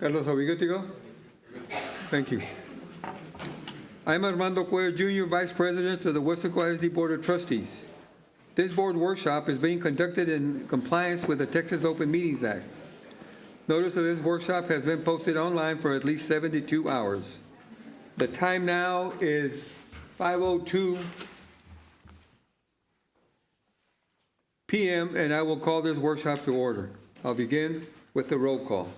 Carlos, are we good to go? Thank you. I'm Armando Cuellar, Jr., Vice President of the Weslaco ISD Board of Trustees. This board workshop is being conducted in compliance with the Texas Open Meetings Act. Notice of this workshop has been posted online for at least 72 hours. The time now is 5:02 p.m., and I will call this workshop to order. I'll begin with the roll call.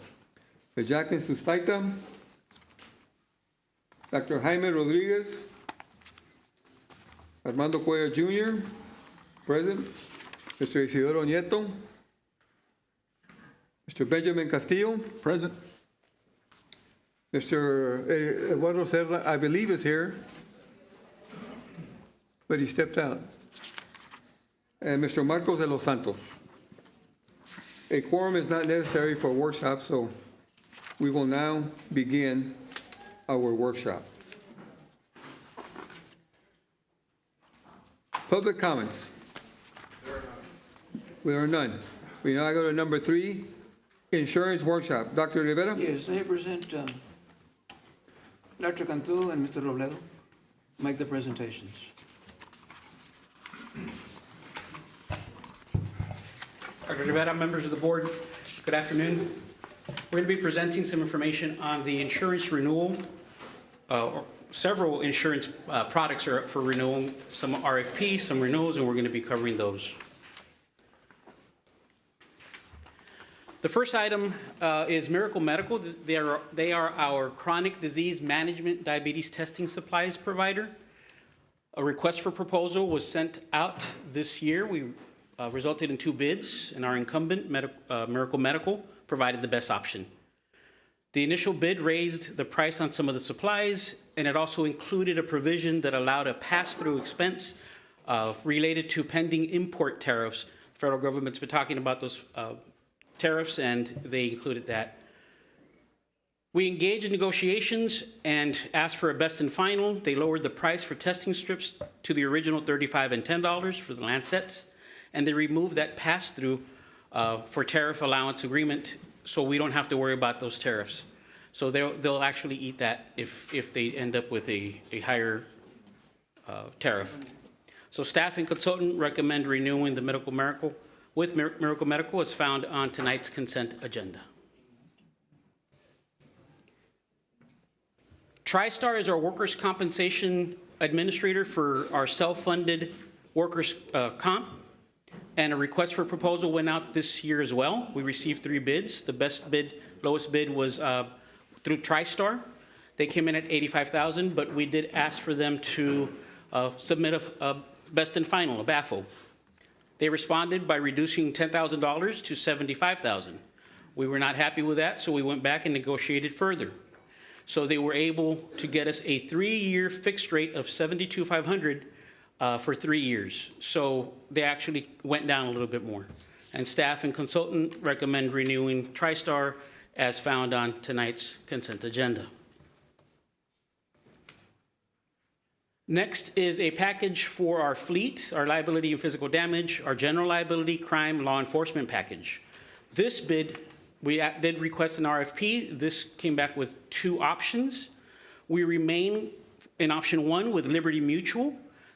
Ms. Jacqueline Sustaita, Dr. Jaime Rodriguez, Armando Cuellar Jr., present, Mr. Isidoro Nieto, Mr. Benjamin Castillo, present, Mr. Eduardo Serra, I believe, is here, but he stepped out, and Mr. Marcos de los Santos. A quorum is not necessary for a workshop, so we will now begin our workshop. Public comments. There are none. We now go to number 3, insurance workshop. Dr. Rivera? Yes, I present Dr. Cantu and Mr. Robledo make the presentations. Dr. Rivera, members of the board, good afternoon. We're going to be presenting some information on the insurance renewal. Several insurance products are up for renewal, some RFP, some renewals, and we're going to be covering those. The first item is Miracle Medical. They are our chronic disease management diabetes testing supplies provider. A request for proposal was sent out this year. We resulted in 2 bids, and our incumbent, Miracle Medical, provided the best option. The initial bid raised the price on some of the supplies, and it also included a provision that allowed a pass-through expense related to pending import tariffs. The federal government's been talking about those tariffs, and they included that. We engaged in negotiations and asked for a best and final. They lowered the price for testing strips to the original $35 and $10 for the Lancets, and they removed that pass-through for tariff allowance agreement, so we don't have to worry about those tariffs. So they'll actually eat that if they end up with a higher tariff. So staff and consultant recommend renewing the Miracle Medical as found on tonight's consent agenda. TriStar is our workers' compensation administrator for our self-funded workers' comp. And a request for proposal went out this year as well. We received 3 bids. The lowest bid was through TriStar. They came in at $85,000, but we did ask for them to submit a best and final, a BAFO. They responded by reducing $10,000 to $75,000. We were not happy with that, so we went back and negotiated further. So they were able to get us a 3-year fixed rate of $72,500 for 3 years. So they actually went down a little bit more. And staff and consultant recommend renewing TriStar as found on tonight's consent agenda. Next is a package for our fleet, our liability and physical damage, our general liability, crime, law enforcement package. This bid, we did request an RFP. This came back with 2 options. We remain in option 1 with Liberty Mutual.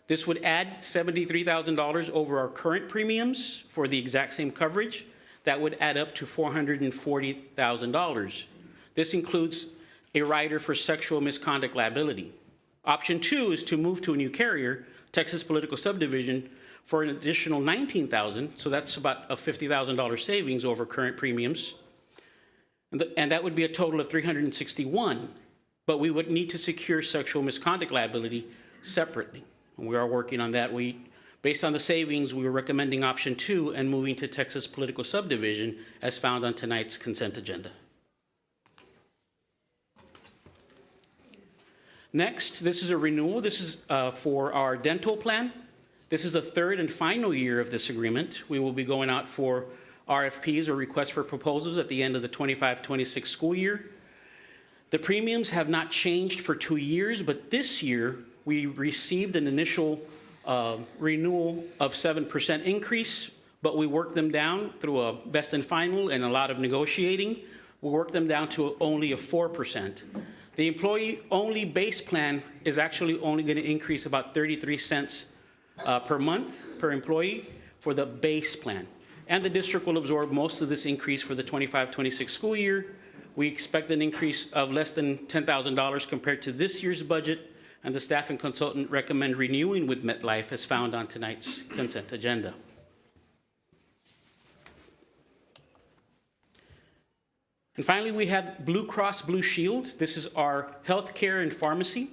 This would add $73,000 over our current premiums for the exact same coverage. That would add up to $440,000. This includes a rider for sexual misconduct liability. Option 2 is to move to a new carrier, Texas Political Subdivision, for an additional $19,000. So that's about a $50,000 savings over current premiums. And that would be a total of $361,000. But we would need to secure sexual misconduct liability separately. We are working on that. Based on the savings, we were recommending option 2 and moving to Texas Political Subdivision as found on tonight's consent agenda. Next, this is a renewal. This is for our dental plan. This is the 3rd and final year of this agreement. We will be going out for RFPs or requests for proposals at the end of the 25-26 school year. The premiums have not changed for 2 years, but this year we received an initial renewal of 7% increase, but we worked them down through a best and final and a lot of negotiating. We'll work them down to only a 4%. The employee-only base plan is actually only going to increase about 33 cents per month per employee for the base plan. And the district will absorb most of this increase for the 25-26 school year. We expect an increase of less than $10,000 compared to this year's budget, and the staff and consultant recommend renewing with MetLife as found on tonight's consent agenda. And finally, we have Blue Cross Blue Shield. This is our healthcare and pharmacy.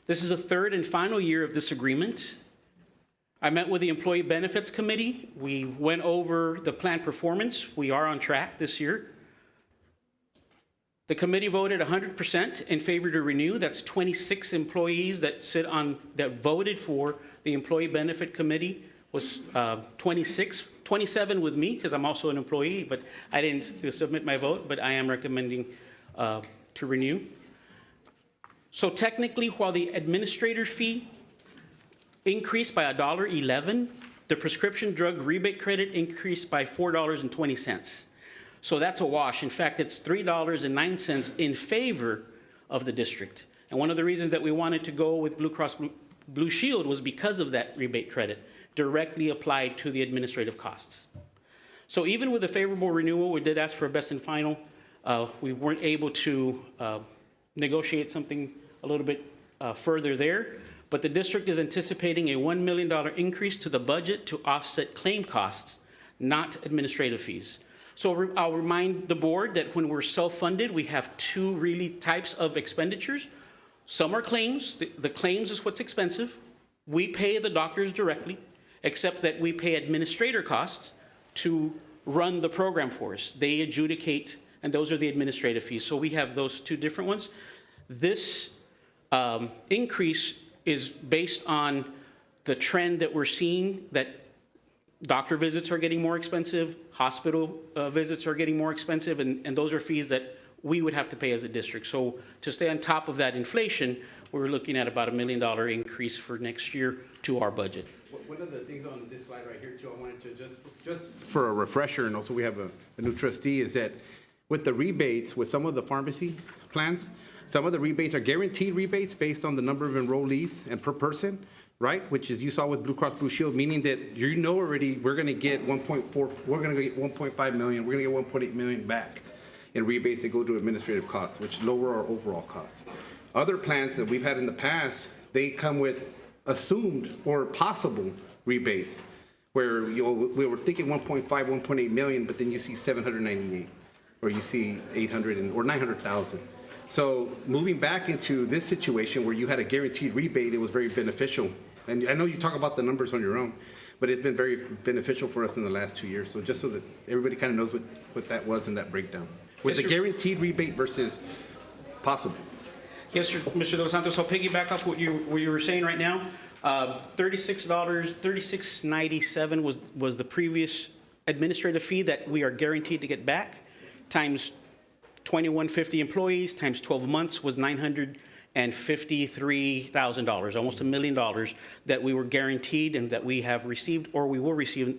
This is the third and final year of this agreement. I met with the Employee Benefits Committee. We went over the plan performance. We are on track this year. The committee voted 100% in favor to renew. That's 26 employees that voted for the Employee Benefit Committee was 27 with me, because I'm also an employee, but I didn't submit my vote, but I am recommending to renew. So technically, while the administrator fee increased by $1.11, the prescription drug rebate credit increased by $4.20. So that's a wash. In fact, it's $3.09 in favor of the district. And one of the reasons that we wanted to go with Blue Cross Blue Shield was because of that rebate credit directly applied to the administrative costs. So even with a favorable renewal, we did ask for a best and final. We weren't able to negotiate something a little bit further there, but the district is anticipating a $1 million increase to the budget to offset claim costs, not administrative fees. So I'll remind the board that when we're self-funded, we have two really types of expenditures. Some are claims. The claims is what's expensive. We pay the doctors directly, except that we pay administrator costs to run the program for us. They adjudicate, and those are the administrative fees. So we have those two different ones. This increase is based on the trend that we're seeing, that doctor visits are getting more expensive, hospital visits are getting more expensive, and those are fees that we would have to pay as a district. So to stay on top of that inflation, we're looking at about $1 million increase for next year to our budget. One of the things on this slide right here, too, I wanted to just for a refresher, and also we have a new trustee, is that with the rebates, with some of the pharmacy plans, some of the rebates are guaranteed rebates based on the number of enrollees and per person, right? Which is, you saw with Blue Cross Blue Shield, meaning that you know already we're going to get 1.4, we're going to get 1.5 million, we're going to get 1.8 million back in rebates that go to administrative costs, which lower our overall costs. Other plans that we've had in the past, they come with assumed or possible rebates, where we were thinking 1.5, 1.8 million, but then you see 798, or you see 800 or 900,000. So moving back into this situation where you had a guaranteed rebate, it was very beneficial. And I know you talk about the numbers on your own, but it's been very beneficial for us in the last 2 years. So just so that everybody kind of knows what that was in that breakdown. With the guaranteed rebate versus possible. Yes, sir, Mr. Dos Santos, I'll piggyback off what you were saying right now. $36.97 was the previous administrative fee that we are guaranteed to get back, times 2,150 employees, times 12 months was $953,000, almost $1 million that we were guaranteed and that we have received, or we will receive,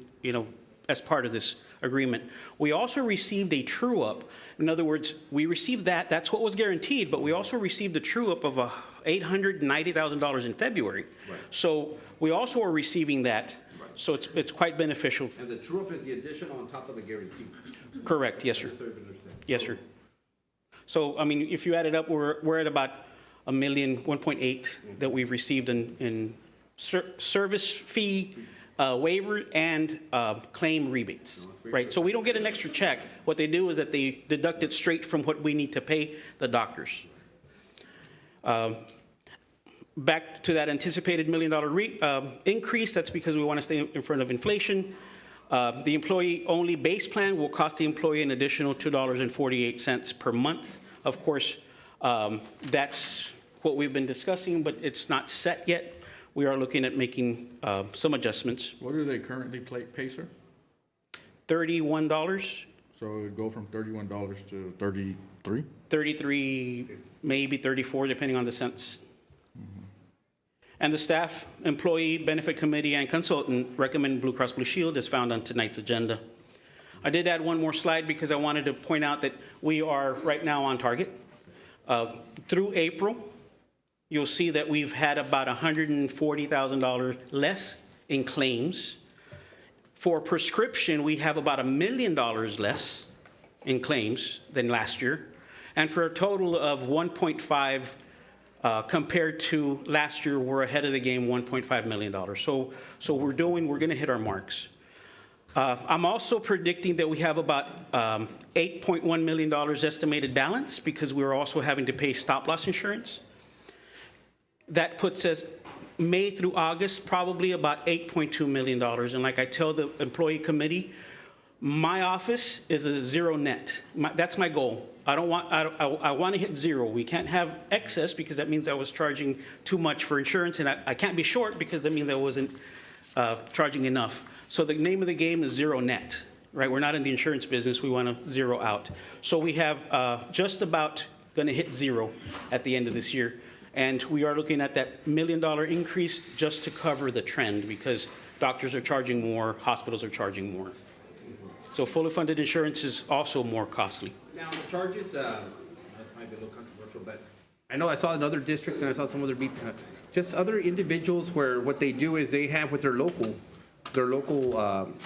as part of this agreement. We also received a true-up. In other words, we received that's what was guaranteed, but we also received a true-up of $890,000 in February. Right. So we also are receiving that. Right. So it's quite beneficial. And the true-up is the additional on top of the guarantee. Correct, yes, sir. Yes, sir. So, I mean, if you add it up, we're at about $1.8 million that we've received in service fee waiver and claim rebates, right? So we don't get an extra check. What they do is that they deduct it straight from what we need to pay the doctors. Back to that anticipated $1 million increase, that's because we want to stay in front of inflation. The employee-only base plan will cost the employee an additional $2.48 per month. Of course, that's what we've been discussing, but it's not set yet. We are looking at making some adjustments. What do they currently pay, sir? $31. So it would go from $31 to 33? 33, maybe 34, depending on the cents. And the staff, employee, benefit committee, and consultant recommend Blue Cross Blue Shield as found on tonight's agenda. I did add one more slide because I wanted to point out that we are right now on target. Through April, you'll see that we've had about $140,000 less in claims. For prescription, we have about $1 million less in claims than last year, and for a total of 1.5 compared to last year, we're ahead of the game, $1.5 million. So we're going to hit our marks. I'm also predicting that we have about $8.1 million estimated balance because we're also having to pay stop-loss insurance. That puts us May through August, probably about $8.2 million. And like I tell the employee committee, my office is a zero net. That's my goal. I want to hit zero. We can't have excess because that means I was charging too much for insurance, and I can't be short because that means I wasn't charging enough. So the name of the game is zero net, right? We're not in the insurance business. We want to zero out. So we have just about going to hit zero at the end of this year. And we are looking at that $1 million increase just to cover the trend because doctors are charging more, hospitals are charging more. So fully funded insurance is also more costly. Now, the charges, this might be a little controversial, but I know I saw in other districts and I saw some other, just other individuals where what they do is they have with their local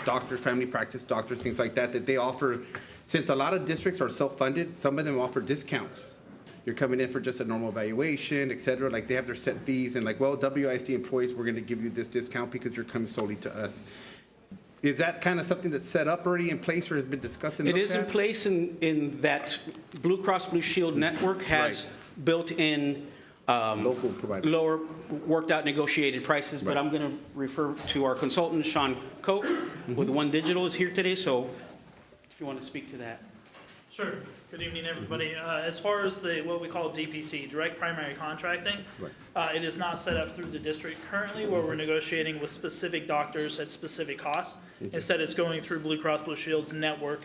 doctors, family practice doctors, things like that, that they offer, since a lot of districts are self-funded, some of them offer discounts. You're coming in for just a normal evaluation, et cetera, like they have their set fees and like, well, WISD employees, we're gonna give you this discount because you're coming solely to us. Is that kind of something that's set up already in place or has been discussed and It looked is in at? place in that Blue Cross Blue Shield network has built-in Local providers. lower worked out negotiated prices, but Right. I'm going to refer to our consultant, Sean Coke, with One Digital is here today, so if you want to speak to that. Sure. Good evening, everybody. As far as what we call DPC, direct primary contracting, it is not set up through the district currently where we're negotiating with specific doctors at specific costs. Instead, it's going through Blue Cross Blue Shield's network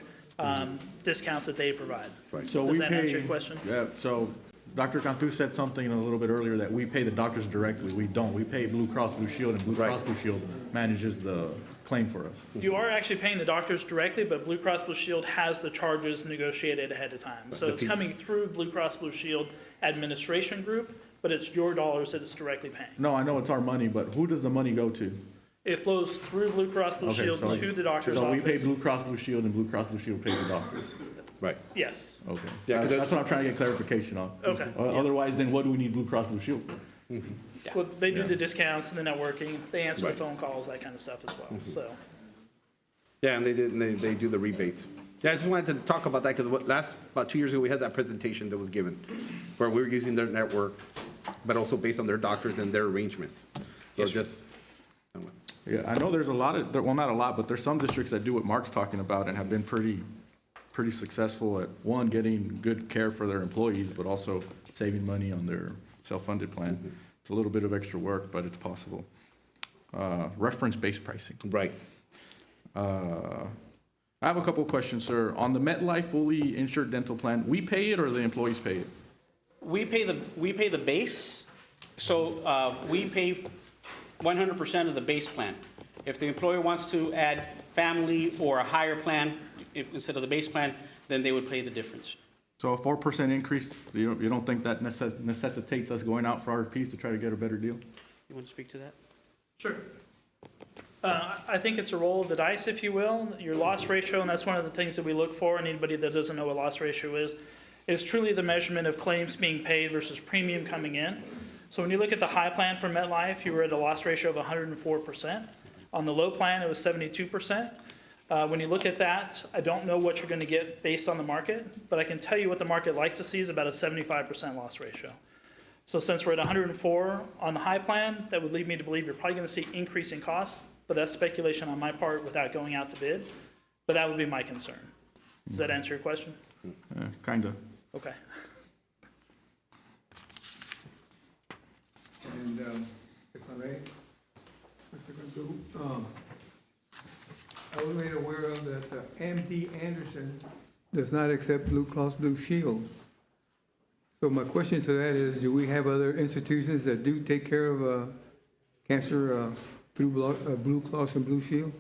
discounts that they provide. So Does we that answer pay- your question? Yeah, so Dr. Cantu said something a little bit earlier that we pay the doctors directly. We don't. We pay Blue Cross Blue Shield, and Blue Cross Blue Shield manages the claim for us. You are actually paying the doctors directly, but Blue Cross Blue Shield has the charges negotiated ahead of time. So The it's fees. coming through Blue Cross Blue Shield administration group, but it's your dollars that it's directly paying. No, I know it's our money, but who does the money go to? It flows through Blue Cross Blue Okay, Shield so- to the doctor's So we pay office. Blue Cross Blue Shield, and Blue Cross Blue Shield pays the doctors. Right. Yes. Okay. Yeah, 'cause That's what I'm trying to get clarification on. Okay. Otherwise, then what do we need Blue Cross Blue Shield for? Well, they do the discounts and the networking. They answer the Right. phone calls, that kind of stuff as well. So, Yeah, and they do the rebates. Yeah, I just wanted to talk about that because about 2 years ago, we had that presentation that was given where we were using their network, but also based on their doctors and their arrangements. So just, Yeah, I know there's a lot of, well, not a lot, but there's some districts that do what Mark's talking about and have been pretty successful at, one, getting good care for their employees, but also saving money on their self-funded plan. It's a little bit of extra work, but it's possible. Reference-based pricing. right. I have a couple of questions, sir. On the MetLife fully insured dental plan, we pay it or the employees pay it? We pay the base, so we pay 100% of the base plan. If the employer wants to add family or a higher plan instead of the base plan, then they would pay the difference. So a 4% increase, you don't think that necessitates us going out for RFPs to try to get a better deal? You want to speak to that? sure. I think it's a roll of the dice, if you will. Your loss ratio, and that's one of the things that we look for, and anybody that doesn't know what loss ratio is truly the measurement of claims being paid versus premium coming in. So when you look at the high plan for MetLife, you were at a loss ratio of 104%. On the low plan, it was 72%. When you look at that, I don't know what you're going to get based on the market, but I can tell you what the market likes to see is about a 75% loss ratio. So since we're at 104 on the high plan, that would lead me to believe you're probably going to see increasing costs, but that's speculation on my part without going out to bid. But that would be my concern. Does that answer your question? Kinda. Okay. And if I may, Mr. Cantu, I was made aware of that MD Anderson does not accept Blue Cross Blue Shield. So my question to that is, do we have other institutions that do take care of cancer through Blue Cross and Blue Shield?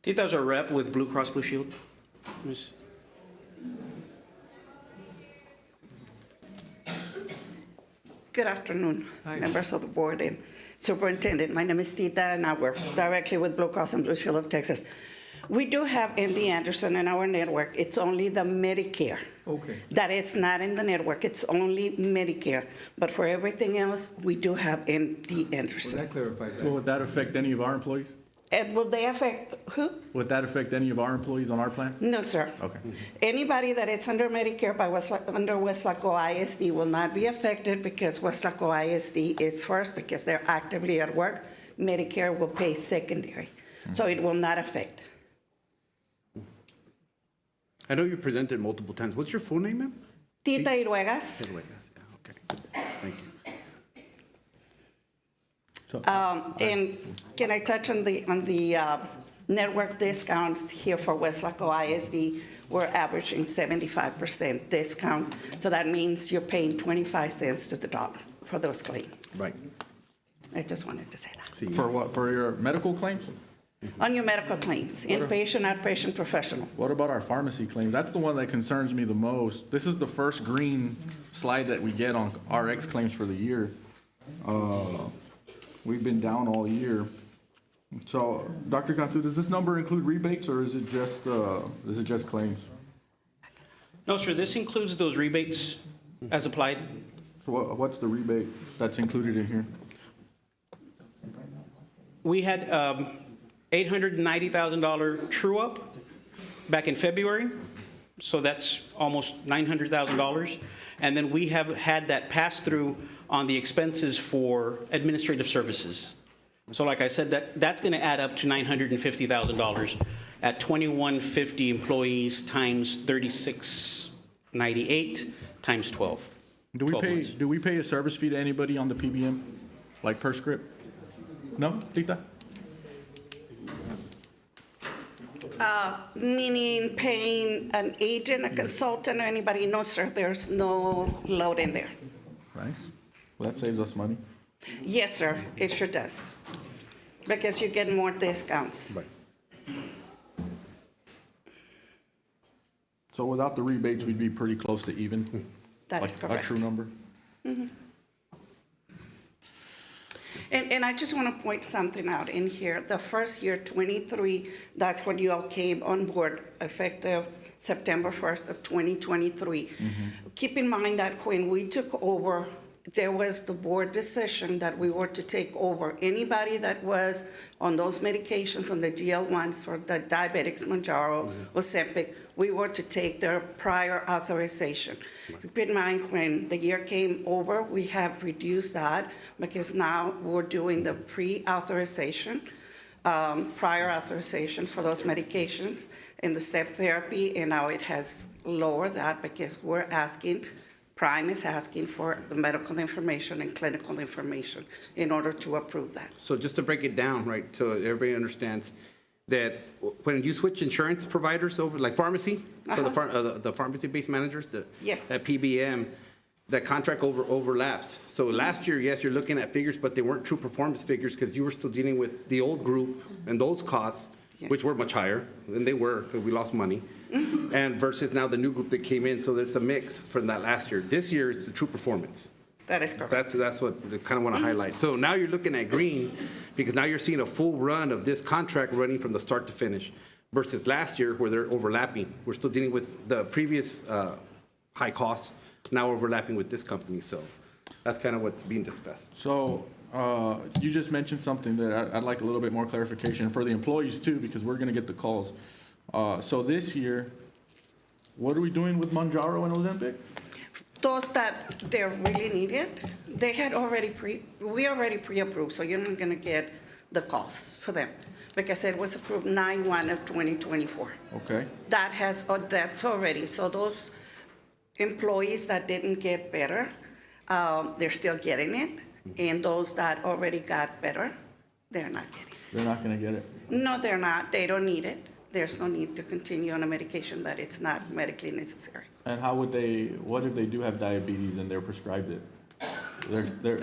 Tita's our rep with Blue Cross Blue Shield. Miss. Good afternoon, members of the board and superintendent. My name is Tita, and I work directly with Blue Cross and Blue Shield of Texas. We do have MD Anderson in our network. It's only the Medicare. Okay. That is not in the network. It's only Medicare. But for everything else, we do have MD Well, Anderson. that clarifies Well, that. would that affect any of our employees? And will they affect who? Would that affect any of our employees on our plan? No, sir. Okay. Anybody that is under Medicare by under Weslaco ISD will not be affected because Weslaco ISD is first because they're actively at work. Medicare will pay secondary. So it will not affect. I know you presented multiple times. What's your full name, ma'am? Tita Iruegas. Okay, thank you. And can I touch on the network discounts here for Weslaco ISD? We're averaging 75% discount. So that means you're paying 25 cents to the dollar for those claims. Right. I just wanted to say that. See, For what, for your medical claims? On your medical claims, inpatient, outpatient, professional. What about our pharmacy claims? That's the one that concerns me the most. This is the first green slide that we get on RX claims for the year. We've been down all year. So, Dr. Cantu, does this number include rebates or is it just claims? No, sir, this includes those rebates as applied. So what's the rebate that's included in here? We had $890,000 true up back in February, so that's almost $900,000. And then we have had that pass through on the expenses for administrative services. So like I said, that's going to add up to $950,000 at 2150 employees times 3698 times 12. Do 12 months. we pay a service fee to anybody on the PBM, like per script? No, Tita? Meaning paying an agent, a consultant, or anybody? No, sir, there's no load in there. Nice. Well, that saves us money. Yes, sir, it sure does. Because you get more discounts. right. So without the rebates, we'd be pretty close to even? That is Like a correct. true number? And I just want to point something out in here. The first year, 23, that's when you all came on board, effective September 1st of 2023. Keep in mind that when we took over, there was the board decision that we were to take over anybody that was on those medications, on the GL1s for the diabetics, Mounjaro, Ozempic. We were to take their prior authorization. Keep in mind, when the year came over, we have reduced that because now we're doing the pre-authorization, prior authorization for those medications in the step therapy, and now it has lowered that because we're asking, Prime is asking for the medical information and clinical information in order to approve that. So just to break it down, right, so everybody understands that when you switch insurance providers over, like pharmacy, so the pharmacy-based managers, Yes. at PBM, that contract overlaps. So last year, yes, you're looking at figures, but they weren't true performance figures because you were still dealing with the old group and those costs, which were much higher than they were because we lost money. And versus now the new group that came in, so there's a mix from that last year. This year is the true performance. That is correct. That's what I kind of want to highlight. So now you're looking at green because now you're seeing a full run of this contract running from the start to finish versus last year where they're overlapping. We're still dealing with the previous high costs, now overlapping with this company. So that's kind of what's being discussed. So, you just mentioned something that I'd like a little bit more clarification for the employees too, because we're gonna get the calls. So this year, what are we doing with Mounjaro and Ozempic? Those that they're really needed, they had already we already pre-approved, so you're not gonna get the costs for them. Because it was approved 9/1 of 2024. Okay, That's already, so those employees that didn't get better, they're still getting it. And those that already got better, they're not getting it. they're not gonna get it. No, they're not, they don't need it. There's no need to continue on a medication that it's not medically necessary. And how would they, what if they do have diabetes and they're prescribed it?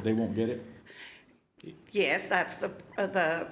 They won't get it? Yes, that's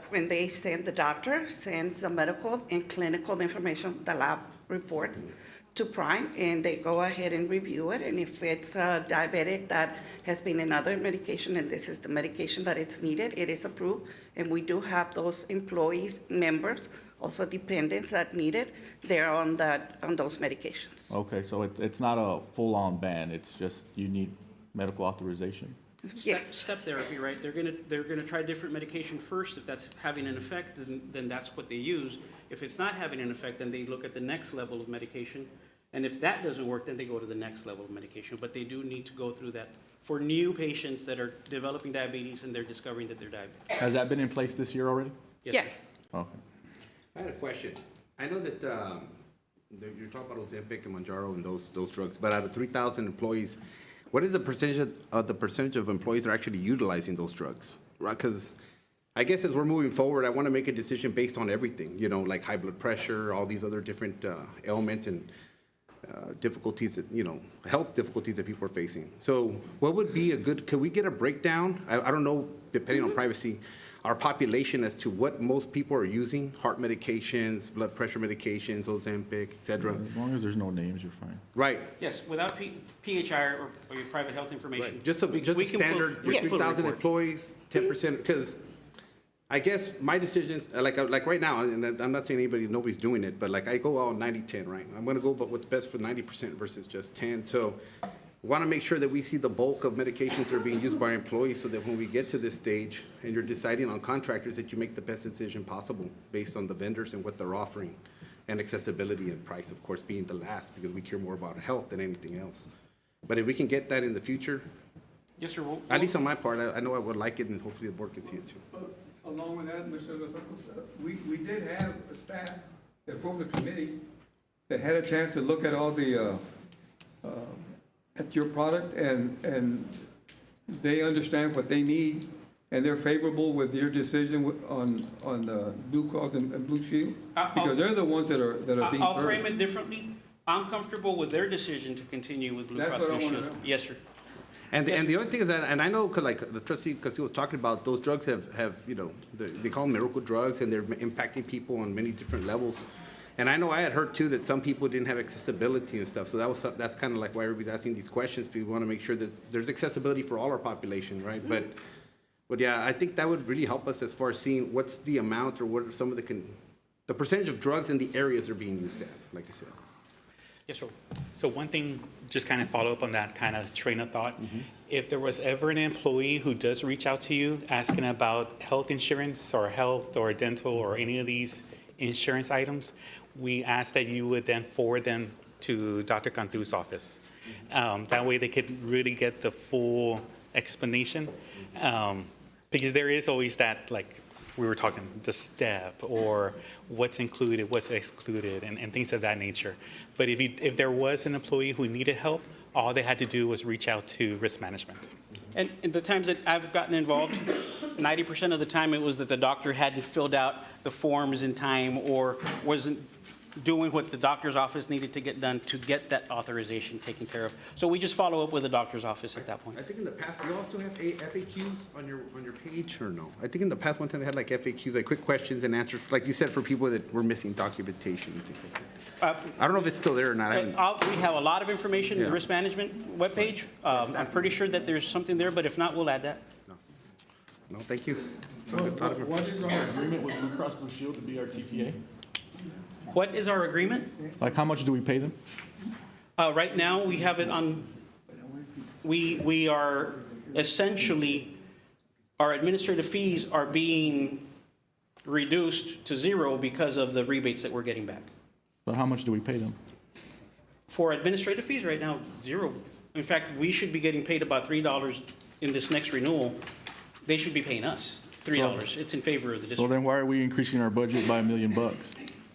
when they send, the doctor sends the medical and clinical information, the lab reports to Prime, and they go ahead and review it. And if it's a diabetic that has been in other medication, and this is the medication that it's needed, it is approved. And we do have those employees, members, also dependents that need it, they're on those medications. Okay, so it's not a full-on ban, it's just you need medical authorization? Yes. Step therapy, right? They're gonna try different medication first. If that's having an effect, then that's what they use. If it's not having an effect, then they look at the next level of medication. And if that doesn't work, then they go to the next level of medication. But they do need to go through that for new patients that are developing diabetes and they're discovering that they're diabetic. Has that been in place this year already? Yes. Okay. I had a question. I know that you're talking about Ozempic and Mounjaro and those drugs, but out of 3,000 employees, what is the percentage of employees that are actually utilizing those drugs? Right, because I guess as we're moving forward, I want to make a decision based on everything, you know, like high blood pressure, all these other different ailments and difficulties that, you know, health difficulties that people are facing. So what would be could we get a breakdown? I don't know, depending on privacy, our population as to what most people are using, heart medications, blood pressure medications, Ozempic, et cetera. As long as there's no names, you're fine. Right. Yes, without PHI or your private health information. Right. Just a we can standard, pull- we can pull a 3,000 report. employees, 10%, because I guess my decisions, like right now, and I'm not saying nobody's doing it, but like I go all 90-10, right? I'm gonna go but what's best for 90% versus just 10. So want to make sure that we see the bulk of medications that are being used by our employees so that when we get to this stage and you're deciding on contractors, that you make the best decision possible based on the vendors and what they're offering, and accessibility and price, of course, being the last, because we care more about health than anything else. But if we can get that in the future, Yes, sir. at least on my part, I know I would like it, and hopefully the board can see it too. Along with that, Mr. Weslaco, we did have a staff that formed a committee that had a chance to look at all the, at your product, and they understand what they need, and they're favorable with your decision on the Blue Cross and Blue Shield? Because they're the ones that are being I'll frame serviced. it differently. I'm comfortable with their decision to continue with Blue That's Cross what I Blue wanna Shield. know. Yes, sir. And the other thing is that, and I know, cause like the trustee, because he was talking about those drugs have you know, they call them miracle drugs, and they're impacting people on many different levels. And I know I had heard too that some people didn't have accessibility and stuff, so that's kind of like why everybody's asking these questions, because we want to make sure that there's accessibility for all our population, right? But yeah, I think that would really help us as far as seeing what's the amount or what are some of the percentage of drugs in the areas are being used at, like I said. Yes, sir. So one thing, just kind of follow up on that kind of train of thought. If there was ever an employee who does reach out to you asking about health insurance or health or dental or any of these insurance items, we ask that you would then forward them to Dr. Cantu's office. That way they could really get the full explanation. Because there is always that, like we were talking, the step or what's included, what's excluded, and things of that nature. But if there was an employee who needed help, all they had to do was reach out to risk management. And in the times that I've gotten involved, 90% of the time it was that the doctor hadn't filled out the forms in time or wasn't doing what the doctor's office needed to get done to get that authorization taken care of. So we just follow up with the doctor's office at that point. I think in the past, you also have FAQs on your page, or no? I think in the past one time they had like FAQs, like quick questions and answers, like you said, for people that were missing documentation and things like that. I don't know if it's still there or not. We have a lot of information in the Yeah. risk management webpage. I'm pretty sure that there's something there, but if not, we'll add that. No, thank you. What is our agreement with Blue Cross Blue Shield to be our TPA? What is our agreement? Like, how much do we pay them? Right now, we have it on, we are essentially, our administrative fees are being reduced to zero because of the rebates that we're getting back. But how much do we pay them? For administrative fees right now, zero. In fact, we should be getting paid about $3 in this next renewal. They should be paying us $3. It's in favor of the So district. then why are we increasing our budget by $1 million?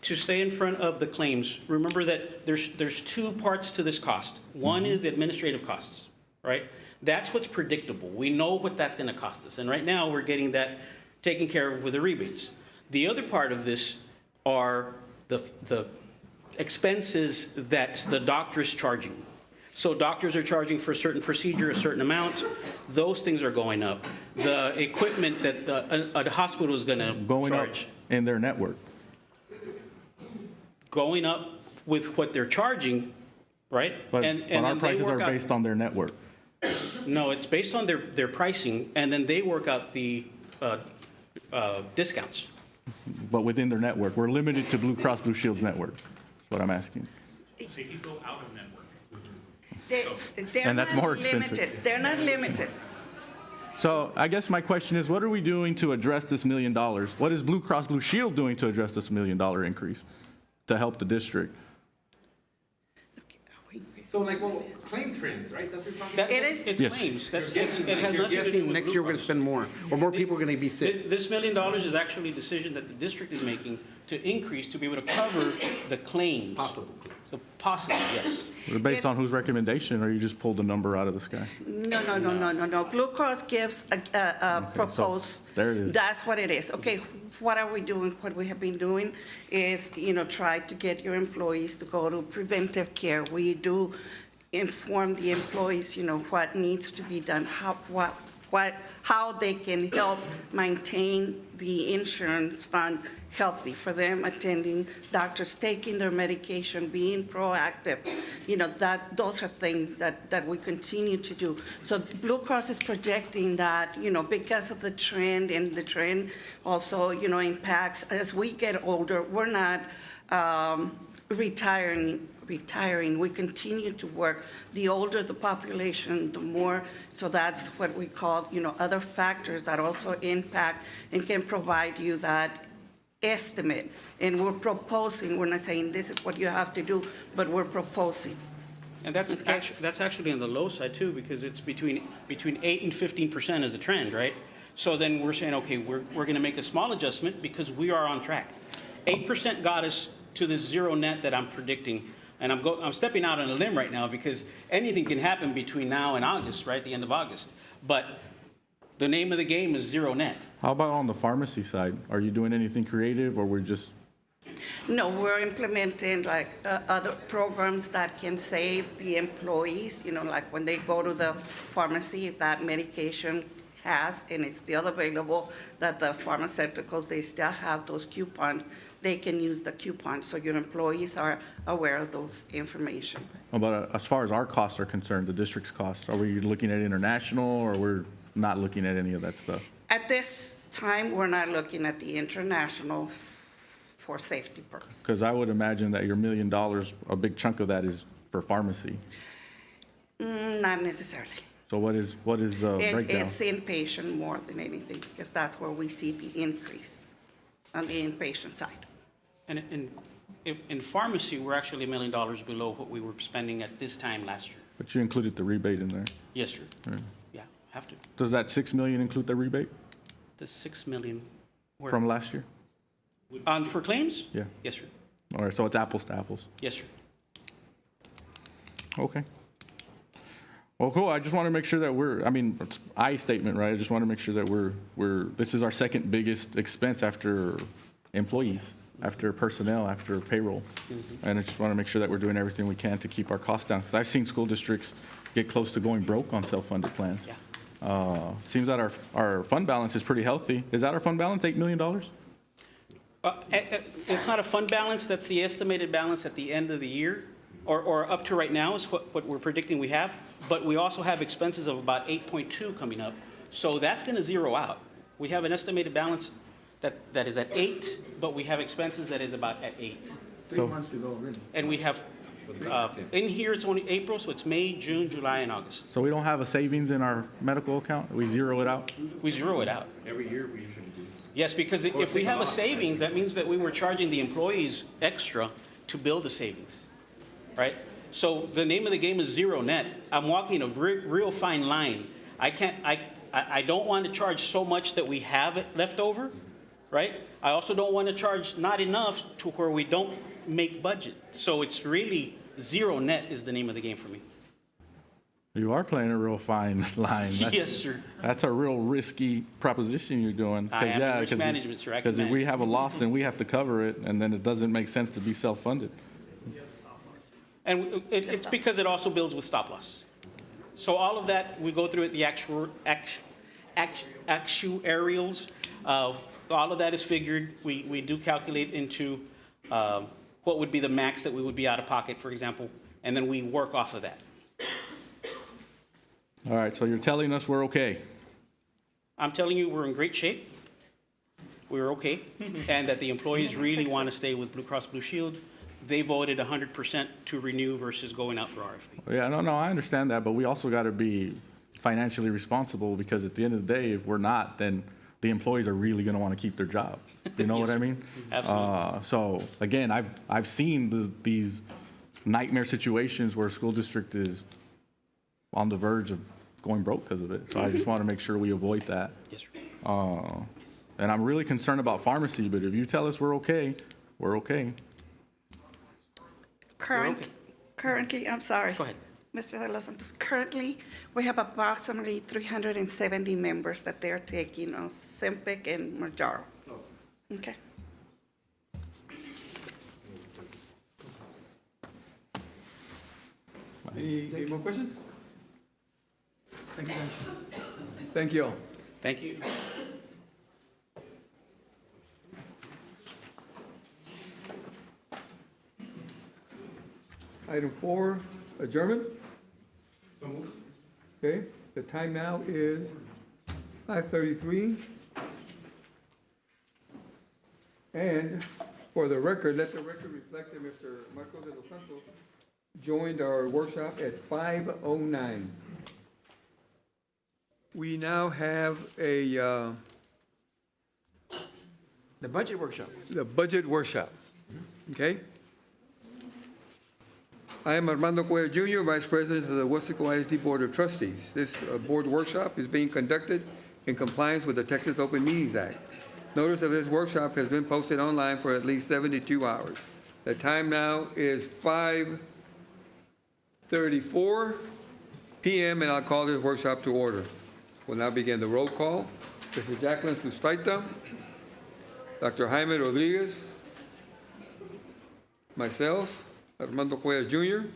To stay in front of the claims, remember that there's two parts to this cost. One is the administrative costs, right? That's what's predictable. We know what that's going to cost us. And right now, we're getting that taken care of with the rebates. The other part of this are the expenses that the doctor's charging. So doctors are charging for a certain procedure, a certain amount. Those things are going up. The equipment that a hospital is going to Going up charge, in their network. going up with what they're charging, right? But And our then they prices are work out- based on their network. No, it's based on their pricing, and then they work out the discounts. But within their network. We're limited to Blue Cross Blue Shield's network, is what I'm asking. So if you go out of network. They're And that's not more expensive. limited. They're not limited. So I guess my question is, what are we doing to address this $1 million? What is Blue Cross Blue Shield doing to address this $1 million increase to help the district? So like, well, claim trends, right? That's what you're talking That- It is- It's Yes. claims. It has You're nothing to do guessing with next Blue year we're gonna Cross. spend more, or more people are gonna be sick. This $1 million is actually a decision that the district is making to increase, to be able to cover the claims. Possible. The possible, yes. Based on whose recommendation, or you just pulled a number out of the sky? No. Blue Cross gives a proposed. there it is. That's what it is. Okay, what are we doing? What we have been doing is, try to get your employees to go to preventive care. We do inform the employees, what needs to be done, how they can help maintain the insurance fund healthy for them, attending doctors, taking their medication, being proactive. Those are things that we continue to do. So Blue Cross is projecting that, because of the trend, and the trend also, impacts, as we get older, we're not retiring, we continue to work. The older the population, the more, so that's what we call, other factors that also impact and can provide you that estimate. And we're proposing, we're not saying this is what you have to do, but we're proposing. And that's actually on the low side too, because it's between 8 and 15% is the trend, right? So then we're saying, okay, we're going to make a small adjustment because we are on track. 8% got us to the zero net that I'm predicting. And I'm stepping out on a limb right now because anything can happen between now and August, right, the end of August. But the name of the game is zero net. How about on the pharmacy side? Are you doing anything creative, or we're just, No, we're implementing like other programs that can save the employees, like when they go to the pharmacy, if that medication has and it's still available, that the pharmaceuticals, they still have those coupons, they can use the coupons, so your employees are aware of those information. but as far as our costs are concerned, the district's costs, are we looking at international, or we're not looking at any of that stuff? At this time, we're not looking at the international for safety purposes. Because I would imagine that your $1 million, a big chunk of that is for pharmacy. Not necessarily. So what is the breakdown? It's inpatient more than anything, because that's where we see the increase on the inpatient side. And in pharmacy, we're actually $1 million below what we were spending at this time last year. But you included the rebate in there. Yes, sir. Yeah, have to. Does that $6 million include the rebate The 6 million. where- from last year? For claims? Yeah. Yes, sir. All right, so it's apples to apples. Yes, sir. Okay. Well, cool. I just want to make sure that it's I statement, right? I just want to make sure that this is our second biggest expense after employees, after personnel, after payroll. And I just want to make sure that we're doing everything we can to keep our costs down. Because I've seen school districts get close to going broke on self-funded plans. Yeah. Seems that our fund balance is pretty healthy. Is that our fund balance, $8 million? It's not a fund balance, that's the estimated balance at the end of the year, or up to right now is what we're predicting we have. But we also have expenses of about 8.2 coming up, so that's going to zero out. We have an estimated balance that is at 8, but we have expenses that is about at 8. 3 months to go, really. And we have, in here, it's only April, so it's May, June, July, and August. So we don't have a savings in our medical account? We zero it out? We zero it out. Every year we usually do. Yes, because if we have a savings, that means that we were charging the employees extra to build a savings, right? So the name of the game is zero net. I'm walking a real fine line. I don't want to charge so much that we have it left over, right? I also don't want to charge not enough to where we don't make budget. So it's really zero net is the name of the game for me. You are playing a real fine line. Yes, sir. That's a real risky proposition you're doing. I am in risk management, sir. I can Because if we manage. have a loss, then we have to cover it, and then it doesn't make sense to be self-funded. And it's because it also builds with stop loss. So all of that, we go through it, the actuarials, all of that is figured. We do calculate into what would be the max that we would be out of pocket, for example, and then we work off of that. All right, so you're telling us we're okay? I'm telling you, we're in great shape. We're okay, and that the employees really want to stay with Blue Cross Blue Shield. They voted 100% to renew versus going out for RFP. Yeah, no, I understand that, but we also got to be financially responsible, because at the end of the day, if we're not, then the employees are really going to want to keep their job. You know Yes, what I sir. mean? Absolutely. So again, I've seen these nightmare situations where a school district is on the verge of going broke because of it. So I just want to make sure we avoid that. Yes, sir. And I'm really concerned about pharmacy, but if you tell us we're okay, we're okay. Currently, I'm sorry. Go ahead. Mr. De Los Santos, currently, we have approximately 370 members that they're taking on Sempic and Marjaro. Okay. Any more questions? Thank you, guys. Thank you all. Thank you. Item 4, adjournment. Okay, the time now is 5:33. And for the record, let the record reflect that Mr. Marcos de los Santos joined our workshop at 5:09. We now have the budget workshop. budget workshop, okay? I am Armando Cuellar Jr., Vice President of the Weslaco ISD Board of Trustees. This board workshop is being conducted in compliance with the Texas Open Meetings Act. Notice of this workshop has been posted online for at least 72 hours. The time now is 5:34 p.m., and I'll call this workshop to order. We'll now begin the roll call. Mrs. Jacqueline Sustaita, Dr. Jaime Rodriguez, myself, Armando Cuellar Jr.,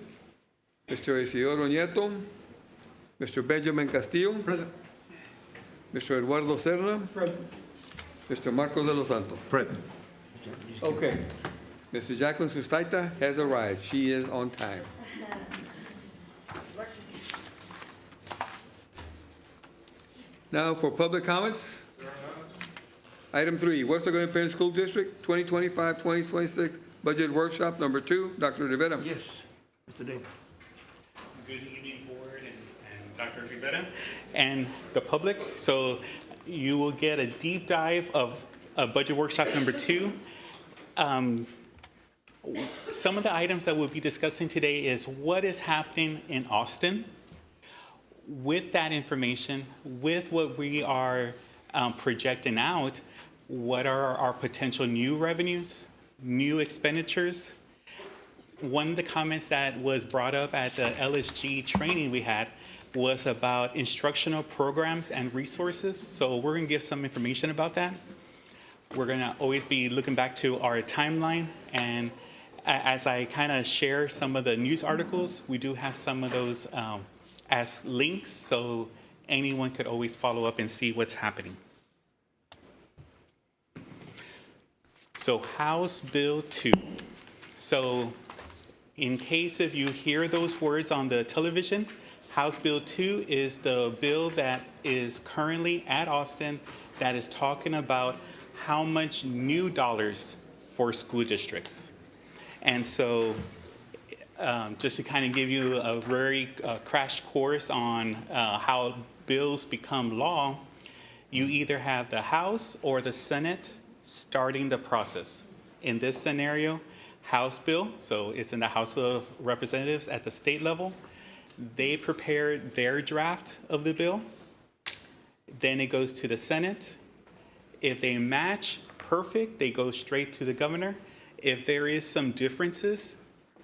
Mr. Isidoro Nieto, Mr. Benjamin Castillo. Present. Mr. Eduardo Serna. Present. Mr. Marcos de los Santos. Present. Okay. Mrs. Jacqueline Sustaita has arrived. She is on time. Now for public comments. Item 3, Weslaco Independent School District 2025-2026 Budget Workshop Number 2. Dr. Rivera. Yes, Mr. Davis. Good evening, Board and Dr. Rivera, and the public. So you will get a deep dive of Budget Workshop Number 2. Some of the items that we'll be discussing today is what is happening in Austin. With that information, with what we are projecting out, what are our potential new revenues, new expenditures? One of the comments that was brought up at the LSG training we had was about instructional programs and resources. So we're going to give some information about that. We're going to always be looking back to our timeline. And as I kind of share some of the news articles, we do have some of those as links, so anyone could always follow up and see what's happening. So House Bill 2. So in case if you hear those words on the television, House Bill 2 is the bill that is currently at Austin that is talking about how much new dollars for school districts. And so just to kind of give you a very crash course on how bills become law, you either have the House or the Senate starting the process. In this scenario, House bill, so it's in the House of Representatives at the state level. They prepared their draft of the bill. Then it goes to the Senate. If they match perfect, they go straight to the governor. If there is some differences,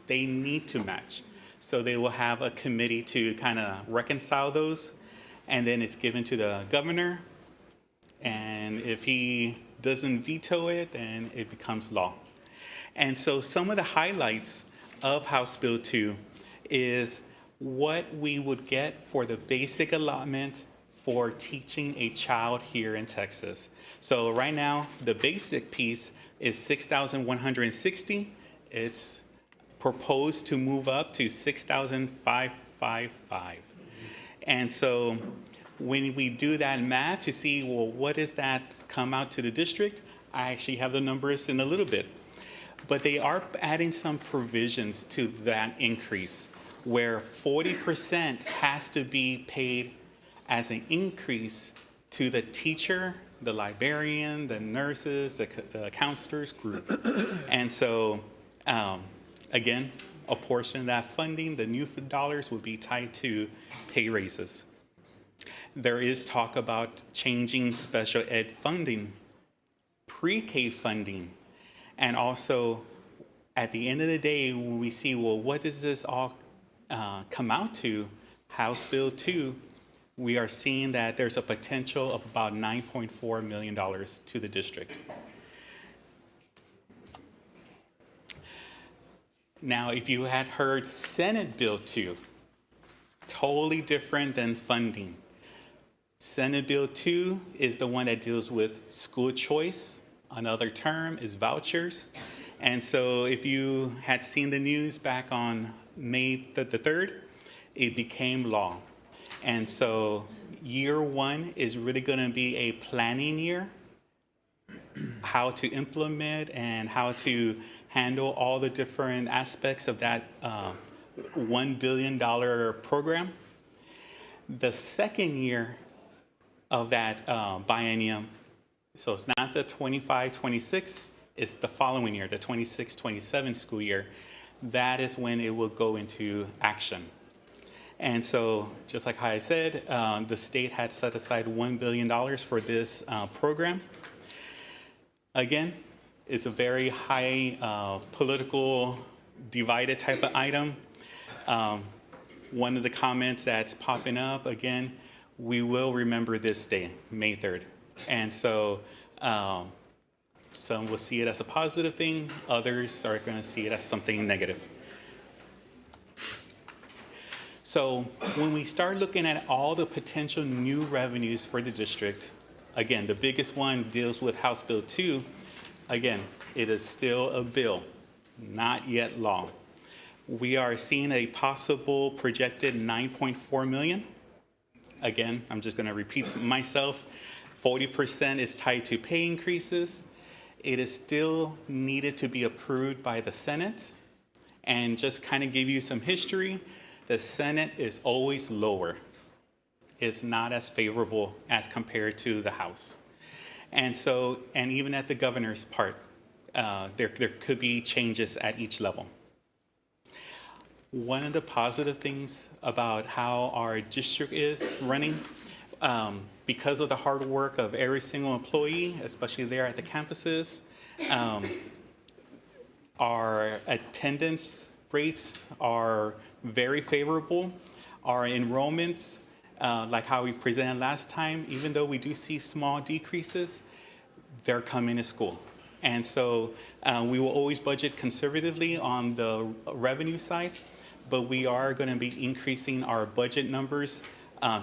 they need to match. So they will have a committee to kind of reconcile those, and then it's given to the governor. And if he doesn't veto it, then it becomes law. And so some of the highlights of House Bill 2 is what we would get for the basic allotment for teaching a child here in Texas. So right now, the basic piece is $6,160. It's proposed to move up to $6,555. And so when we do that math to see, well, what does that come out to the district? I actually have the numbers in a little bit. But they are adding some provisions to that increase where 40% has to be paid as an increase to the teacher, the librarian, the nurses, the counselors group. And so, again, a portion of that funding, the new dollars, will be tied to pay raises. There is talk about changing special ed funding, pre-K funding, and also at the end of the day, when we see, well, what does this all come out to, House Bill 2, we are seeing that there's a potential of about $9.4 million to the district. Now, if you had heard Senate Bill 2, totally different than funding. Senate Bill 2 is the one that deals with school choice. Another term is vouchers. And so if you had seen the news back on May the 3rd, it became law. And so year one is really going to be a planning year, how to implement and how to handle all the different aspects of that $1 billion program. The second year of that biennium, so it's not the 25-26, it's the following year, the 26-27 school year. That is when it will go into action. And so, just like how I said, the state had set aside $1 billion for this program. Again, it's a very high political divided type of item. One of the comments that's popping up, again, we will remember this day, May 3rd. And so some will see it as a positive thing, others are going to see it as something negative. So when we start looking at all the potential new revenues for the district, again, the biggest one deals with House Bill 2. Again, it is still a bill, not yet law. We are seeing a possible projected $9.4 million. Again, I'm just going to repeat myself. 40% is tied to pay increases. It is still needed to be approved by the Senate. And just kind of give you some history, the Senate is always lower. It's not as favorable as compared to the House. And so, and even at the governor's part, there could be changes at each level. One of the positive things about how our district is running, because of the hard work of every single employee, especially there at the campuses, our attendance rates are very favorable. Our enrollments, like how we presented last time, even though we do see small decreases, they're coming to school. And so we will always budget conservatively on the revenue side, but we are going to be increasing our budget numbers,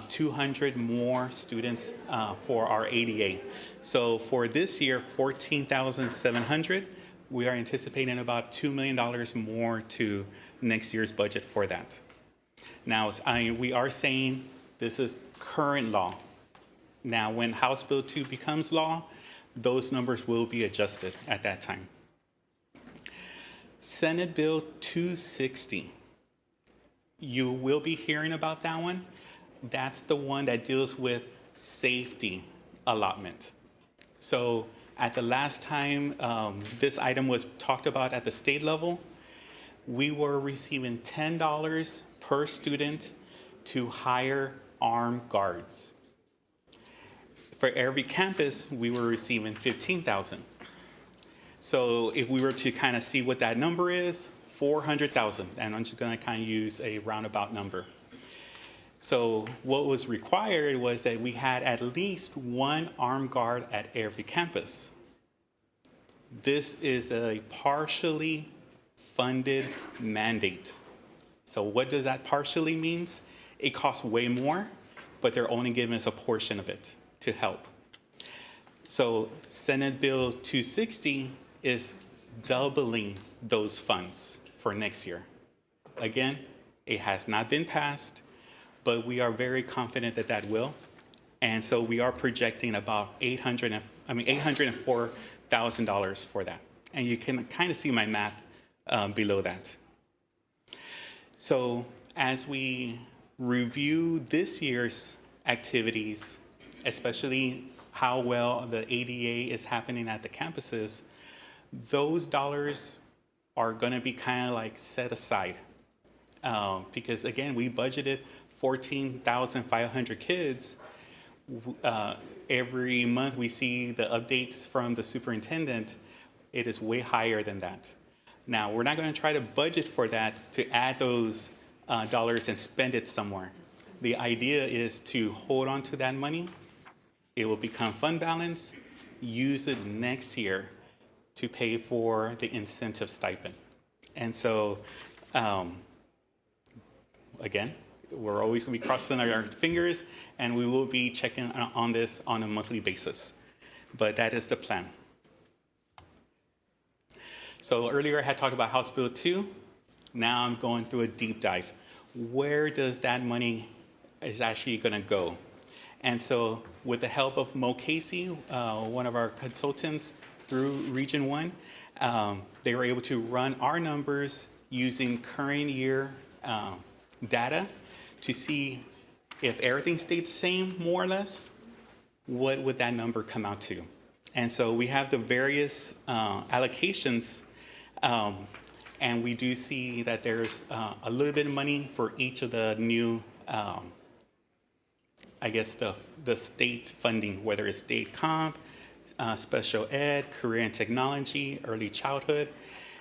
200 more students for our ADA. So for this year, 14,700, we are anticipating about $2 million more to next year's budget for that. Now, we are saying this is current law. Now, when House Bill 2 becomes law, those numbers will be adjusted at that time. Senate Bill 260. You will be hearing about that one. That's the one that deals with safety allotment. So at the last time this item was talked about at the state level, we were receiving $10 per student to hire armed guards. For every campus, we were receiving $15,000. So if we were to kind of see what that number is, $400,000, and I'm just going to kind of use a roundabout number. So what was required was that we had at least one armed guard at every campus. This is a partially funded mandate. So what does that partially means? It costs way more, but they're only giving us a portion of it to help. So Senate Bill 260 is doubling those funds for next year. Again, it has not been passed, but we are very confident that that will. And so we are projecting about $804,000 for that. And you can kind of see my math below that. So as we review this year's activities, especially how well the ADA is happening at the campuses, those dollars are going to be kind of like set aside. Because again, we budgeted 14,500 kids. Every month we see the updates from the superintendent. It is way higher than that. Now, we're not going to try to budget for that to add those dollars and spend it somewhere. The idea is to hold on to that money. It will become fund balance, use it next year to pay for the incentive stipend. And so, again, we're always going to be crossing our fingers, and we will be checking on this on a monthly basis. But that is the plan. So earlier I had talked about House Bill 2. Now I'm going through a deep dive. Where does that money is actually going to go? And so with the help of Mo Casey, one of our consultants through Region 1, they were able to run our numbers using current year data to see if everything stayed the same, more or less, what would that number come out to? And so we have the various allocations, and we do see that there's a little bit of money for each of the new, I guess, the state funding, whether it's state comp, special ed, career and technology, early childhood.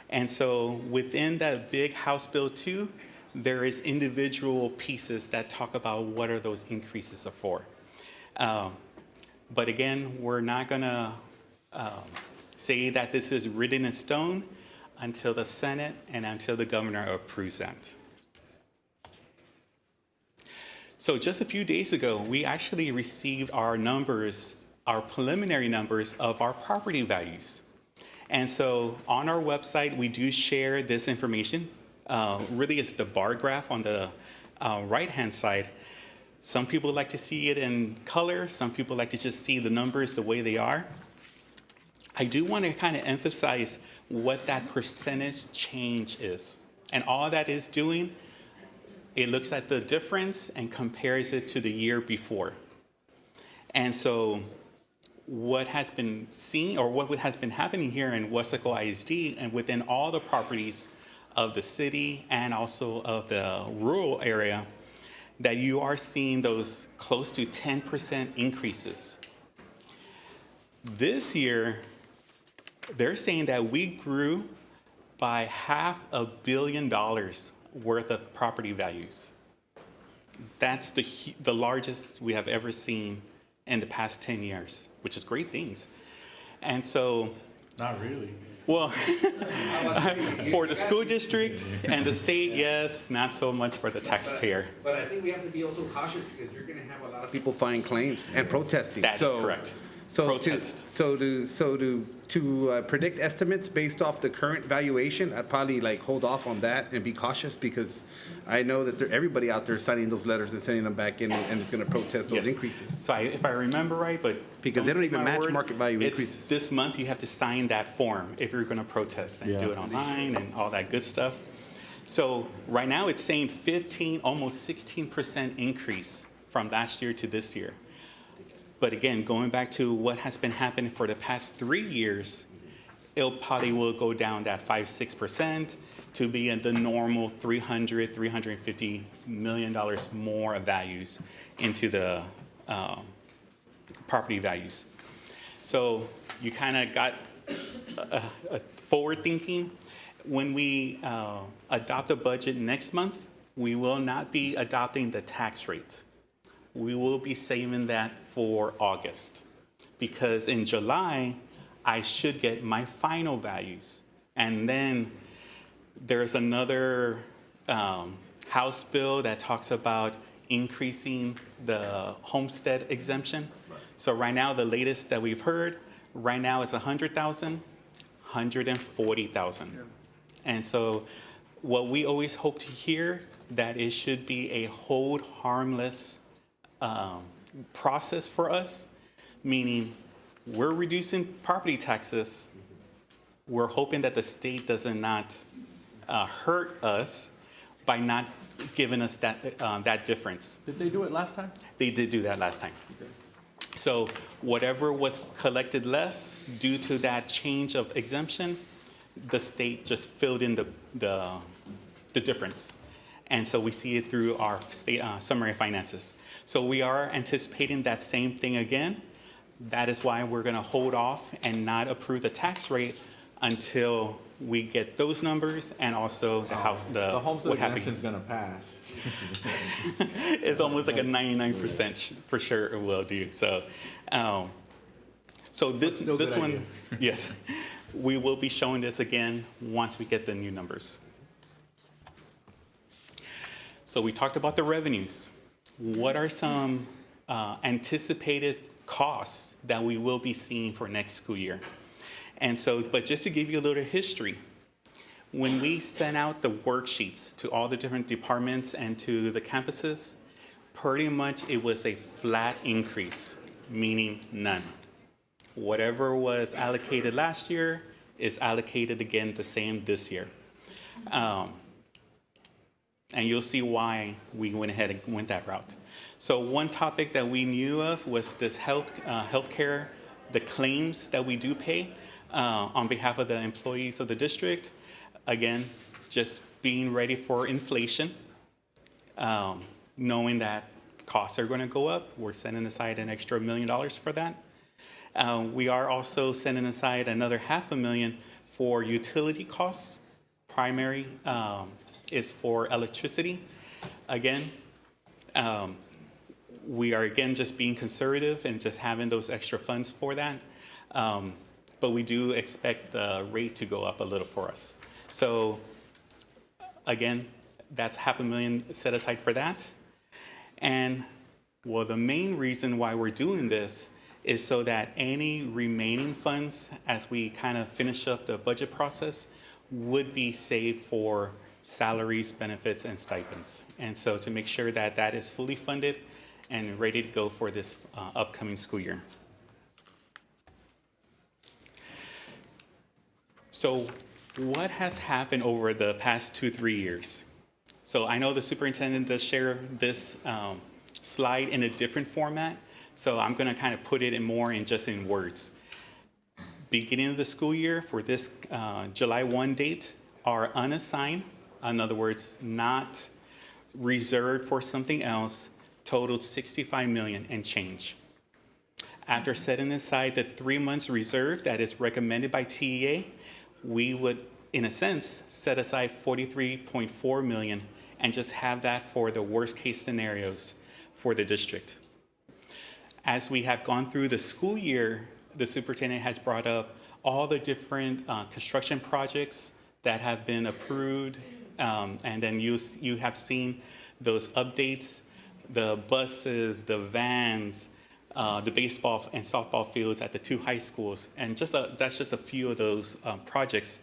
And so within that big House Bill 2, there is individual pieces that talk about what are those increases are for. But again, we're not gonna say that this is written in stone until the Senate and until the governor approves that. So just a few days ago, we actually received our numbers, our preliminary numbers of our property values. And so on our website, we do share this information. Really, it's the bar graph on the right-hand side. Some people like to see it in color. Some people like to just see the numbers the way they are. I do want to kind of emphasize what that percentage change is. And all that is doing, it looks at the difference and compares it to the year before. And so what has been seen, or what has been happening here in Weslaco ISD and within all the properties of the city and also of the rural area, that you are seeing those close to 10% increases. This year, they're saying that we grew by $500 million worth of property values. That's the largest we have ever seen in the past 10 years, which is great things. And so, Not really. well, for the school district and the state, yes, not so much for the taxpayer. But I think we have to be also cautious because you're going to have a lot of people filing claims and protesting. That is correct. Protest. To predict estimates based off the current valuation, I'd probably hold off on that and be cautious because I know that everybody out there is signing those letters and sending them back in and it's going to protest those Yes. increases. So if I remember right, but Because they don't take even my match word, market value it's increases. This month, you have to sign that form if you're going to protest and do it online and all that good stuff. So right now, it's saying 15, almost 16% increase from last year to this year. But again, going back to what has been happening for the past 3 years, it probably will go down that 5-6% to be in the normal $350 million more of values into the property values. So you kind of got a forward thinking. When we adopt a budget next month, we will not be adopting the tax rate. We will be saving that for August, because in July, I should get my final values. And then There's another House bill that talks about increasing the homestead exemption. So right now, the latest that we've heard, right now is 100,000, 140,000. And so what we always hope to hear, that it should be a hold harmless process for us, meaning we're reducing property taxes. We're hoping that the state does not hurt us by not giving us that difference. Did they do it last time? They did do that last time. So whatever was collected less due to that change of exemption, the state just filled in the difference. And so we see it through our state summary finances. So we are anticipating that same thing again. That is why we're going to hold off and not approve the tax rate until we get those numbers and also the house, The homestead what exemption's happens. gonna pass. It's almost like a 99% for sure it will do. So, this still this good one, idea. yes, we will be showing this again once we get the new numbers. So we talked about the revenues. What are some anticipated costs that we will be seeing for next school year? And so, but just to give you a little history, when we sent out the worksheets to all the different departments and to the campuses, pretty much it was a flat increase, meaning none. Whatever was allocated last year is allocated again the same this year. And you'll see why we went ahead and went that route. So one topic that we knew of was this healthcare, the claims that we do pay on behalf of the employees of the district. Again, just being ready for inflation, knowing that costs are going to go up. We're setting aside an extra $1 million for that. We are also setting aside another $500,000 for utility costs. Primary is for electricity. Again, we are again just being conservative and just having those extra funds for that. But we do expect the rate to go up a little for us. So again, that's $500,000 set aside for that. And well, the main reason why we're doing this is so that any remaining funds, as we kind of finish up the budget process, would be saved for salaries, benefits, and stipends. And so to make sure that that is fully funded and ready to go for this upcoming school year. So what has happened over the past 2-3 years? So I know the superintendent does share this slide in a different format, so I'm going to kind of put it in more in just in words. Beginning of the school year for this July 1 date are unassigned, in other words, not reserved for something else, totaled $65 million and change. After setting aside the 3 months reserve that is recommended by TEA, we would, in a sense, set aside $43.4 million and just have that for the worst case scenarios for the district. As we have gone through the school year, the superintendent has brought up all the different construction projects that have been approved, and then you have seen those updates, the buses, the vans, the baseball and softball fields at the 2 high schools, and that's just a few of those projects.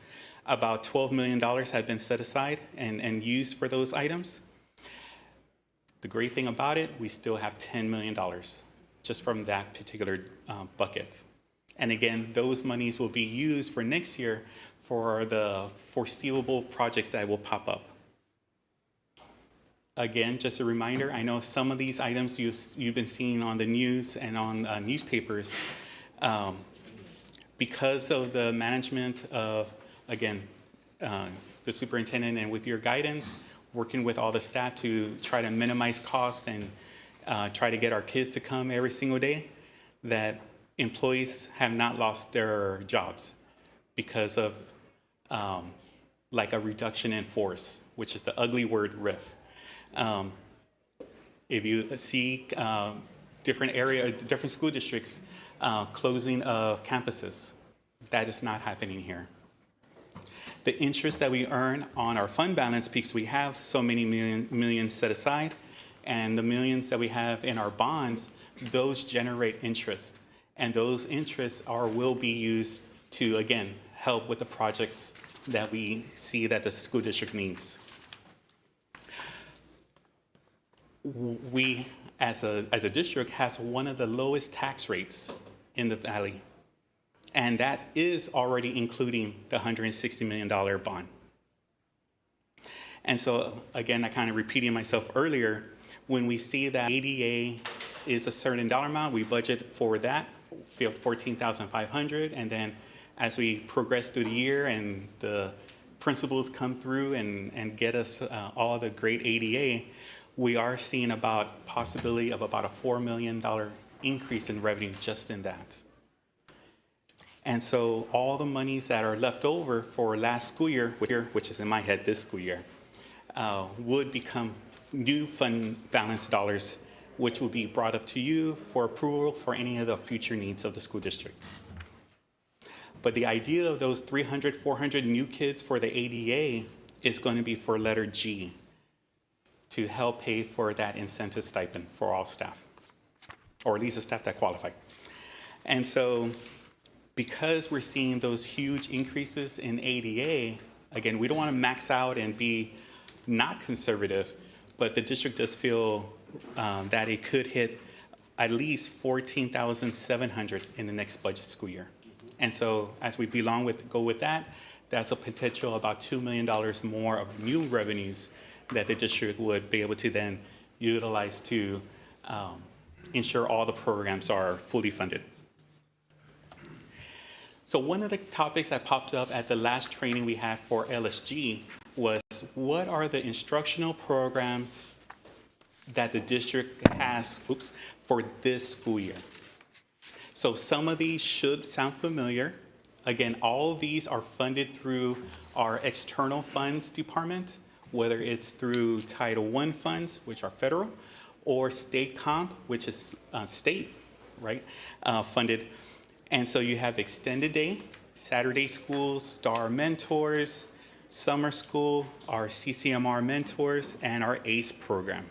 About $12 million have been set aside and used for those items. The great thing about it, we still have $10 million just from that particular bucket. And again, those monies will be used for next year for the foreseeable projects that will pop up. Again, just a reminder, I know some of these items you've been seeing on the news and on newspapers. Because of the management of, again, the superintendent and with your guidance, working with all the staff to try to minimize cost and try to get our kids to come every single day, that employees have not lost their jobs because of like a reduction in force, which is the ugly word RIF. If you see different school districts closing of campuses, that is not happening here. The interest that we earn on our fund balance, because we have so many millions set aside, and the millions that we have in our bonds, those generate interest. And those interests will be used to, again, help with the projects that we see that the school district needs. We, as a district, has one of the lowest tax rates in the valley. And that is already including the $160 million bond. And so, again, I kind of repeating myself earlier, when we see that ADA is a certain dollar amount, we budget for that, $14,500, and then as we progress through the year and the principals come through and get us all the great ADA, we are seeing about possibility of about a $4 million increase in revenue just in that. And so all the monies that are left over for last school year, which is in my head this school year, would become new fund balance dollars, which will be brought up to you for approval for any of the future needs of the school district. But the idea of those 300, 400 new kids for the ADA is going to be for letter G, to help pay for that incentive stipend for all staff, or at least the staff that qualify. And so because we're seeing those huge increases in ADA, again, we don't want to max out and be not conservative, but the district does feel that it could hit at least $14,700 in the next budget school year. And so as we go with that, that's a potential about $2 million more of new revenues that the district would be able to then utilize to ensure all the programs are fully funded. So one of the topics that popped up at the last training we had for LSG was, what are the instructional programs that the district has for this school year? So some of these should sound familiar. Again, all of these are funded through our external funds department, whether it's through Title I funds, which are federal, or state comp, which is state, right, funded. And so you have extended day, Saturday school, STAR mentors, summer school, our CCMR mentors, and our ACE program.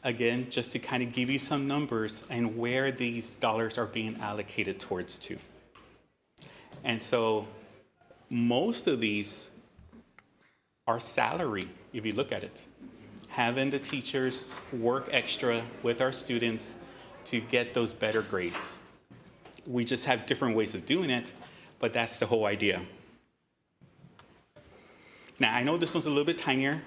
Again, just to kind of give you some numbers and where these dollars are being allocated towards to. And so most of these are salary, if you look at it. Having the teachers work extra with our students to get those better grades. We just have different ways of doing it, but that's the whole idea. Now, I know this one's a little bit tinier.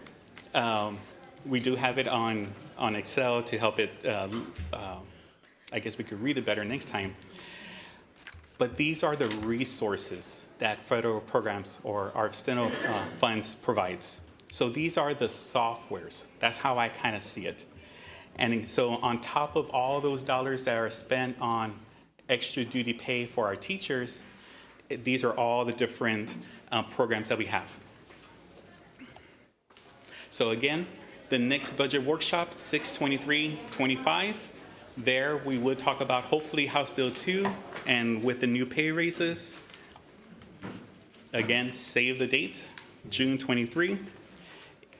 We do have it on Excel to help it, I guess we could read it better next time. But these are the resources that federal programs or our external funds provides. So these are the softwares. That's how I kind of see it. And so on top of all those dollars that are spent on extra duty pay for our teachers, these are all the different programs that we have. So again, the next budget workshop, 6/23/25, there we would talk about hopefully House Bill 2 and with the new pay raises. Again, save the date, June 23.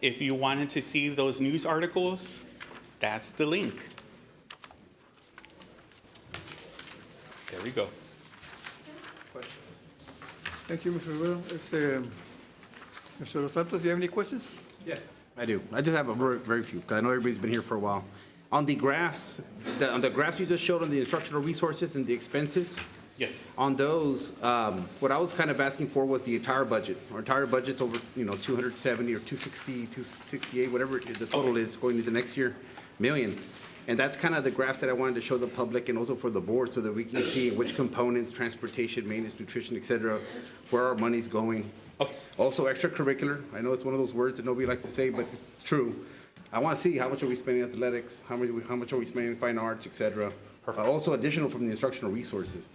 If you wanted to see those news articles, that's the link. There we go. Thank you, Mr. Rivera. Mr. Los Santos, do you have any questions? Yes, I do. I just have a very, very few, because I know everybody's been here for a while. On the graphs, on the graphs you just showed on the instructional resources and the expenses, Yes. on those, what I was kind of asking for was the entire budget. Our entire budget's over, 270 or 260, 268, whatever the total is going into next year, million. And that's kind of the graphs that I wanted to show the public and also for the board so that we can see which components, transportation, maintenance, nutrition, et cetera, where our money's going. Okay. Also extracurricular. I know it's one of those words that nobody likes to say, but it's true. I want to see how much are we spending on athletics, how much are we spending in fine arts, et cetera. Also additional from the instructional resources.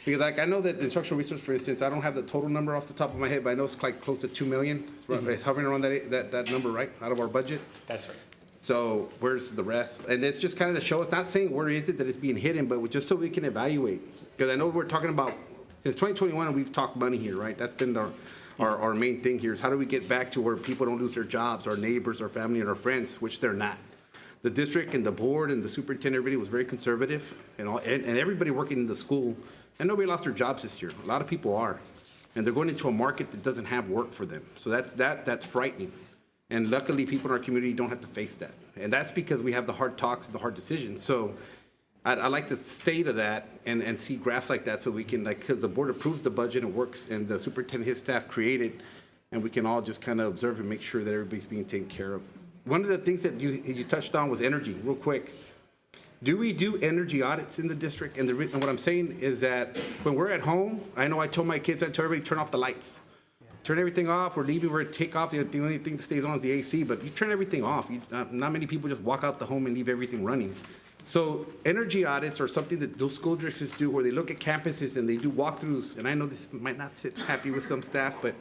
Because like I know that the instructional resource, for instance, I don't have the total number off the top of my head, but I know it's like close to 2 million. It's hovering around that number, right, out of our budget? That's right. So where's the rest? And it's just kind of to show, it's not saying where is it that it's being hidden, but just so we can evaluate. Because I know we're talking about Since 2021, we've talked money here, right? That's been our main thing here is how do we get back to where people don't lose their jobs, our neighbors, our family, and our friends, which they're not. The district and the board and the superintendent, everybody was very conservative, and everybody working in the school, and nobody lost their jobs this year. A lot of people are, and they're going into a market that doesn't have work for them. So that's frightening. And luckily, people in our community don't have to face that. And that's because we have the hard talks and the hard decisions. So I like to stay to that and see graphs like that so we can, like, because the board approves the budget and works, and the superintendent, his staff create it, and we can all just kind of observe and make sure that everybody's being taken care of. One of the things that you touched on was energy, real quick. Do we do energy audits in the district? And what I'm saying is that when we're at home, I know I told my kids, I told everybody, turn off the lights. Turn everything off. We're leaving, we're take off. The only thing that stays on is the AC, but you turn everything off. Not many people just walk out the home and leave everything running. So energy audits are something that those school districts do where they look at campuses and they do walkthroughs. And I know this might not sit happy with some staff, but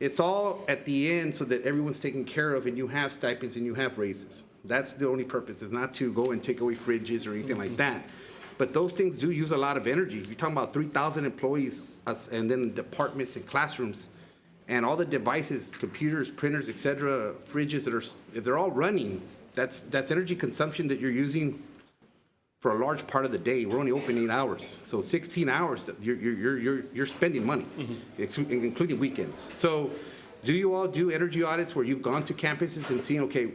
it's all at the end so that everyone's taken care of and you have stipends and you have raises. That's the only purpose, is not to go and take away fridges or anything like that. But those things do use a lot of energy. You're talking about 3,000 employees and then departments and classrooms and all the devices, computers, printers, et cetera, fridges that are, if they're all running, that's energy consumption that you're using for a large part of the day. We're only open 8 hours. So 16 hours, that you're spending money, including weekends. So do you all do energy audits where you've gone to campuses and seen, okay,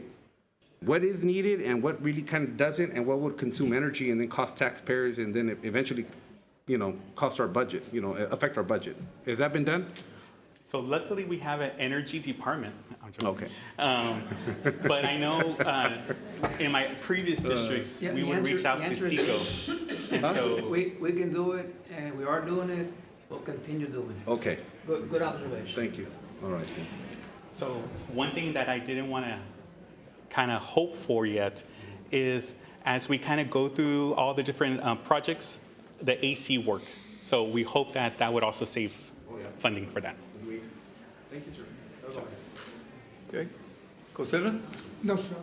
what is needed and what really kind of doesn't, and what would consume energy and then cost taxpayers and then eventually, cost our budget, affect our budget? Has that been done? So luckily, we have an energy department. I'm joking. Okay. But I know in my previous districts, Yeah, we the would reach answer- out the to answer is- SECO. And so, We can do it, and we are doing it, we'll continue doing it. Okay, Good observation. thank you. All right. Then. so one thing that I didn't want to kind of hope for yet is as we kind of go through all the different projects, the AC work. So we hope that that would also save funding for that. Thank you, sir. Okay. Consider? No, sir.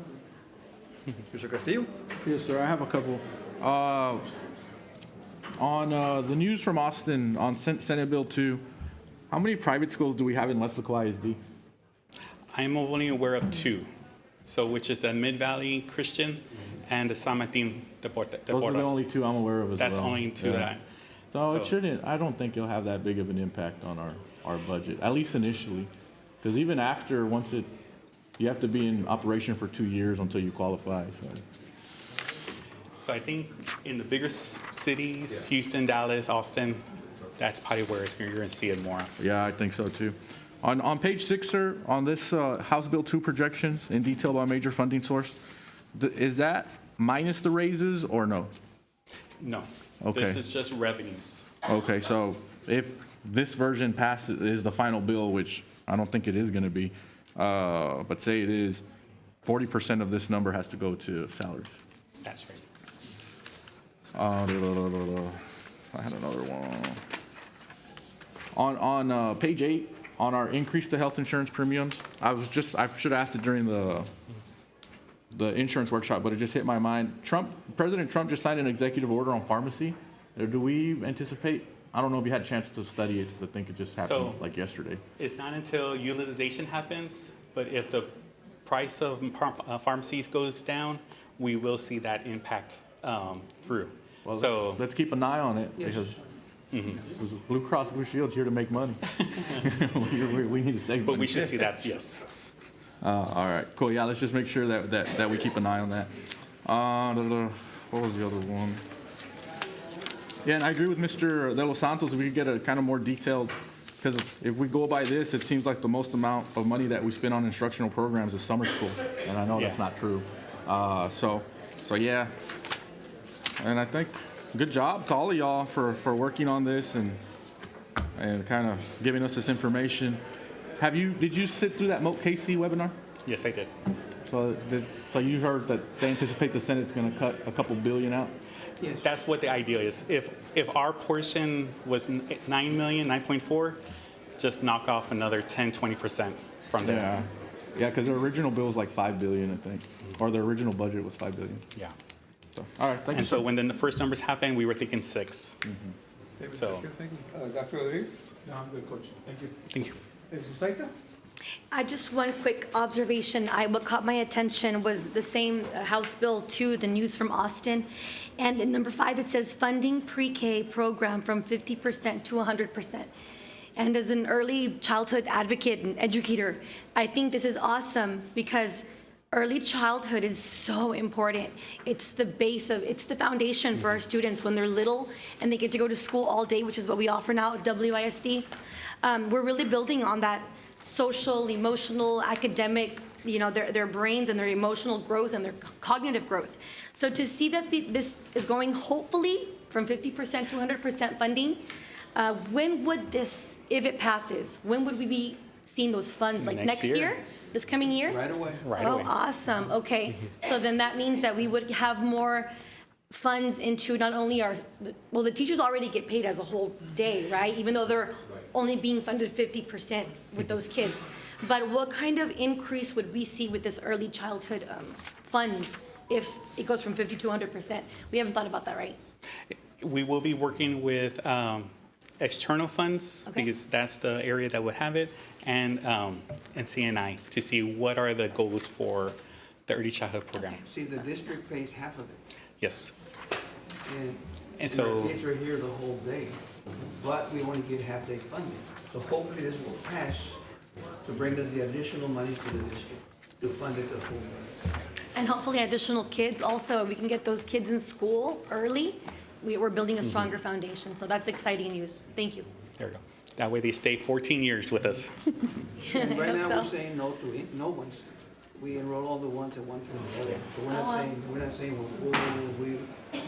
Mr. Castillo? Yes, sir, I have a couple. On the news from Austin on Senate Bill 2, how many private schools do we have in Weslaco ISD? I'm only aware of two, so which is the Mid-Valley Christian and the San Martin Deportes. Those are the only two I'm aware of as well. That's only two Yeah. that. So it So- shouldn't, I don't think it'll have that big of an impact on our budget, at least initially. Because even after, you have to be in operation for 2 years until you qualify, so. So I think in the bigger cities, Houston, Dallas, Austin, that's probably where you're going to see it more. Yeah, I think so too. On page 6, sir, on this House Bill 2 projections in detail by major funding source, is that minus the raises or no? No. Okay. This is just revenues. Okay, so if this version passes, is the final bill, which I don't think it is going to be, but say it is, 40% of this number has to go to salaries. That's right. I had another one. On page 8, on our increase to health insurance premiums, I should have asked it during the insurance workshop, but it just hit my mind. President Trump just signed an executive order on pharmacy. Do we anticipate, I don't know if you had a chance to study it, because I think it just happened like yesterday. It's not until utilization happens, but if the price of pharmacies goes down, we will see that impact through. Well, So let's keep an eye on it, Yes. because Blue Cross Blue Shield's here to make money. We need to save money. But we should see that, yes. All right, cool. Yeah, let's just make sure that we keep an eye on that. What was the other one? Yeah, and I agree with Mr. De Los Santos. If we could get a kind of more detailed, because if we go by this, it seems like the most amount of money that we spend on instructional programs is summer school, and I know that's Yeah. not true. So yeah, and I think good job to all of y'all for working on this and kind of giving us this information. Did you sit through that Moat KC webinar? Yes, I did. So you heard that they anticipate the Senate's going to cut a couple billion out? Yes. That's what the idea is. If our portion was 9 million, 9.4, just knock off another 10, 20% from there. Yeah, because the original bill was like 5 billion, I think, or the original budget was 5 billion. Yeah. So, all right, thank you. And so when then the first numbers happened, we were thinking 6. So, Dr. Rodriguez? No, I'm good, Coach. Thank you. thank you. Mrs. Staita? Just one quick observation. What caught my attention was the same House Bill 2, the news from Austin. And in number 5, it says funding pre-K program from 50% to 100%. And as an early childhood advocate and educator, I think this is awesome because early childhood is so important. It's the base of, it's the foundation for our students when they're little and they get to go to school all day, which is what we offer now at WISD. We're really building on that social, emotional, academic, their brains and their emotional growth and their cognitive growth. So to see that this is going hopefully from 50% to 100% funding, when would this, if it passes, when would we be seeing those funds? Like Next next year. year? This coming year? Right away. Right Oh, away. awesome, okay. So then that means that we would have more funds into not only well, the teachers already get paid as a whole day, right? Even though they're only being funded 50% with those kids. But what kind of increase would we see with this early childhood funds if it goes from 50 to 100%? We haven't thought about that, right? We will be working with external funds, Okay. because that's the area that would have it, and CNI to see what are the goals for the early childhood program. See, the district pays half of it, Yes. and so- our kids are here the whole day, but we only get half-day funding. So hopefully this will pass to bring us the additional money to the district to fund it the full day. And hopefully additional kids also, we can get those kids in school early. We're building a stronger foundation, so that's exciting news. Thank you. There we go. That way they stay 14 years with us. And right hope now, we're so. saying no to no ones. We enroll all the ones that want to enroll. So we're not saying we're full.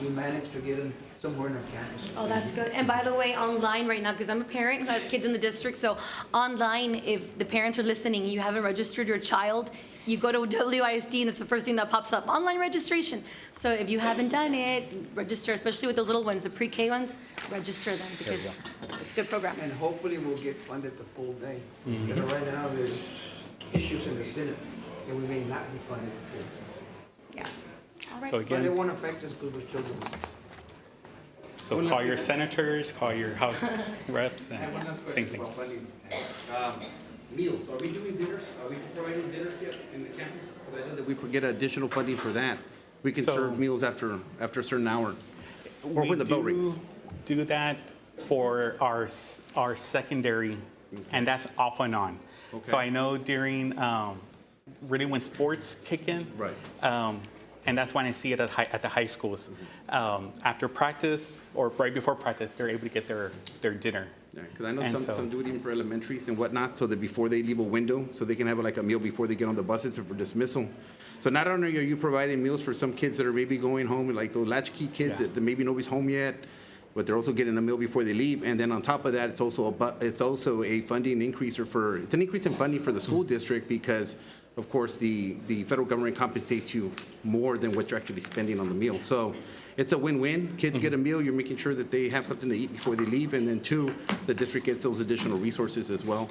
We managed to get them somewhere in our campus. Oh, that's good. And by the way, online right now, because I'm a parent who has kids in the district, so online, if the parents are listening, you haven't registered your child, you go to WISD and it's the first thing that pops up, online registration. So if you haven't done it, register, especially with those little ones, the pre-K ones, register them because it's a good program. And hopefully we'll get funded the full day. You know, right now, there's issues in the Senate, and we may not be funded the full day. Yeah. All right. So But it again, won't affect us because we're children. so call your senators, call your House reps, and same thing. Meals, are we doing dinners? Are we providing dinners yet in the campuses? Because I know that we could get additional funding for that. We can So- serve meals after a certain hour. Or We when the bell rings. do that for our secondary, and that's off and on. So Okay. I know during, really when sports kick in. Right. And that's when I see it at the high schools. After practice or right before practice, they're able to get their dinner. Yeah, because I know And some so- do it even for elementaries and whatnot, so that before they leave a window, so they can have like a meal before they get on the buses or for dismissal. So not only are you providing meals for some kids that are maybe going home, like those latchkey kids Yeah. that maybe nobody's home yet, but they're also getting a meal before they leave. And then on top of that, it's also a funding increaser it's an increase in funding for the school district because, of course, the federal government compensates you more than what you're actually spending on the meal. So it's a win-win. Kids get a meal, you're making sure that they have something to eat before they leave, and then two, the district gets those additional resources as well.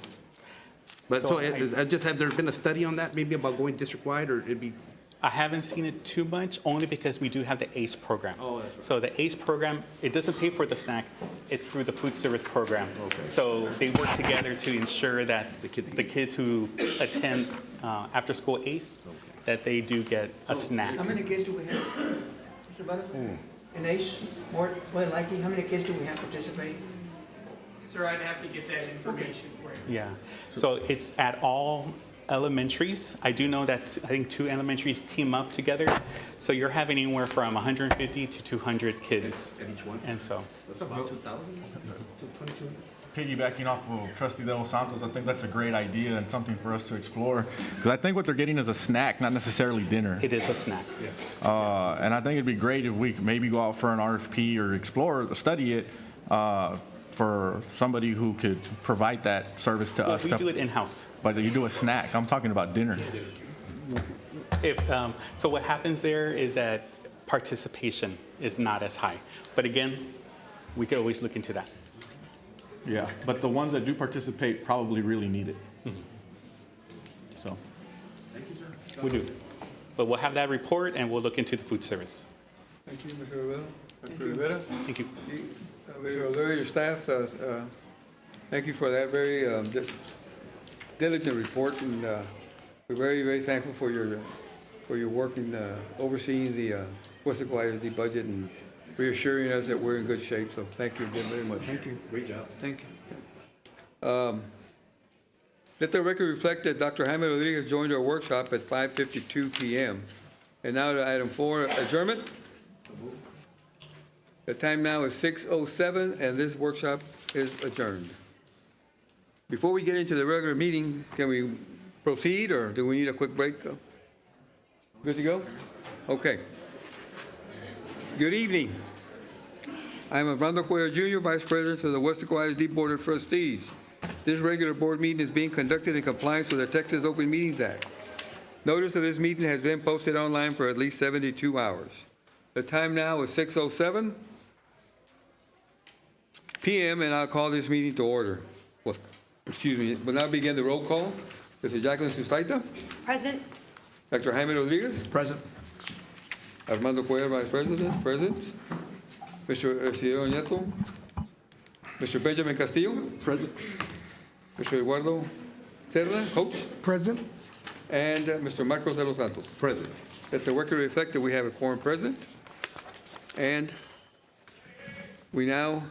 But So so, have there been a study on that, maybe about going district-wide, or it'd be? I haven't seen it too much, only because we do have the ACE program. Oh, that's right. So the ACE program, it doesn't pay for the snack, it's through the food service program. Okay. So they work together to ensure that The kids the eat. kids who attend after-school ACE, that they do get a snack. How many kids do we have, Mr. Butter? In ACE, more than likely, how many kids do we have participating? Sir, I'd have to get that information for you. Yeah, so it's at all elementaries. I do know that, I think 2 elementaries team up together. So you're having anywhere from 150 to 200 kids. At each one? And so, That's about 2,000? 2,200? Piggybacking off of Trustee De Los Santos, I think that's a great idea and something for us to explore. Because I think what they're getting is a snack, not necessarily dinner. it is a snack. And I think it'd be great if we could maybe go out for an RFP or explore, study it for somebody who could provide that service to Well, us. we do it in-house. But you do a snack. I'm talking about dinner. So what happens there is that participation is not as high. But again, we could always look into that. Yeah, but the ones that do participate probably really need it. So, We do. But we'll have that report and we'll look into the food service. Thank you, Mr. Rivera. Dr. Rivera? Thank you. Mr. O'Leary, your staff, thank you for that very diligent report, and we're very, very thankful for your work in overseeing the Weslaco ISD budget and reassuring us that we're in good shape. So thank you again very much. Thank you. Great job. Thank you. Let the record reflect that Dr. Jaime Rodriguez joined our workshop at 5:52 p.m. And now to item 4, adjournment. The time now is 6:07, and this workshop is adjourned. Before we get into the regular meeting, can we proceed, or do we need a quick break? Good to go? Okay. Good evening. I'm Armando Cuellar Jr., Vice President of the Weslaco ISD Board of Trustees. This regular board meeting is being conducted in compliance with the Texas Open Meetings Act. Notice of this meeting has been posted online for at least 72 hours. The time now is 6:07 p.m., and I'll call this meeting to order. Well, excuse me, we'll now begin the roll call. Mr. Jacqueline Sustaita. Present. Dr. Jaime Rodriguez. Present. Armando Cuellar, Vice President, present. Mr. Isidro Nieto. Mr. Benjamin Castillo. Present. Mr. Eduardo Cerda, Coach. Present. And Mr. Marcos de los Santos. Present. Let the record reflect that we have a quorum present. And we now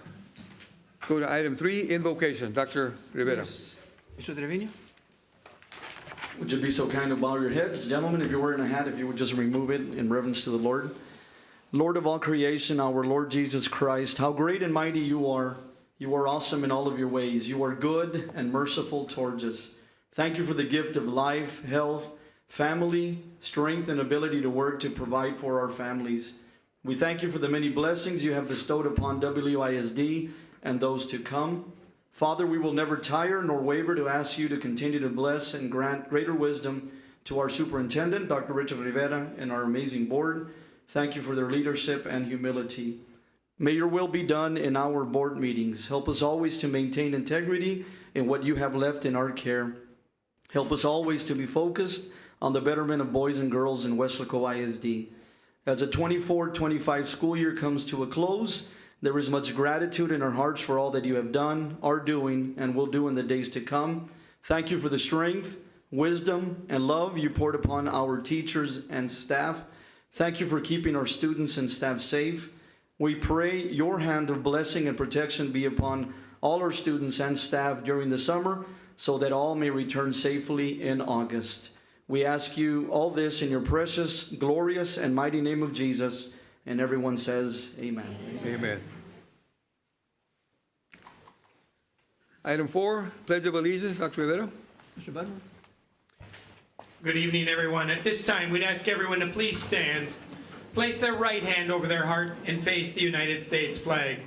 go to item 3, invocation. Dr. Rivera. Mr. Trevino? Would you be so kind to bow your heads? Gentlemen, if you're wearing a hat, if you would just remove it in reverence to the Lord. Lord of all creation, our Lord Jesus Christ, how great and mighty you are. You are awesome in all of your ways. You are good and merciful towards us. Thank you for the gift of life, health, family, strength, and ability to work to provide for our families. We thank you for the many blessings you have bestowed upon WISD and those to come. Father, we will never tire nor waver to ask you to continue to bless and grant greater wisdom to our superintendent, Dr. Richard Rivera, and our amazing board. Thank you for their leadership and humility. May your will be done in our board meetings. Help us always to maintain integrity in what you have left in our care. Help us always to be focused on the betterment of boys and girls in Weslaco ISD. As the 24-25 school year comes to a close, there is much gratitude in our hearts for all that you have done, are doing, and will do in the days to come. Thank you for the strength, wisdom, and love you poured upon our teachers and staff. Thank you for keeping our students and staff safe. We pray your hand of blessing and protection be upon all our students and staff during the summer, so that all may return safely in August. We ask you all this in your precious, glorious, and mighty name of Jesus. And everyone says, amen. Amen. Item 4, Pledge of Allegiance. Dr. Rivera. Mr. Butler? Good evening, everyone. At this time, we'd ask everyone to please stand, place their right hand over their heart, and face the United States flag.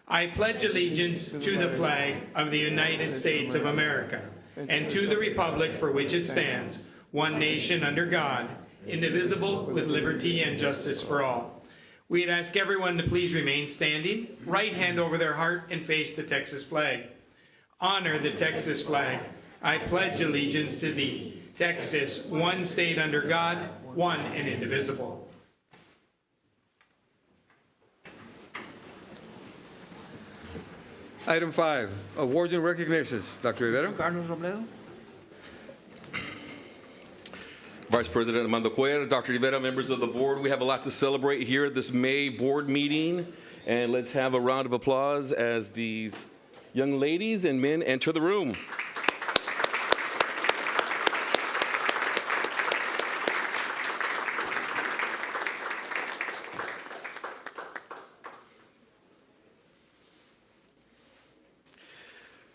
I pledge allegiance to the flag of the United States of America and to the republic for which it stands, one nation under God, indivisible, with liberty and justice for all. We'd ask everyone to please remain standing, right hand over their heart, and face the Texas flag. Honor the Texas flag. I pledge allegiance to thee, Texas, one state under God, one and indivisible. Item 5, awards and recognitions. Dr. Rivera. Carlos Robledo? Vice President Armando Cuellar, Dr. Rivera, members of the board, we have a lot to celebrate here at this May board meeting. And let's have a round of applause as these young ladies and men enter the room.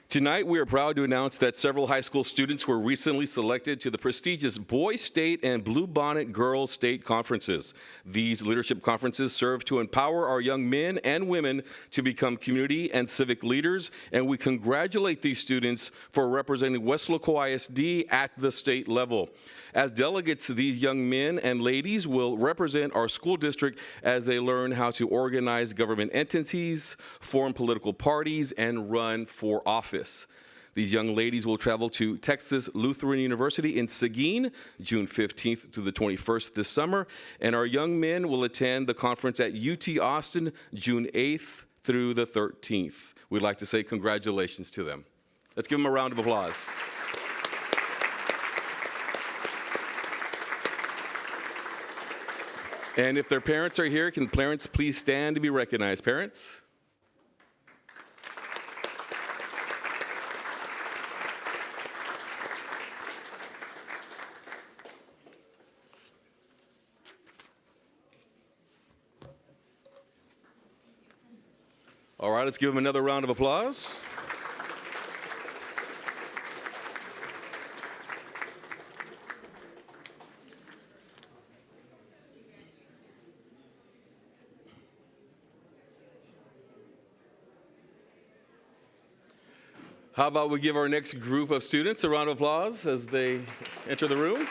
Tonight, we are proud to announce that several high school students were recently selected to the prestigious Boys State and Bluebonnet Girls State Conferences. These leadership conferences serve to empower our young men and women to become community and civic leaders, and we congratulate these students for representing Weslaco ISD at the state level. As delegates, these young men and ladies will represent our school district as they learn how to organize government entities, form political parties, and run for office. These young ladies will travel to Texas Lutheran University in Seguin, June 15th to the 21st this summer, and our young men will attend the conference at UT Austin, June 8th through the 13th. We'd like to say congratulations to them. Let's give them a round of applause. And if their parents are here, can parents please stand to be recognized? Parents? All right, let's give them another round of applause. How about we give our next group of students a round of applause as they enter the room?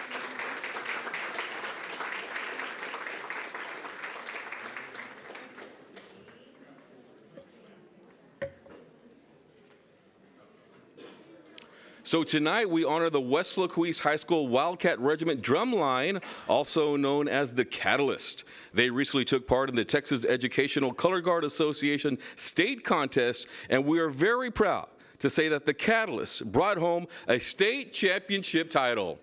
So tonight we honor the Weslaco ISD High School Wildcat Regiment Drumline, also known as the Catalyst. They recently took part in the Texas Educational Color Guard Association state contest, and we are very proud to say that the Catalyst brought home a state championship title.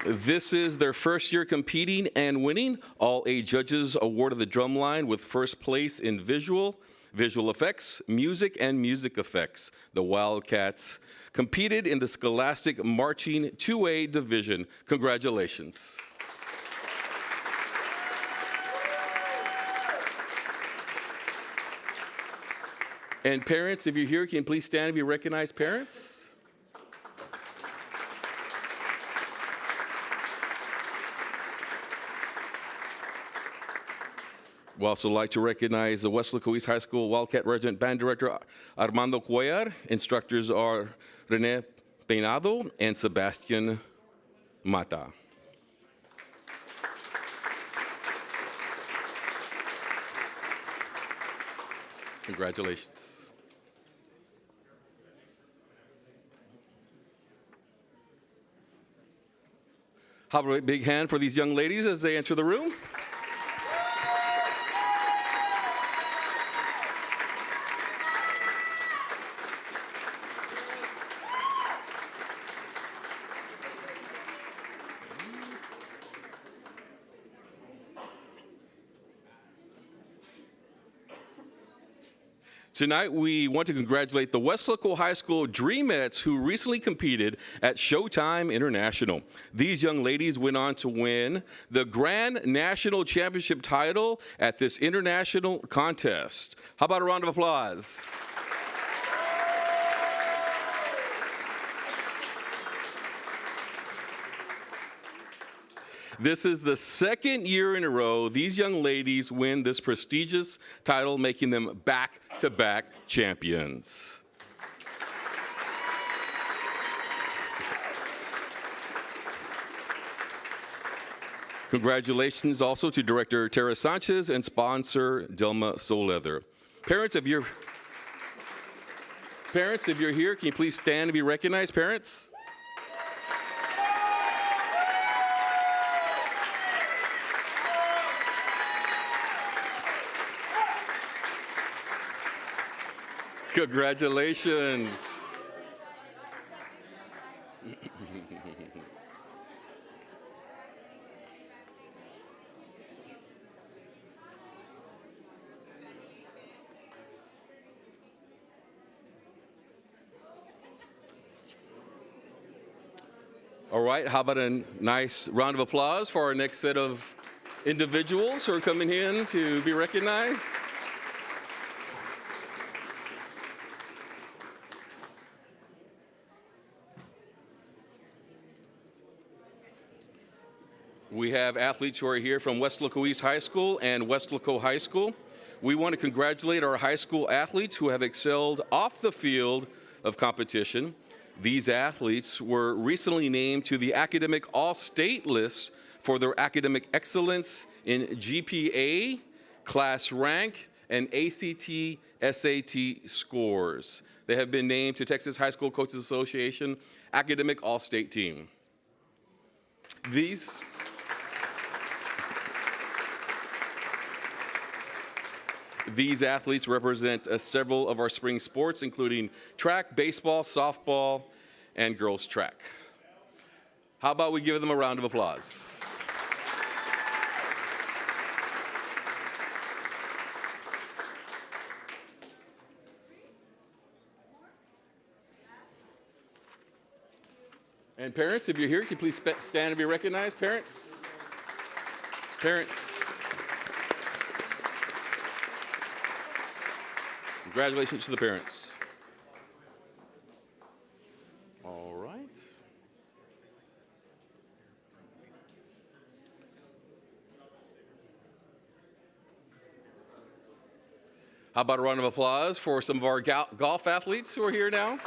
This is their first year competing and winning. All 8 judges awarded the drumline with first place in visual effects, music, and music effects. The Wildcats competed in the Scholastic Marching 2A division. Congratulations. And parents, if you're here, can you please stand and be recognized, parents? We'd also like to recognize the Weslaco ISD High School Wildcat Regiment Band Director Armando Cuellar. Instructors are Rene Peinado and Sebastian Mata. Congratulations. How about a big hand for these young ladies as they enter the room? Tonight, we want to congratulate the Weslaco High School Dreamettes who recently competed at Showtime International. These young ladies went on to win the Grand National Championship title at this international contest. How about a round of applause? This is the second year in a row these young ladies win this prestigious title, making them back-to-back champions. Congratulations also to Director Tara Sanchez and sponsor Delma Soleather. Parents, if you're here, can you please stand and be recognized, parents? Congratulations. All right, how about a nice round of applause for our next set of individuals who are coming in to be recognized? We have athletes who are here from Weslaco ISD High School and Weslaco High School. We want to congratulate our high school athletes who have excelled off the field of competition. These athletes were recently named to the Academic All-State list for their academic excellence in GPA, class rank, and ACT, SAT scores. They have been named to Texas High School Coaches Association Academic All-State Team. These athletes represent several of our spring sports, including track, baseball, softball, and girls track. How about we give them a round of applause? And parents, if you're here, can you please stand and be recognized? Parents? Parents. Congratulations to the parents. All right. How about a round of applause for some of our golf athletes who are here now?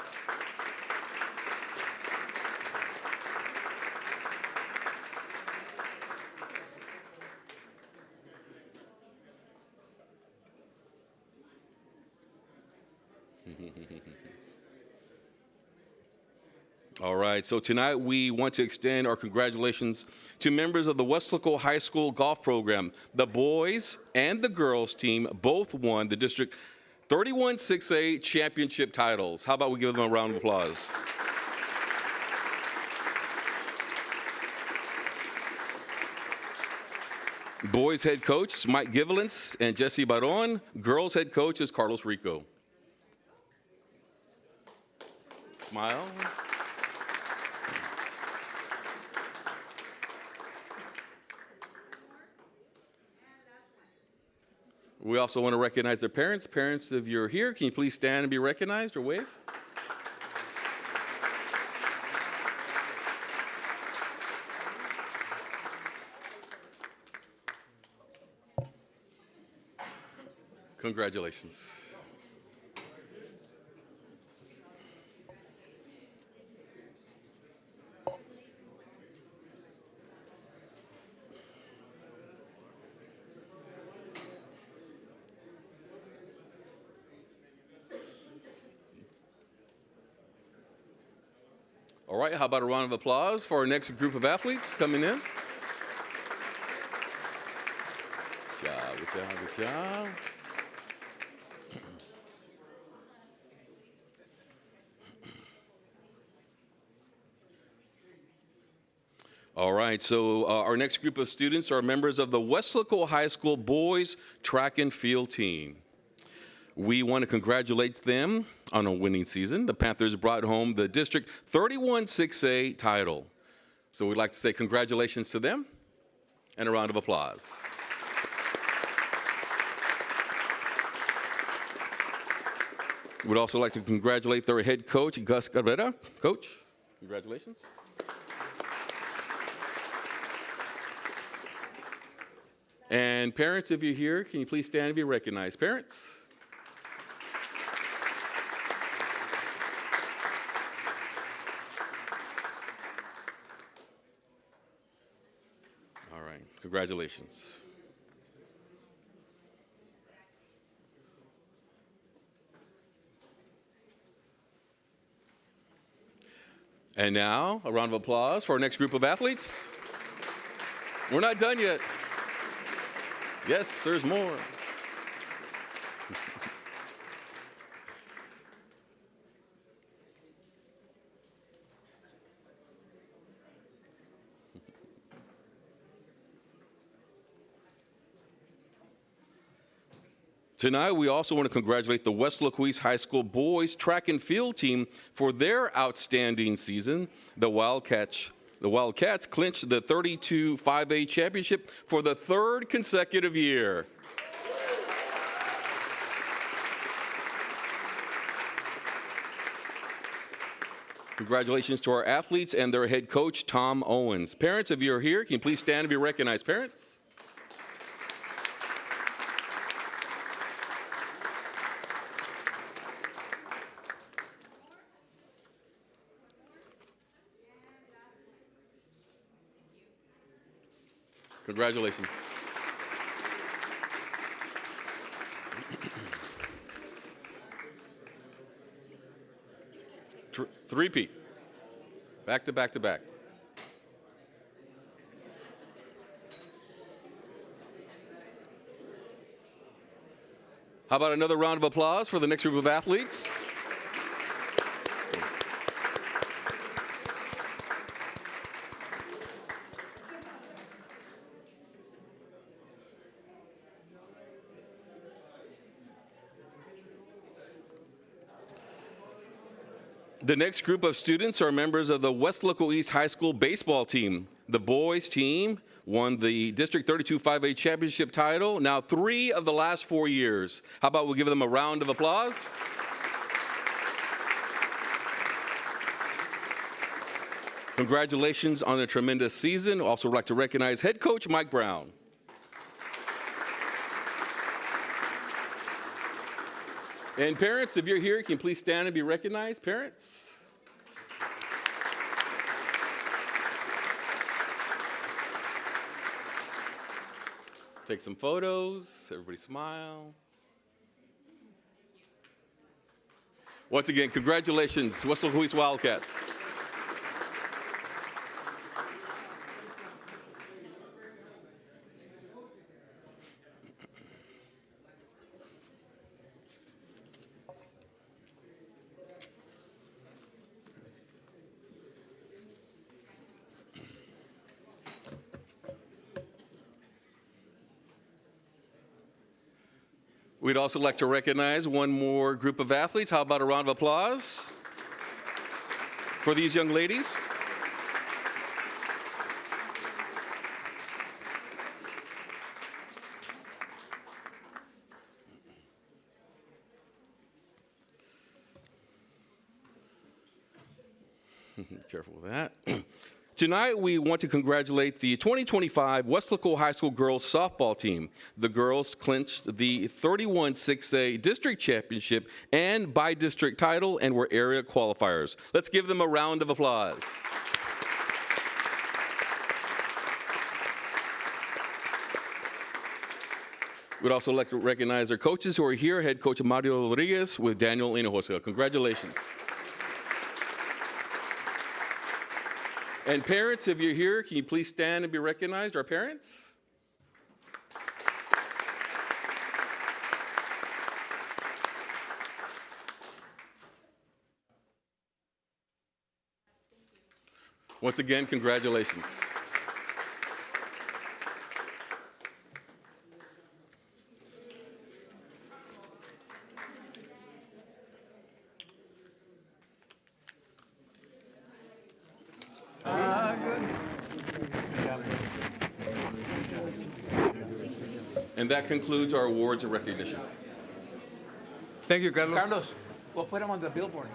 All right, so tonight we want to extend our congratulations to members of the Weslaco High School golf program. The boys and the girls team both won the District 31-6A championship titles. How about we give them a round of applause? Boys head coach Mike Givelance and Jesse Baron. Girls head coach is Carlos Rico. Smile. We also want to recognize their parents. Parents, if you're here, can you please stand and be recognized or wave? Congratulations. All right, how about a round of applause for our next group of athletes coming in? Good job, good job, good job. All right, so our next group of students are members of the Weslaco High School boys track and field team. We want to congratulate them on a winning season. The Panthers brought home the District 31-6A title. So we'd like to say congratulations to them and a round of applause. We'd also like to congratulate their head coach, Gus Cabrera. Coach, congratulations. And parents, if you're here, can you please stand and be recognized? Parents? All right, congratulations. And now, a round of applause for our next group of athletes. We're not done yet. Yes, there's more. Tonight, we also want to congratulate the Weslaco ISD High School boys track and field team for their outstanding season. The Wildcats clinched the 32-5A championship for the third consecutive year. Congratulations to our athletes and their head coach, Tom Owens. Parents, if you're here, can you please stand and be recognized? Parents? Congratulations. Three-peat. Back to back to back. How about another round of applause for the next group of athletes? The next group of students are members of the Weslaco East High School baseball team. The boys team won the District 32 5A championship title, now 3 of the last 4 years. How about we give them a round of applause? Congratulations on a tremendous season. Also would like to recognize head coach Mike Brown. And parents, if you're here, can you please stand and be recognized, parents? Take some photos. Everybody smile. Once again, congratulations, Weslaco East Wildcats. We'd also like to recognize one more group of athletes. How about a round of applause for these young ladies? Careful with that. Tonight, we want to congratulate the 2025 Weslaco High School girls softball team. The girls clinched the 31-6A district championship and by-district title and were area qualifiers. Let's give them a round of applause. We'd also like to recognize our coaches who are here, head coach Mario Rodriguez with Daniel Hinojosa. Congratulations. And parents, if you're here, can you please stand and be recognized? Our parents? Once again, congratulations. And that concludes our awards and recognition. Thank you, Carlos. Carlos, we'll put them on the billboard.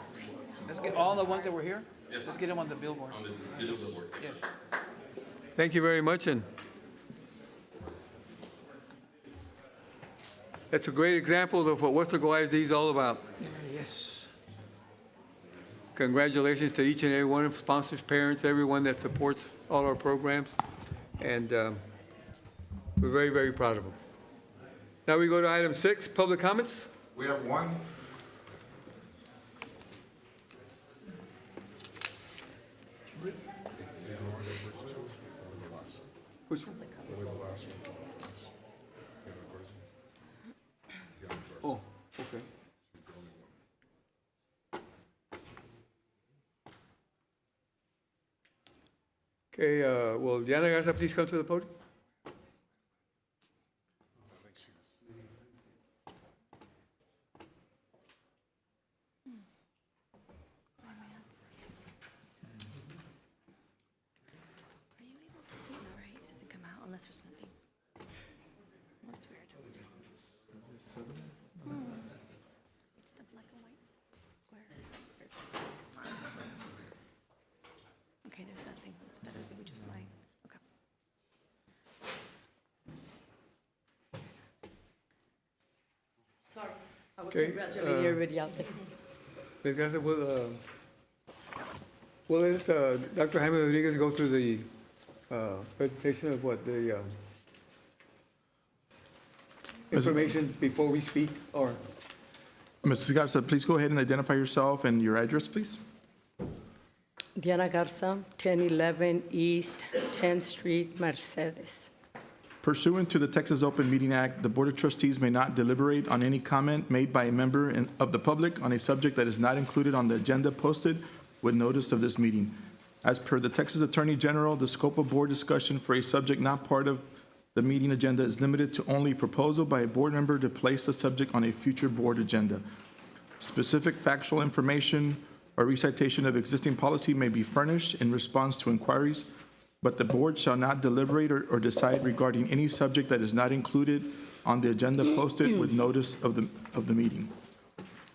Let's get all the ones that were here. Yes. Let's get them on the billboard. On the digital billboard. Yes. Thank you very much, and that's a great example of what Weslaco ISD is all about. Yes. Congratulations to each and every one of sponsors, parents, everyone that supports all our programs, and we're very, very proud of them. Now we go to item 6, public comments. We have one. Which one? Oh, okay. Okay, will Diana Garza please come to the podium? Okay, there's something that I think we just like. Okay. Sorry, I was Okay, congratulating everybody out there. Ms. Garza, will let Dr. Jaime Rodriguez go through the presentation of what the information before we speak, or? Mrs. Garza, please go ahead and identify yourself and your address, please. Diana Garza, 1011 East 10th Street, Mercedes. Pursuant to the Texas Open Meeting Act, the Board of Trustees may not deliberate on any comment made by a member of the public on a subject that is not included on the agenda posted with notice of this meeting. As per the Texas Attorney General, the scope of board discussion for a subject not part of the meeting agenda is limited to only proposal by a board member to place the subject on a future board agenda. Specific factual information or recitation of existing policy may be furnished in response to inquiries, but the board shall not deliberate or decide regarding any subject that is not included on the agenda posted with notice of the meeting.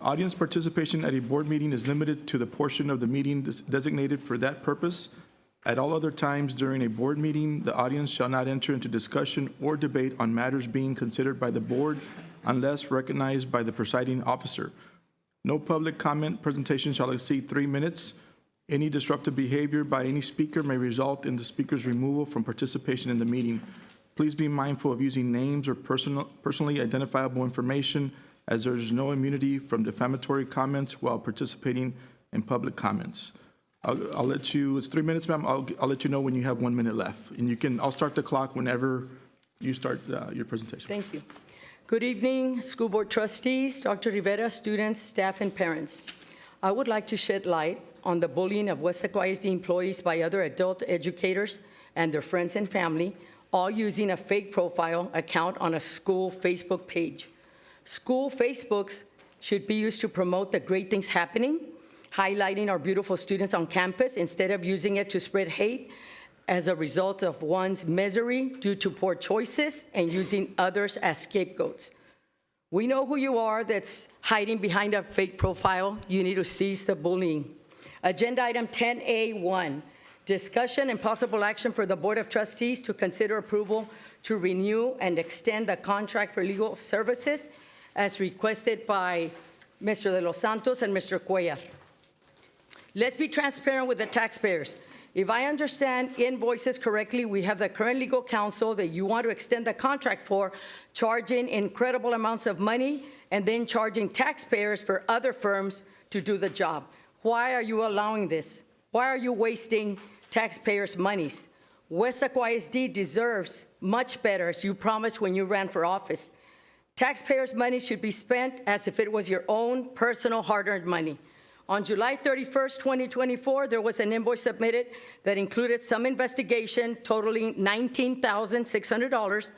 Audience participation at a board meeting is limited to the portion of the meeting designated for that purpose. At all other times during a board meeting, the audience shall not enter into discussion or debate on matters being considered by the board unless recognized by the presiding officer. No public comment presentation shall exceed 3 minutes. Any disruptive behavior by any speaker may result in the speaker's removal from participation in the meeting. Please be mindful of using names or personally identifiable information, as there is no immunity from defamatory comments while participating in public comments. I'll let you, it's 3 minutes, ma'am. I'll let you know when you have 1 minute left. And I'll start the clock whenever you start your presentation. Thank you. Good evening, school board trustees, Dr. Rivera, students, staff, and parents. I would like to shed light on the bullying of Weslaco ISD employees by other adult educators and their friends and family, all using a fake profile account on a school Facebook page. School Facebooks should be used to promote the great things happening, highlighting our beautiful students on campus instead of using it to spread hate as a result of one's misery due to poor choices and using others as scapegoats. We know who you are that's hiding behind a fake profile. You need to cease the bullying. Agenda item 10A1, discussion and possible action for the Board of Trustees to consider approval to renew and extend the contract for legal services as requested by Mr. De Los Santos and Mr. Cuellar. Let's be transparent with the taxpayers. If I understand invoices correctly, we have the current legal counsel that you want to extend the contract for, charging incredible amounts of money and then charging taxpayers for other firms to do the job. Why are you allowing this? Why are you wasting taxpayers' monies? Weslaco ISD deserves much better, as you promised when you ran for office. Taxpayers' money should be spent as if it was your own personal hard-earned money. On July 31st, 2024, there was an invoice submitted that included some investigation totaling $19,600.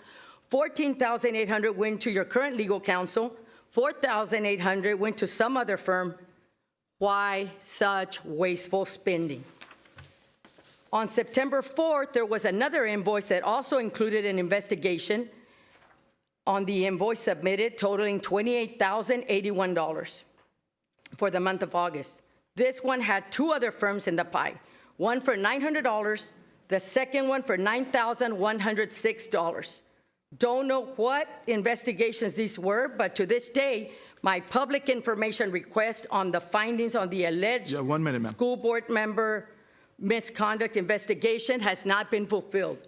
$14,800 went to your current legal counsel. $4,800 went to some other firm. Why such wasteful spending? On September 4th, there was another invoice that also included an investigation on the invoice submitted totaling $28,081 for the month of August. This one had two other firms in the pie, one for $900, the second one for $9,106. Don't know what investigations these were, but to this day, my public information request on the findings on the alleged 1 minute, ma'am. School board member misconduct investigation has not been fulfilled.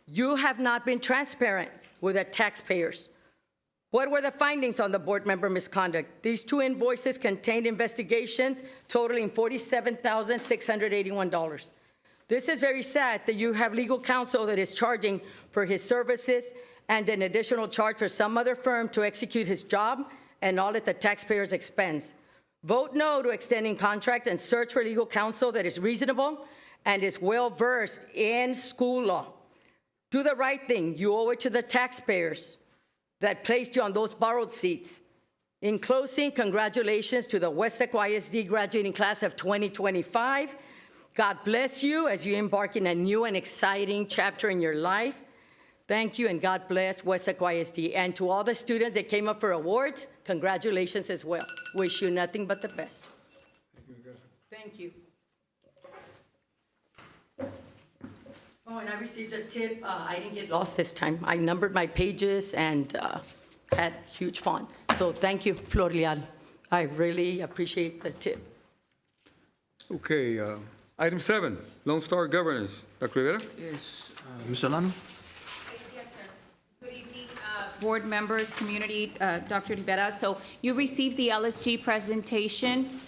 You have not been transparent with the taxpayers. What were the findings on the board member misconduct? These two invoices contained investigations totaling $47,681. This is very sad that you have legal counsel that is charging for his services and an additional charge for some other firm to execute his job, and all at the taxpayer's expense. Vote no to extending contract and search for legal counsel that is reasonable and is well-versed in school law. Do the right thing. You owe it to the taxpayers that placed you on those borrowed seats. In closing, congratulations to the Weslaco ISD graduating class of 2025. God bless you as you embark in a new and exciting chapter in your life. Thank you, and God bless Weslaco ISD. And to all the students that came up for awards, congratulations as well. Wish you nothing but the best. Thank you. Oh, and I received a tip. I didn't get lost this time. I numbered my pages and had huge font. So thank you, Flor Leal. I really appreciate the tip. Okay, item 7, Lone Star Governance. Dr. Rivera? Yes. Mr. Alano? Yes, sir. Good evening, board members, community, Dr. Rivera. So you received the LSG presentation.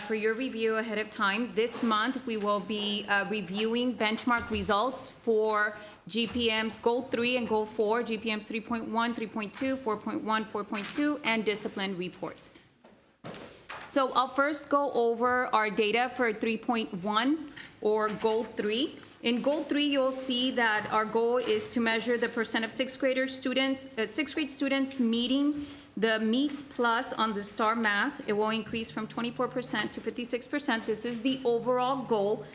for your review ahead of time. This month, we will be reviewing benchmark results for GPMs Goal 3 and Goal 4, GPMs 3.1, 3.2, 4.1, 4.2, and discipline reports. So I'll first go over our data for 3.1 or Goal 3. In Goal 3, you'll see that our goal is to measure the percent of sixth grade students meeting the MEETS Plus on the STAR Math. It will increase from 24% to 56%. This is the overall goal.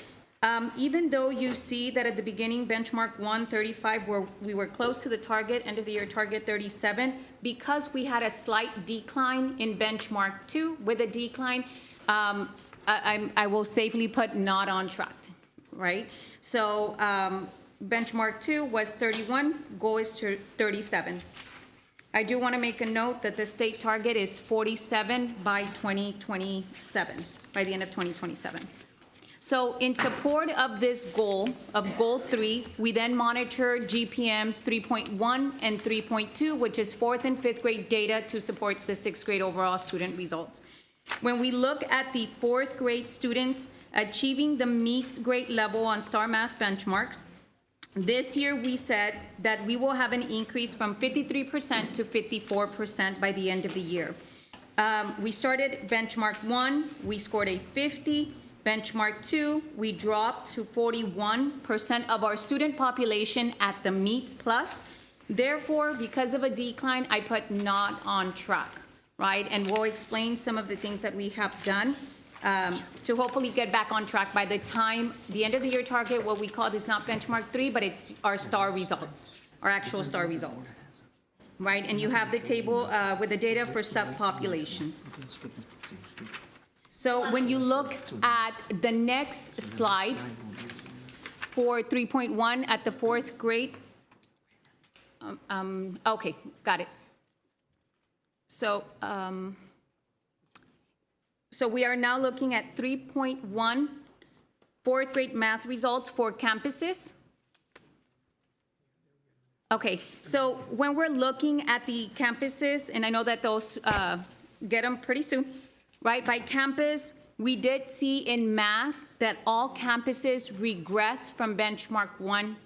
Even though you see that at the beginning, benchmark 1, 35, where we were close to the target, end of the year target 37, because we had a slight decline in benchmark 2, with a decline, I will safely put not on track, right? So benchmark 2 was 31, goal is to 37. I do want to make a note that the state target is 47 by 2027, by the end of 2027. So in support of this goal, of Goal 3, we then monitor GPMs 3.1 and 3.2, which is 4th and 5th grade data to support the 6th grade overall student results. When we look at the 4th grade students achieving the MEETS grade level on STAR Math benchmarks, this year we said that we will have an increase from 53% to 54% by the end of the year. We started benchmark 1, we scored a 50. Benchmark 2, we dropped to 41% of our student population at the MEETS Plus. Therefore, because of a decline, I put not on track, right? And we'll explain some of the things that we have done to hopefully get back on track by the time the end of the year target. What we call this not benchmark 3, but it's our STAR results, our actual STAR results, right? And you have the table with the data for subpopulations. So when you look at the next slide for 3.1 at the 4th grade, okay, got it. So, so we are now looking at 3.1 4th grade math results for campuses. Okay, so when we're looking at the campuses, and I know that those get them pretty soon, right? By campus, we did see in math that all campuses regress from benchmark 1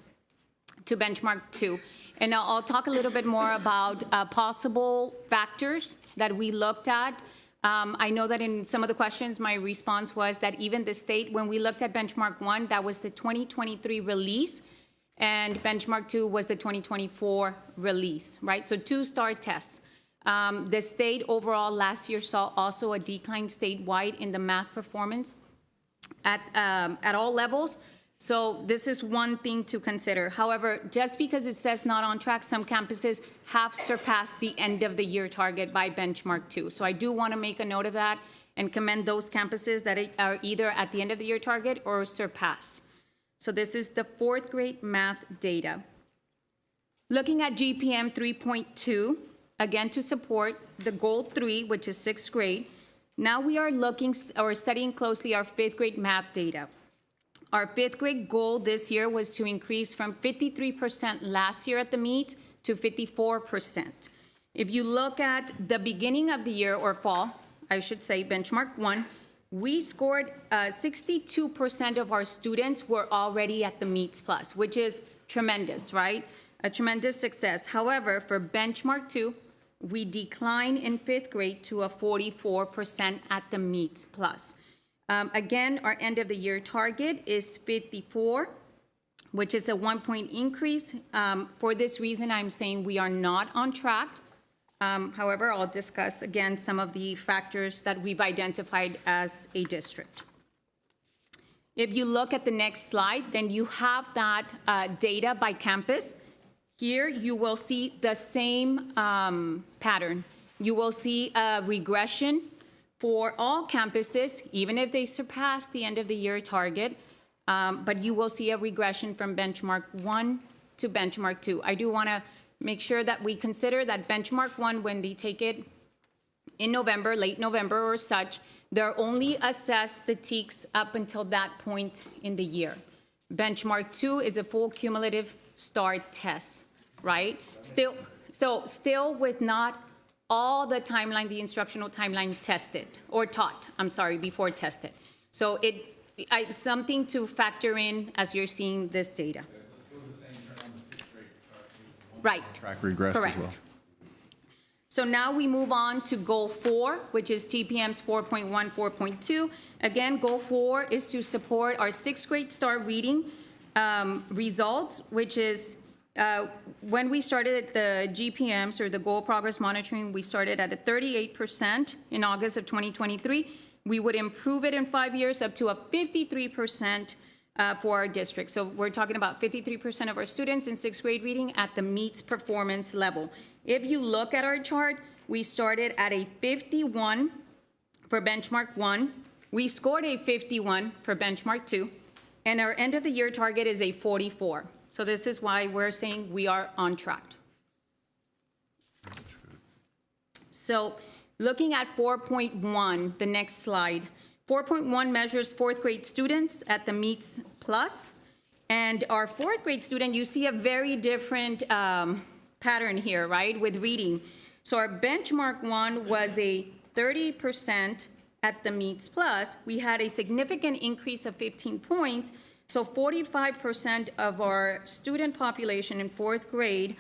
to benchmark 2. And I'll talk a little bit more about possible factors that we looked at. I know that in some of the questions, my response was that even the state, when we looked at benchmark 1, that was the 2023 release, and benchmark 2 was the 2024 release, right? So 2 STAR tests. The state overall last year saw also a decline statewide in the math performance at all levels. So this is one thing to consider. However, just because it says not on track, some campuses have surpassed the end of the year target by benchmark 2. So I do want to make a note of that and commend those campuses that are either at the end of the year target or surpass. So this is the 4th grade math data. Looking at GPM 3.2, again, to support the Goal 3, which is 6th grade. Now we are looking or studying closely our 5th grade math data. Our 5th grade goal this year was to increase from 53% last year at the MEET to 54%. If you look at the beginning of the year, or fall, I should say, benchmark 1, we scored 62% of our students were already at the MEETS Plus, which is tremendous, right? A tremendous success. However, for benchmark 2, we decline in 5th grade to a 44% at the MEETS Plus. Again, our end of the year target is 54, which is a 1-point increase. For this reason, I'm saying we are not on track. However, I'll discuss again some of the factors that we've identified as a district. If you look at the next slide, then you have that data by campus. Here, you will see the same pattern. You will see a regression for all campuses, even if they surpass the end of the year target, but you will see a regression from benchmark 1 to benchmark 2. I do want to make sure that we consider that benchmark 1, when they take it in November, late November or such, they're only assess the TEKS up until that point in the year. Benchmark 2 is a full cumulative STAR test, right? Still with not all the timeline, the instructional timeline tested, or taught, before tested. So something to factor in as you're seeing this data. Right. Track regressed as well. Correct. So now we move on to Goal 4, which is TPM's 4.1, 4.2. Again, Goal 4 is to support our 6th grade STAR reading results, which is when we started the GPMs, or the Goal Progress Monitoring, we started at a 38% in August of 2023. We would improve it in 5 years up to a 53% for our district. So we're talking about 53% of our students in 6th grade reading at the meets performance level. If you look at our chart, we started at a 51 for benchmark 1. We scored a 51 for benchmark 2. And our end of the year target is a 44. So this is why we're saying we are on track. So looking at 4.1, the next slide. 4.1 measures 4th grade students at the Meets Plus. And our 4th grade student, you see a very different pattern here, right, with reading. So our benchmark 1 was a 30% at the Meets Plus. We had a significant increase of 15 points. So 45% of our student population in 4th grade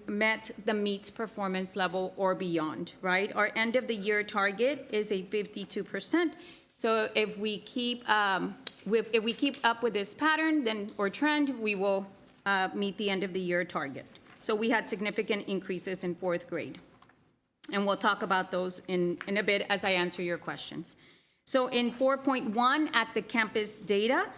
met the Meets performance level or beyond, right? Our end of the year target is a 52%. So if we keep up with this pattern, then, or trend, we will meet the end of the year target. So we had significant increases in 4th grade. And we'll talk about those in a bit as I answer your questions. So in 4.1 at the campus data,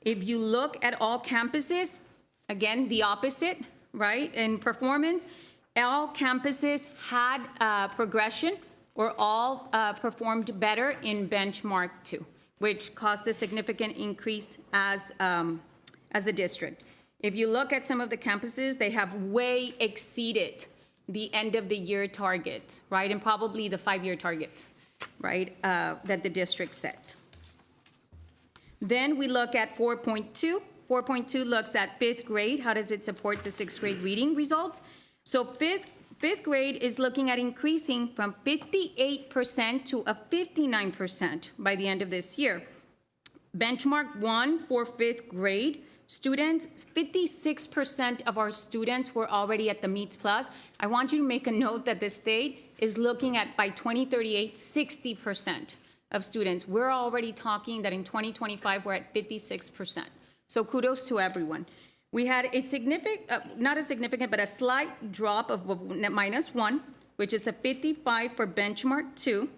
if you look at all campuses, again, the opposite, right? In performance, all campuses had progression or all performed better in benchmark 2, which caused a significant increase as a district. If you look at some of the campuses, they have way exceeded the end of the year target, right? And probably the 5-year targets, right, that the district set. Then we look at 4.2. 4.2 looks at 5th grade. How does it support the 6th grade reading results? So fifth grade is looking at increasing from 58% to a 59% by the end of this year. Benchmark 1 for 5th grade students, 56% of our students were already at the Meets Plus. I want you to make a note that the state is looking at, by 2038, 60% of students. We're already talking that in 2025, we're at 56%. So kudos to everyone. We had a significant, not a significant, but a slight drop of -1, which is a 55 for benchmark 2.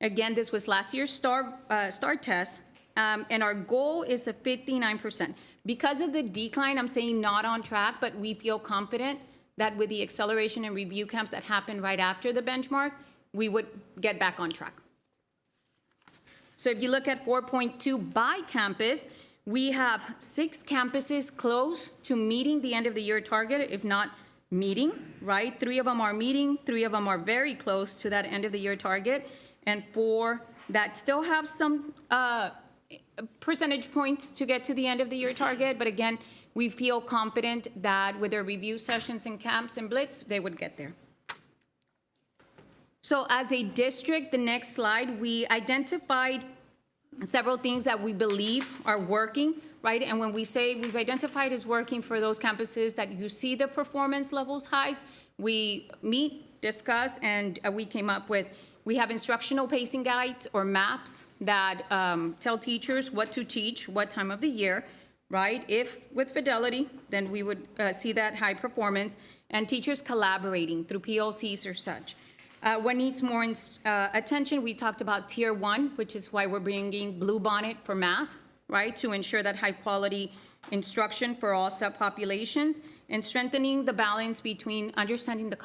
Again, this was last year's STAR test, and our goal is a 59%. Because of the decline, I'm saying not on track, but we feel confident that with the acceleration and review camps that happened right after the benchmark, we would get back on track. So if you look at 4.2 by campus, we have 6 campuses close to meeting the end of the year target, if not meeting, right? 3 of them are meeting, 3 of them are very close to that end of the year target, and 4 that still have some percentage points to get to the end of the year target. But again, we feel confident that with their review sessions and camps and blitz, they would get there. So as a district, the next slide, we identified several things that we believe are working, right? And when we say we've identified is working for those campuses that you see the performance levels highs, we meet, discuss, and we came up with, we have instructional pacing guides or maps that tell teachers what to teach, what time of the year, right? If with fidelity, then we would see that high performance, and teachers collaborating through PLCs or such. What needs more attention, we talked about Tier 1, which is why we're bringing Bluebonnet for math, right, to ensure that high-quality instruction for all subpopulations, and strengthening the balance between understanding the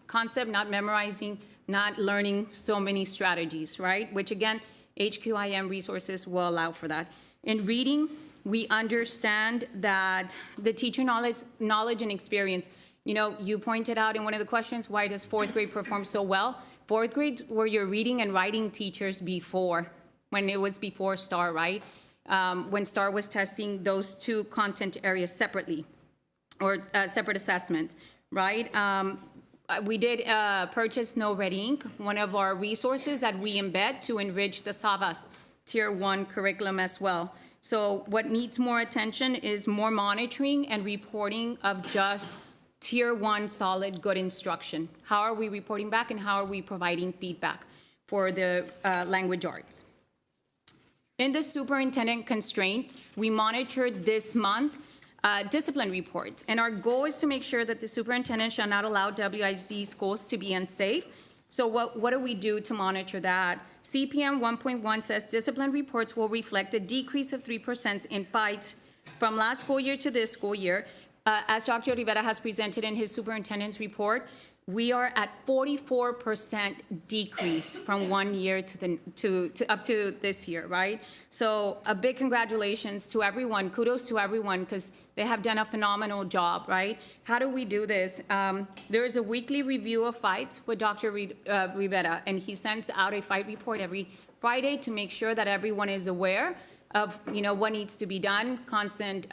concept, not memorizing, not learning so many strategies, right, which, again, HQIM resources will allow for that. In reading, we understand that the teacher knowledge and experience. You know, you pointed out in one of the questions, why does 4th grade perform so well? 4th grade were your reading and writing teachers before, when it was before STAR, right? When STAR was testing those 2 content areas separately, or separate assessments, right? we did purchase No Red Ink, one of our resources that we embed to enrich the SAVAS Tier 1 curriculum as well. So what needs more attention is more monitoring and reporting of just Tier 1 solid good instruction. How are we reporting back and how are we providing feedback for the language arts? In the superintendent constraints, we monitored this month discipline reports. And our goal is to make sure that the superintendent shall not allow WISD schools to be unsafe. So what do we do to monitor that? CPM 1.1 says discipline reports will reflect a decrease of 3% in fights from last school year to this school year. As Dr. Rivera has presented in his superintendent's report, we are at 44% decrease from 1 year to up to this year, right? So a big congratulations to everyone, kudos to everyone, because they have done a phenomenal job, right? How do we do this? There is a weekly review of fights with Dr. Rivera, and he sends out a fight report every Friday to make sure that everyone is aware of what needs to be done, constant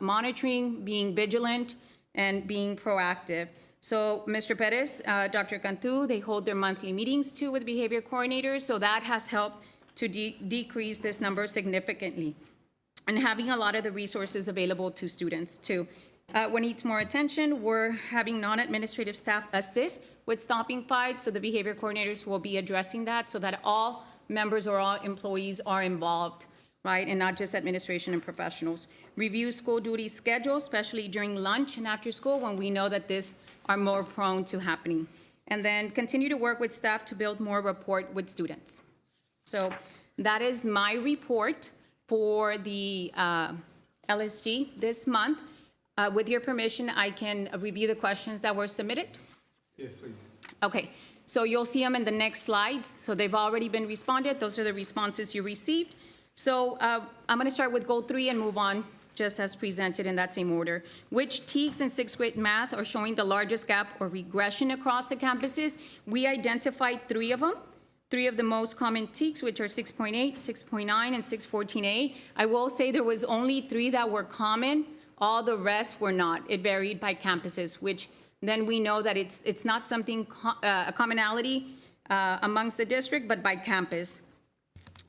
monitoring, being vigilant, and being proactive. So Mr. Perez, Dr. Cantu, they hold their monthly meetings too with behavior coordinators, so that has helped to decrease this number significantly. And having a lot of the resources available to students too. What needs more attention, we're having non-administrative staff assist with stopping fights, so the behavior coordinators will be addressing that so that all members or all employees are involved, right, and not just administration and professionals. Review school duty schedule, especially during lunch and after school when we know that this are more prone to happening. And then continue to work with staff to build more rapport with students. So that is my report for the LSG this month. With your permission, I can review the questions that were submitted. Yes, please. Okay, so you'll see them in the next slides. So they've already been responded. Those are the responses you received. So I'm going to start with goal 3 and move on just as presented in that same order. Which TEKS in 6th grade math are showing the largest gap or regression across the campuses? We identified 3 of them, 3 of the most common TEKS, which are 6.8, 6.9, and 614A. I will say there was only 3 that were common. All the rest were not. It varied by campuses, which then we know that it's not something, a commonality amongst the district, but by campus.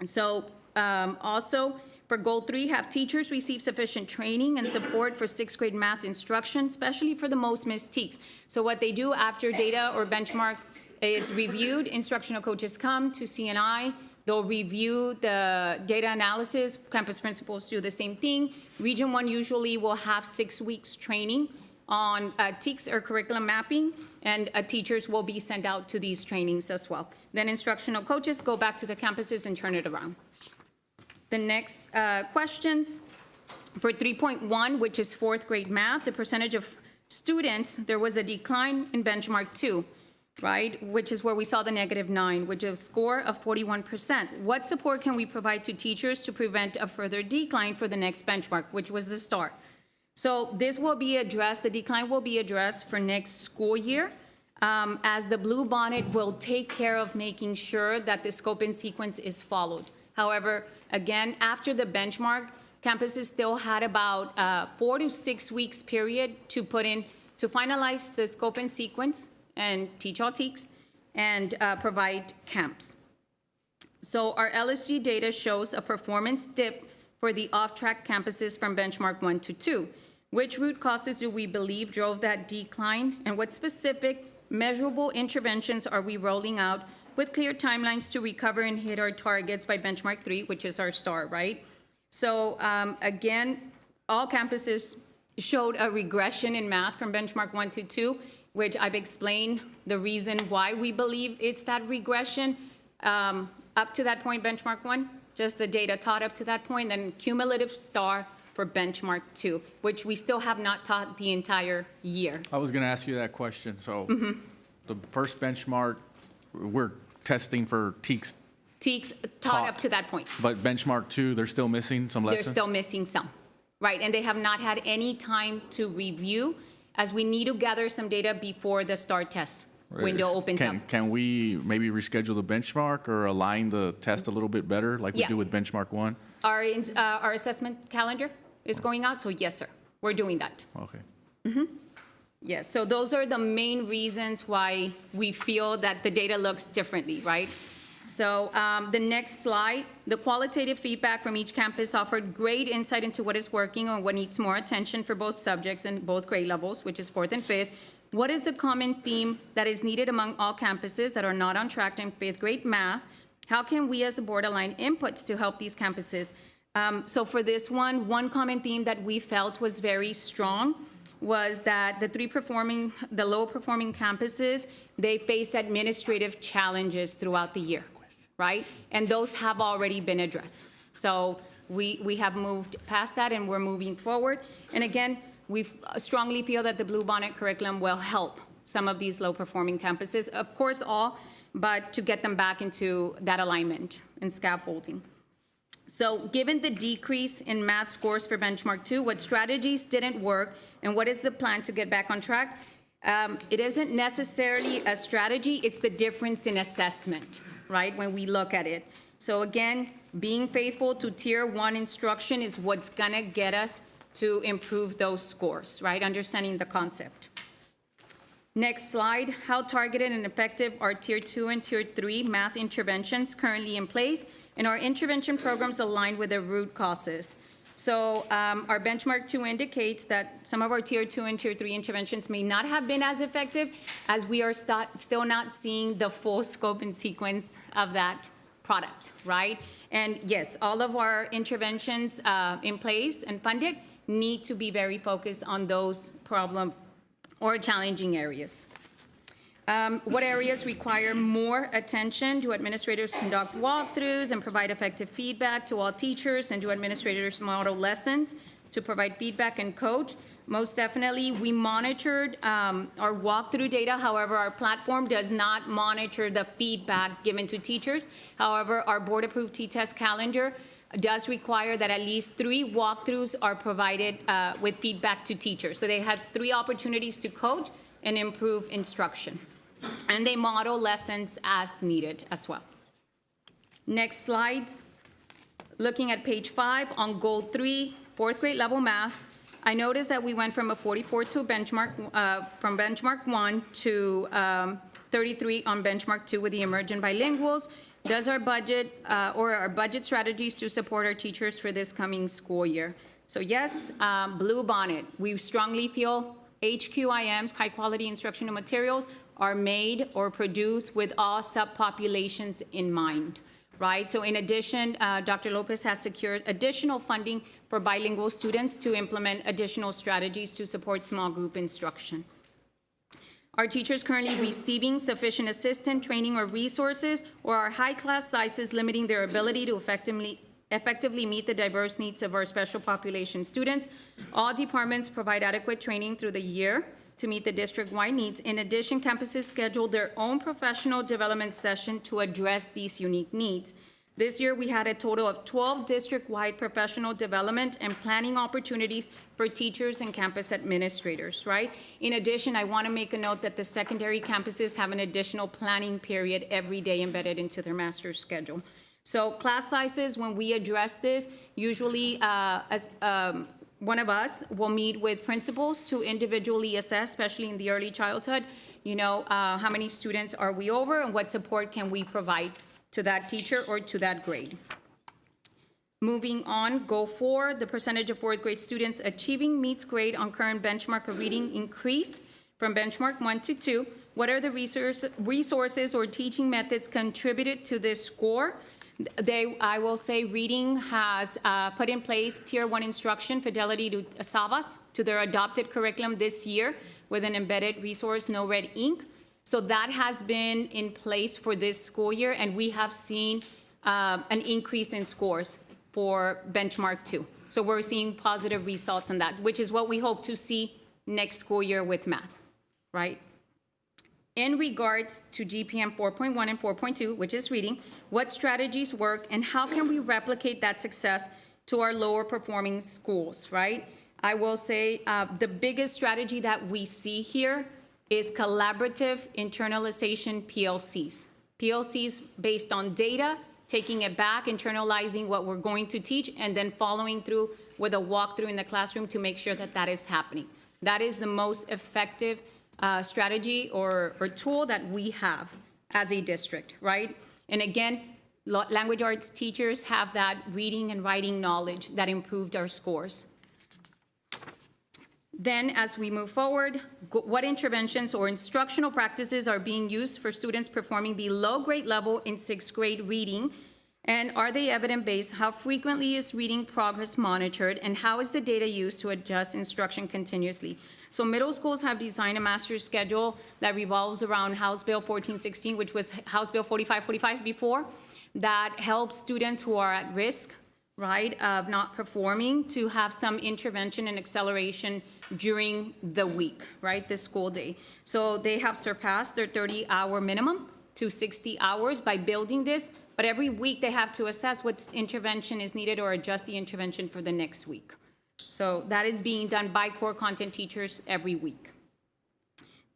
And so also, for goal 3, have teachers receive sufficient training and support for 6th grade math instruction, especially for the most missed TEKS. So what they do after data or benchmark is reviewed, instructional coaches come to CNI, they'll review the data analysis, campus principals do the same thing. Region 1 usually will have 6 weeks training on TEKS or curriculum mapping, and teachers will be sent out to these trainings as well. Then instructional coaches go back to the campuses and turn it around. The next questions for 3.1, which is 4th grade math, the percentage of students, there was a decline in benchmark 2, right? Which is where we saw the -9, which is a score of 41%. What support can we provide to teachers to prevent a further decline for the next benchmark, which was the STAR? So this will be addressed, the decline will be addressed for next school year, as the Blue Bonnet will take care of making sure that the scope and sequence is followed. However, again, after the benchmark, campuses still had about 4 to 6 weeks period to finalize the scope and sequence and teach all TEKS and provide camps. So our LSG data shows a performance dip for the off-track campuses from benchmark 1 to 2. Which root causes do we believe drove that decline, and what specific measurable interventions are we rolling out with clear timelines to recover and hit our targets by benchmark 3, which is our STAR, right? So again, all campuses showed a regression in math from benchmark 1 to 2, which I've explained the reason why we believe it's that regression up to that point, benchmark 1, just the data taught up to that point, then cumulative STAR for benchmark 2, which we still have not taught the entire year. I was going to ask you that question. So the first benchmark, we're testing for TEKS. TEKS taught up to that point. But benchmark 2, they're still missing some lessons? They're still missing some, right? And they have not had any time to review, as we need to gather some data before the STAR test window opens up. Can we maybe reschedule the benchmark or align the test a little bit better like we do with benchmark 1? Our assessment calendar is going out, so yes, sir, we're doing that. Okay. Yes, so those are the main reasons why we feel that the data looks differently, right? So the next slide, the qualitative feedback from each campus offered great insight into what is working and what needs more attention for both subjects and both grade levels, which is 4th and 5th. What is the common theme that is needed among all campuses that are not on track in 5th grade math? How can we as a board align inputs to help these campuses? So for this one common theme that we felt was very strong was that the low-performing campuses, they face administrative challenges throughout the year, right? And those have already been addressed. So we have moved past that and we're moving forward. And again, we strongly feel that the Bluebonnet curriculum will help some of these low-performing campuses, of course all, but to get them back into that alignment and scaffolding. So given the decrease in math scores for benchmark 2, what strategies didn't work and what is the plan to get back on track? It isn't necessarily a strategy, it's the difference in assessment, right, when we look at it. So again, being faithful to tier 1 instruction is what's gonna get us to improve those scores, right, understanding the concept. Next slide, how targeted and effective are tier 2 and tier 3 math interventions currently in place, and our intervention programs aligned with the root causes. So our benchmark 2 indicates that some of our tier 2 and tier 3 interventions may not have been as effective as we are still not seeing the full scope and sequence of that product, right? And yes, all of our interventions in place and funded need to be very focused on those problem or challenging areas. What areas require more attention? Do administrators conduct walkthroughs and provide effective feedback to all teachers? And do administrators model lessons to provide feedback and coach? Most definitely, we monitored our walkthrough data. However, our platform does not monitor the feedback given to teachers. However, our board-approved T-test calendar does require that at least 3 walkthroughs are provided with feedback to teachers. So they have 3 opportunities to coach and improve instruction. And they model lessons as needed as well. Next slides. Looking at page 5 on goal 3, 4th grade level math, I noticed that we went from a 44 to a benchmark, from benchmark 1 to 33 on benchmark 2 with the emergent bilinguals. Does our budget or our budget strategies to support our teachers for this coming school year? So yes, Bluebonnet, we strongly feel HQIMs, high quality instructional materials, are made or produced with all subpopulations in mind, right? So in addition, Dr. Lopez has secured additional funding for bilingual students to implement additional strategies to support small group instruction. Are teachers currently receiving sufficient assistance, training, or resources, or are high class sizes limiting their ability to effectively meet the diverse needs of our special population students? All departments provide adequate training through the year to meet the district-wide needs. In addition, campuses schedule their own professional development session to address these unique needs. This year, we had a total of 12 district-wide professional development and planning opportunities for teachers and campus administrators, right? In addition, I want to make a note that the secondary campuses have an additional planning period every day embedded into their master's schedule. So class sizes, when we address this, usually one of us will meet with principals to individually assess, especially in the early childhood, how many students are we over and what support can we provide to that teacher or to that grade. Moving on, goal 4, the percentage of 4th grade students achieving meets grade on current benchmark of reading increase from benchmark 1 to 2. What are the resources or teaching methods contributed to this score? I will say reading has put in place tier 1 instruction, fidelity to SAVAS, to their adopted curriculum this year with an embedded resource, no red ink. So that has been in place for this school year, and we have seen an increase in scores for benchmark 2. So we're seeing positive results on that, which is what we hope to see next school year with math, right? In regards to GPM 4.1 and 4.2, which is reading, what strategies work and how can we replicate that success to our lower performing schools, right? I will say the biggest strategy that we see here is collaborative internalization PLCs. PLCs based on data, taking it back, internalizing what we're going to teach, and then following through with a walkthrough in the classroom to make sure that that is happening. That is the most effective strategy or tool that we have as a district, right? And again, language arts teachers have that reading and writing knowledge that improved our scores. Then, as we move forward, what interventions or instructional practices are being used for students performing below grade level in 6th grade reading? And are they evidence-based? How frequently is reading progress monitored? And how is the data used to adjust instruction continuously? So middle schools have designed a master's schedule that revolves around House Bill 1416, which was House Bill 4545 before, that helps students who are at risk, right, of not performing to have some intervention and acceleration during the week, right, the school day. So they have surpassed their 30-hour minimum to 60 hours by building this, but every week they have to assess what intervention is needed or adjust the intervention for the next week. So that is being done by core content teachers every week.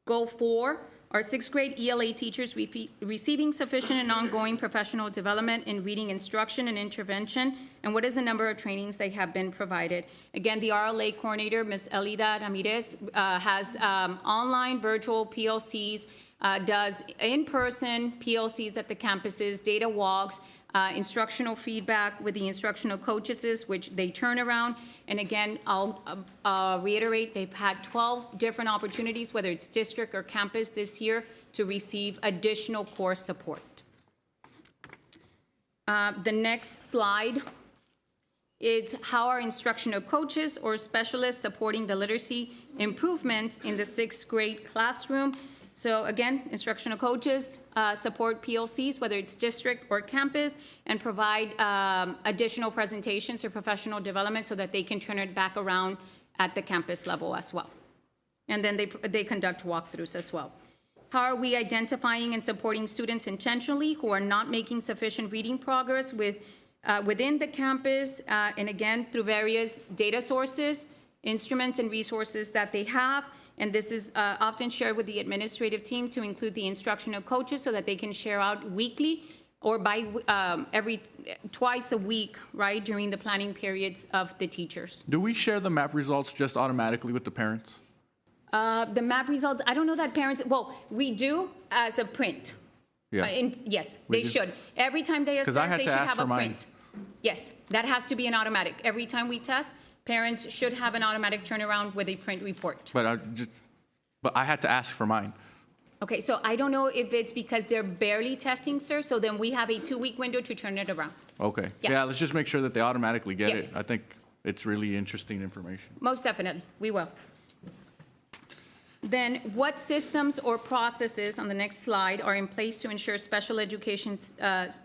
Goal 4, are 6th grade ELA teachers receiving sufficient and ongoing professional development in reading instruction and intervention? And what is the number of trainings they have been provided? Again, the RLA coordinator, Ms. Elida Ramirez, has online virtual PLCs, does in-person PLCs at the campuses, data walks, instructional feedback with the instructional coaches, which they turn around. And again, I'll reiterate, they've had 12 different opportunities, whether it's district or campus this year, to receive additional course support. The next slide is how are instructional coaches or specialists supporting the literacy improvements in the 6th grade classroom. So again, instructional coaches support PLCs, whether it's district or campus, and provide additional presentations or professional development so that they can turn it back around at the campus level as well. And then they conduct walkthroughs as well. How are we identifying and supporting students intentionally who are not making sufficient reading progress within the campus, and again, through various data sources, instruments, and resources that they have. And this is often shared with the administrative team to include the instructional coaches so that they can share out weekly or twice a week, right, during the planning periods of the teachers. Do we share the map results just automatically with the parents? The map results, I don't know that parents, well, we do as a print. Yeah. Yes, they should. Every time they assess, they should have a print. Mine. Yes, that has to be an automatic. Every time we test, parents should have an automatic turnaround with a print report. But I had to ask for mine. Okay, so I don't know if it's because they're barely testing, sir, so then we have a 2-week window to turn it around. Okay. Yeah. Let's just make sure that they automatically get Yes. it. I think it's really interesting information. Most definitely, we will. Then what systems or processes, on the next slide, are in place to ensure special education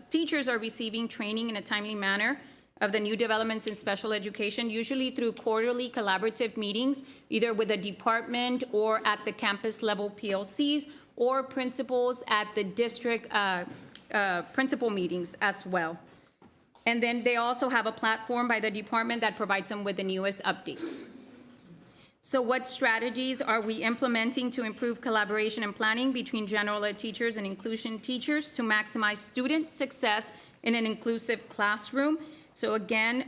teachers are receiving training in a timely manner of the new developments in special education, usually through quarterly collaborative meetings, either with a department or at the campus level PLCs, or principals at the district principal meetings as well. And then they also have a platform by the department that provides them with the newest updates. So what strategies are we implementing to improve collaboration and planning between general ed teachers and inclusion teachers to maximize student success in an inclusive classroom? So again,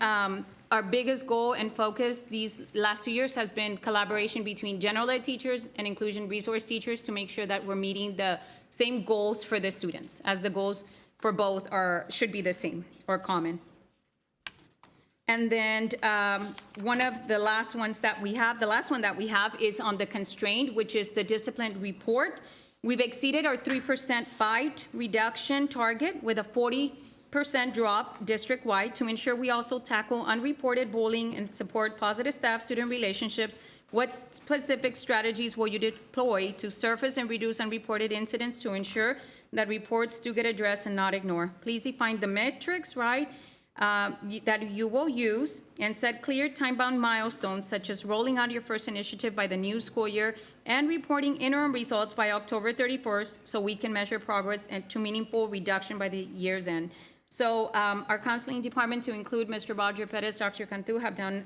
our biggest goal and focus these last 2 years has been collaboration between general ed teachers and inclusion resource teachers to make sure that we're meeting the same goals for the students, as the goals for both should be the same or common. And then one of the last ones that we have, the last one that we have is on the constraint, which is the discipline report. We've exceeded our 3% bite reduction target with a 40% drop district-wide to ensure we also tackle unreported bullying and support positive staff-student relationships. What specific strategies will you deploy to surface and reduce unreported incidents to ensure that reports do get addressed and not ignored? Please define the metrics, right, that you will use, and set clear time-bound milestones such as rolling out your first initiative by the new school year and reporting interim results by October 31st so we can measure progress and to meaningful reduction by the year's end. So our counseling department, to include Mr. Roger Perez, Dr. Cantu, have done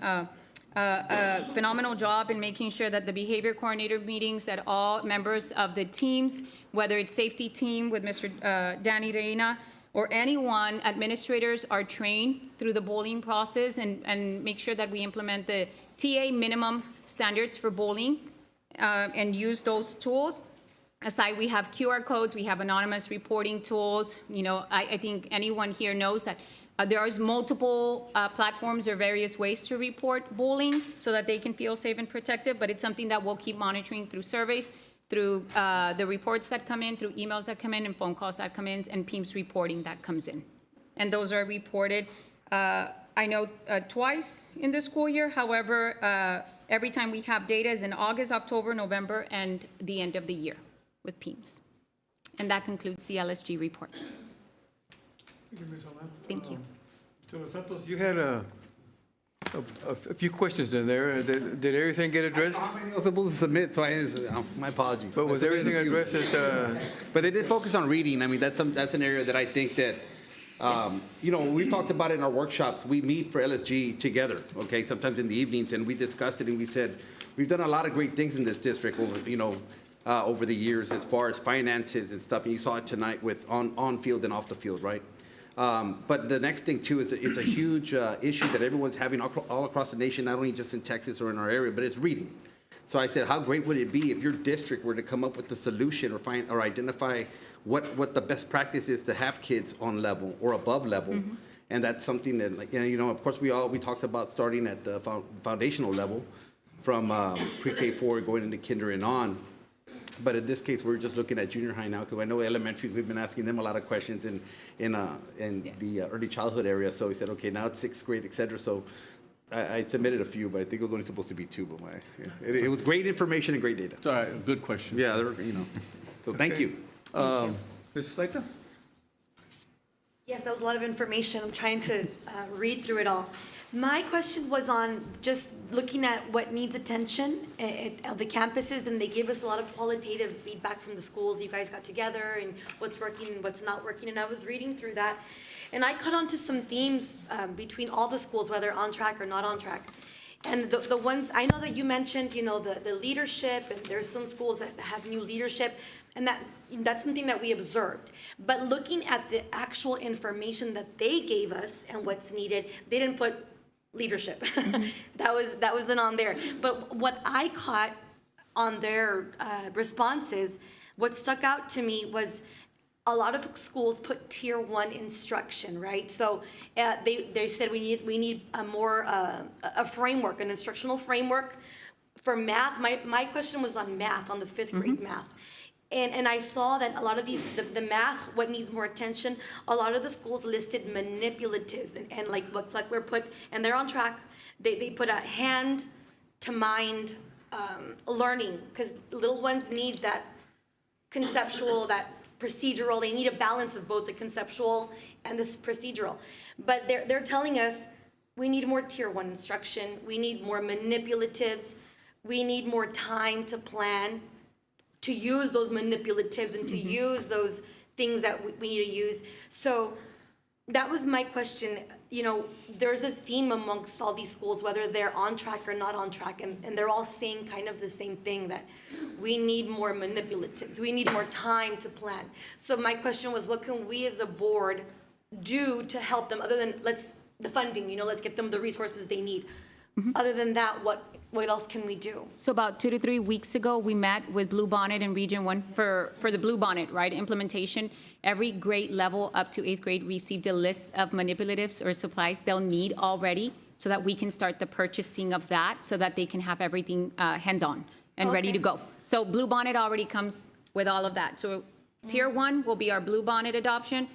a phenomenal job in making sure that the behavior coordinator meetings, that all members of the teams, whether it's safety team with Mr. Danny Reina, or anyone, administrators are trained through the bullying process and make sure that we implement the TA minimum standards for bullying and use those tools. Aside, we have QR codes, we have anonymous reporting tools. You know, I think anyone here knows that there is multiple platforms or various ways to report bullying so that they can feel safe and protected, but it's something that we'll keep monitoring through surveys, through the reports that come in, through emails that come in, and phone calls that come in, and PEIMS reporting that comes in. And those are reported, I know, twice in the school year. However, every time we have data is in August, October, November, and the end of the year with PEIMS. And that concludes the LSG report. Thank you. So Santos, you had a few questions in there. Did everything get addressed? I was supposed to submit, so my apologies. But was everything addressed But they did focus on reading. I mean, that's an area that I think that, you know, we've talked about it in our workshops. We meet for LSG together, okay, sometimes in the evenings, and we discussed it, and we said, we've done a lot of great things in this district over the years as far as finances and stuff, and you saw it tonight with on-field and off the field, right? But the next thing, too, is a huge issue that everyone's having all across the nation, not only just in Texas or in our area, but it's reading. So I said, how great would it be if your district were to come up with a solution or identify what the best practice is to have kids on level or above level. Mm-hmm. And that's something that, like, you know, of course, we talked about starting at the foundational level from pre-K 4 going into kinder and on. But in this case, we're just looking at junior high now, because I know elementaries, we've been asking them a lot of questions in the early childhood area. So we said, okay, now it's 6th grade, et cetera. So I submitted a few, but I think it was only supposed to be 2. But it was great information and great data. It's all right, good question. Yeah, you know. So thank you. Ms. Fleita? Yes, that was a lot of information. I'm trying to read through it all. My question was on just looking at what needs attention at the campuses, and they gave us a lot of qualitative feedback from the schools. You guys got together and what's working and what's not working, and I was reading through that, and I caught on to some themes between all the schools, whether on track or not on track. And the ones, I know that you mentioned, you know, the leadership, and there's some schools that have new leadership, and that's something that we observed. But looking at the actual information that they gave us and what's needed, they didn't put leadership. That wasn't on there. But what I caught on their responses, what stuck out to me was a lot of schools put tier 1 instruction, right? So they said we need a framework, an instructional framework for math. My question was on math, on the 5th grade math. And I saw that a lot of these, the math, what needs more attention, a lot of the schools listed manipulatives, and like what Fleckler put, and they're on track, they put a hand to mind learning, because little ones need that conceptual, that procedural, they need a balance of both the conceptual and this procedural. But they're telling us we need more tier 1 instruction, we need more manipulatives, we need more time to plan, to use those manipulatives and to use those things that we need to use. So that was my question. You know, there's a theme amongst all these schools, whether they're on track or not on track, and they're all saying kind of the same thing, that we need more manipulatives, we need more time to plan. So my question was, what can we as a board do to help them, other than the funding, you know, let's get them the resources they need. Other than that, what else can we do? So about 2 to 3 weeks ago, we met with Blue Bonnet in Region 1 for the Blue Bonnet, right, implementation. Every grade level up to 8th grade received a list of manipulatives or supplies they'll need already, so that we can start the purchasing of that, so that they can have everything hands-on and ready to go. So Blue Bonnet already comes with all of that. So tier 1 will be our Blue Bonnet adoption.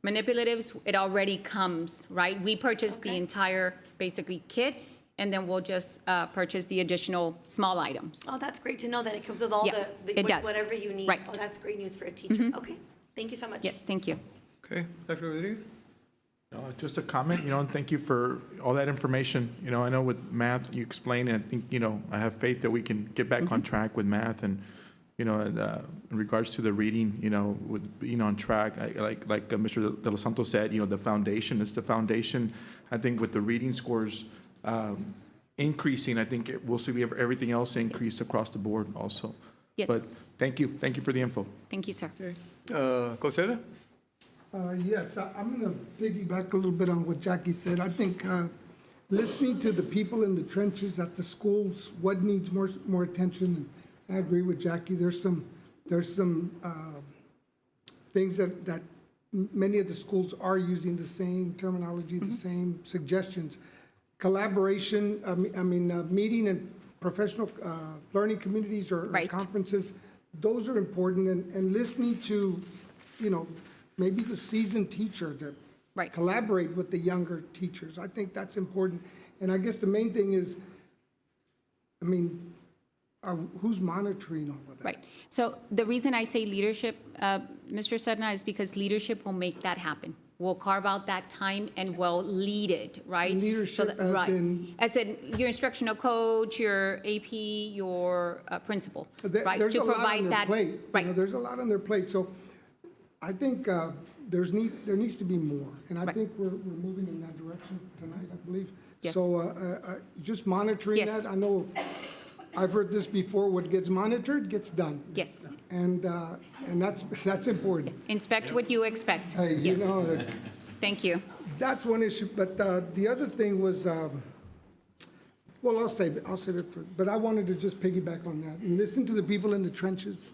Manipulatives, it already comes, right? We purchased the entire, basically, kit, and then we'll just purchase the additional small items. Oh, that's great to know that it comes with all it does. whatever you need. Right. Oh, that's great news for a teacher. Okay, thank you so much. Yes, thank you. Okay, Dr. Rodriguez? Just a comment, you know, and thank you for all that information. You know, I know with math, you explained, and I think, you know, I have faith that we can get back on track with math, and, you know, in regards to the reading, you know, with being on track, like Mr. De Los Santos said, you know, the foundation, it's the foundation. I think with the reading scores increasing, I think we'll see everything else increase across the board also. Yes. But thank you for the info. Thank you, sir. Cosetta? Yes, I'm going to piggyback a little bit on what Jackie said. I think listening to the people in the trenches at the schools, what needs more attention. And I agree with Jackie. There's some things that many of the schools are using the same terminology, the same suggestions. Collaboration, meeting and professional learning communities or conferences, those are important. And listening to, maybe the seasoned teacher to collaborate with the younger teachers. I think that's important. And I guess the main thing is, who's monitoring all of that? Right. So the reason I say leadership, Mr. Sedna, is because leadership will make that happen. We'll carve out that time and we'll lead it, right? Leadership as in your instructional coach, your AP, your principal, right? There's to a lot provide on their that, plate. right? There's a lot on their plate. So I think there needs to be more. And I think we're moving in that direction tonight, I believe. Yes. So just monitoring Yes. that. I know I've heard this before. What gets monitored gets done. Yes. And that's important. Inspect what you expect. Hey, you Yes. know that. Thank you. That's one issue. But the other thing was, well, I'll save it for. But I wanted to just piggyback on that and listen to the people in the trenches.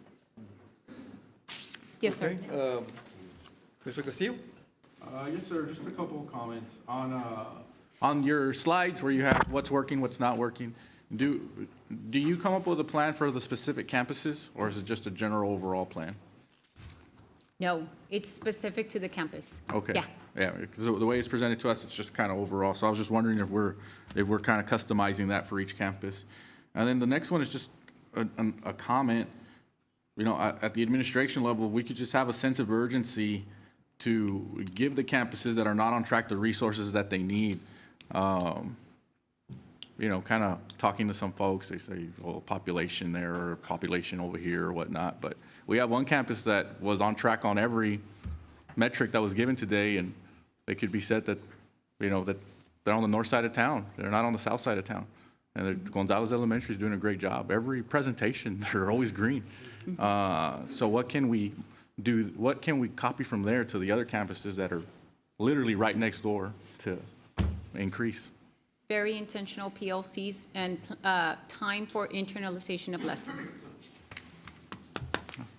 Yes, sir. Okay, Mr. Castillo? Yes, sir, just a couple of comments. On your slides where you have what's working, what's not working, do you come up with a plan for the specific campuses, or is it just a general overall plan? No, it's specific to the campus. Okay. Yeah. Yeah, because the way it's presented to us, it's just kind of overall. So I was just wondering if we're kind of customizing that for each campus. And then the next one is just a comment. At the administration level, we could just have a sense of urgency to give the campuses that are not on track the resources that they need. Kind of talking to some folks, they say, well, population there or population over here or whatnot. But we have one campus that was on track on every metric that was given today, and they could be said that, that they're on the north side of town. They're not on the south side of town. And Gonzalez Elementary is doing a great job. Every presentation, they're always green. So what can we do? What can we copy from there to the other campuses that are literally right next door to increase? Very intentional PLCs and time for internalization of lessons.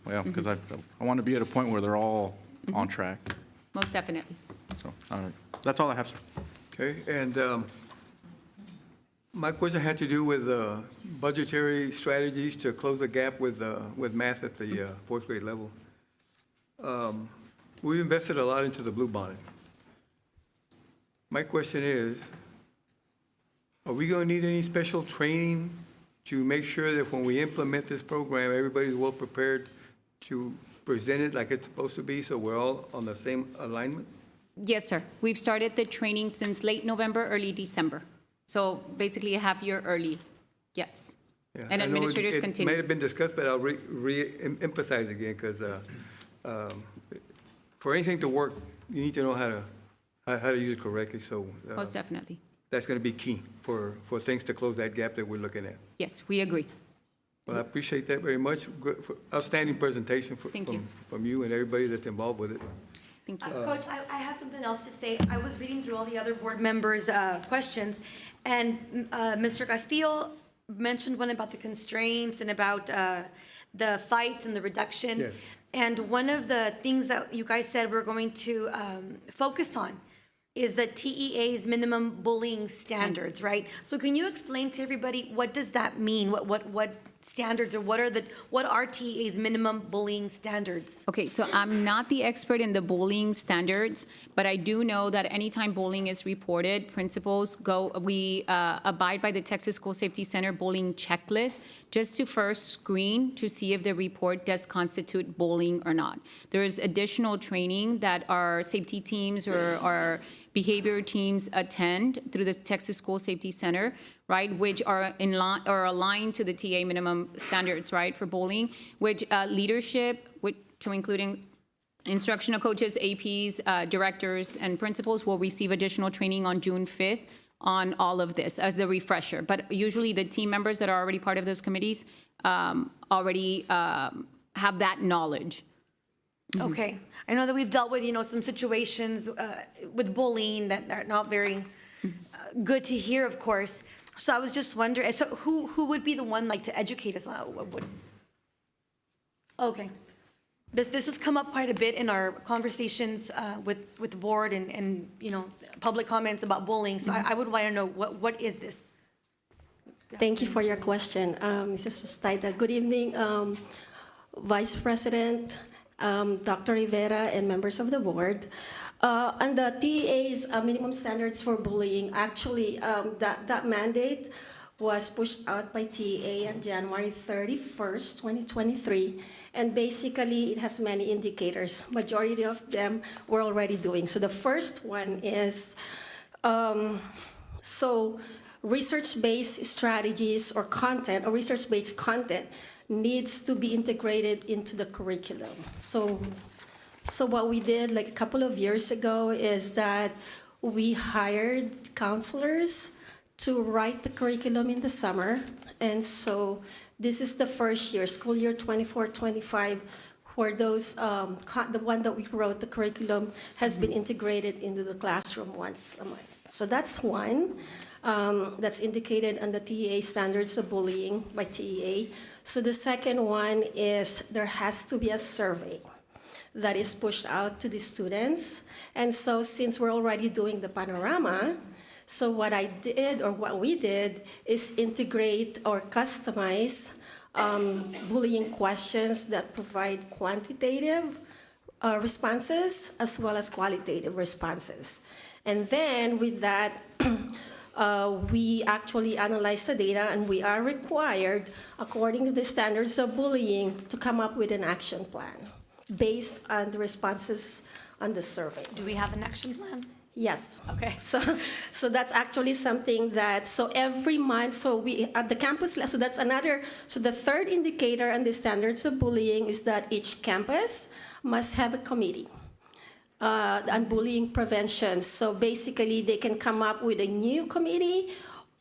Well, because I want to be at a point where they're all on track. Most definitely. So, all right. That's all I have, sir. Okay, and my question had to do with budgetary strategies to close the gap with math at the fourth grade level. We've invested a lot into the Blue Bonnet. My question is, are we going to need any special training to make sure that when we implement this program, everybody's well prepared to present it like it's supposed to be, so we're all on the same alignment? Yes, sir. We've started the training since late November, early December. So basically a half year early. Yes. Yeah, And I know administrators it continue. may have been discussed, but I'll re-emphasize again, because for anything to work, you need to know how to use it correctly, so. Most definitely. That's going to be key for things to close that gap that we're looking at. Yes, we agree. Well, I appreciate that very much. Outstanding presentation Thank you. from you and everybody that's involved with it. Thank you. Coach, I have something else to say. I was reading through all the other board members' questions, and Mr. Castillo mentioned one about the constraints and about the fights and the reduction. Yes. And one of the things that you guys said we're going to focus on is the TEA's minimum bullying standards, right? So can you explain to everybody, what does that mean? What standards, or what are TEA's minimum bullying standards? Okay, so I'm not the expert in the bullying standards, but I do know that anytime bullying is reported, principals we abide by the Texas School Safety Center bullying checklist just to first screen to see if the report does constitute bullying or not. There is additional training that our safety teams or our behavior teams attend through the Texas School Safety Center, right, which are in line or aligned to the TA minimum standards, right, for bullying, which leadership, to including instructional coaches, APs, directors, and principals will receive additional training on June 5th on all of this as a refresher. But usually the team members that are already part of those committees already have that knowledge. Okay. I know that we've dealt with, some situations with bullying that are not very good to hear, of course. So I was just wondering, so who would be the one like to educate us? Okay. This has come up quite a bit in our conversations with the board and public comments about bullying. So I would want to know what is this? Thank you for your question, Mrs. Sustaida. Good evening, Vice President, Dr. Rivera, and members of the board. On the TEA's minimum standards for bullying, actually, that mandate was pushed out by TEA on January 31st, 2023. And basically, it has many indicators. Majority of them we're already doing. So the first one is, research-based strategies or content, or research-based content needs to be integrated into the curriculum. So what we did like a couple of years ago is that we hired counselors to write the curriculum in the summer. And so this is the first year, school year 24-25, where those, the one that we wrote, the curriculum, has been integrated into the classroom once a month. So that's one that's indicated on the TEA standards of bullying by TEA. So the second one is there has to be a survey that is pushed out to the students. And so since we're already doing the panorama, so what I did, or what we did, is integrate or customize bullying questions that provide quantitative responses as well as qualitative responses. And then with that, we actually analyze the data, and we are required, according to the standards of bullying, to come up with an action plan based on the responses on the survey. Do we have an action plan? Yes. Okay. So that's actually something that, so every month, so we, at the campus, so that's another, so the third indicator on the standards of bullying is that each campus must have a committee on bullying prevention. So basically, they can come up with a new committee,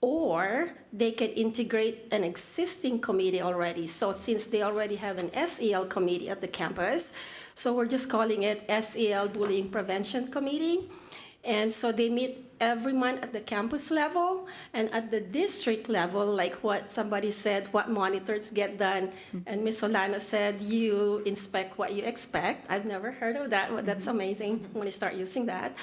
or they can integrate an existing committee already. So since they already have an SEL committee at the campus, so we're just calling it SEL Bullying Prevention Committee. And so they meet every month at the campus level, and at the district level, like what somebody said, what monitors get done. And Ms. Solano said, you inspect what you expect. I've never heard of that, but that's amazing. I'm going to start using that.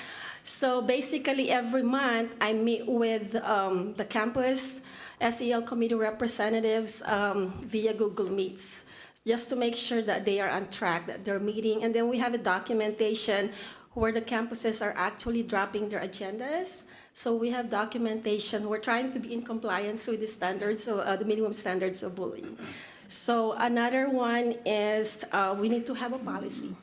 So basically, every month, I meet with the campus SEL committee representatives via Google Meets, just to make sure that they are on track, that they're meeting. And then we have a documentation where the campuses are actually dropping their agendas. So we have documentation. We're trying to be in compliance with the standards, the minimum standards of bullying. So another one is we need to have a policy.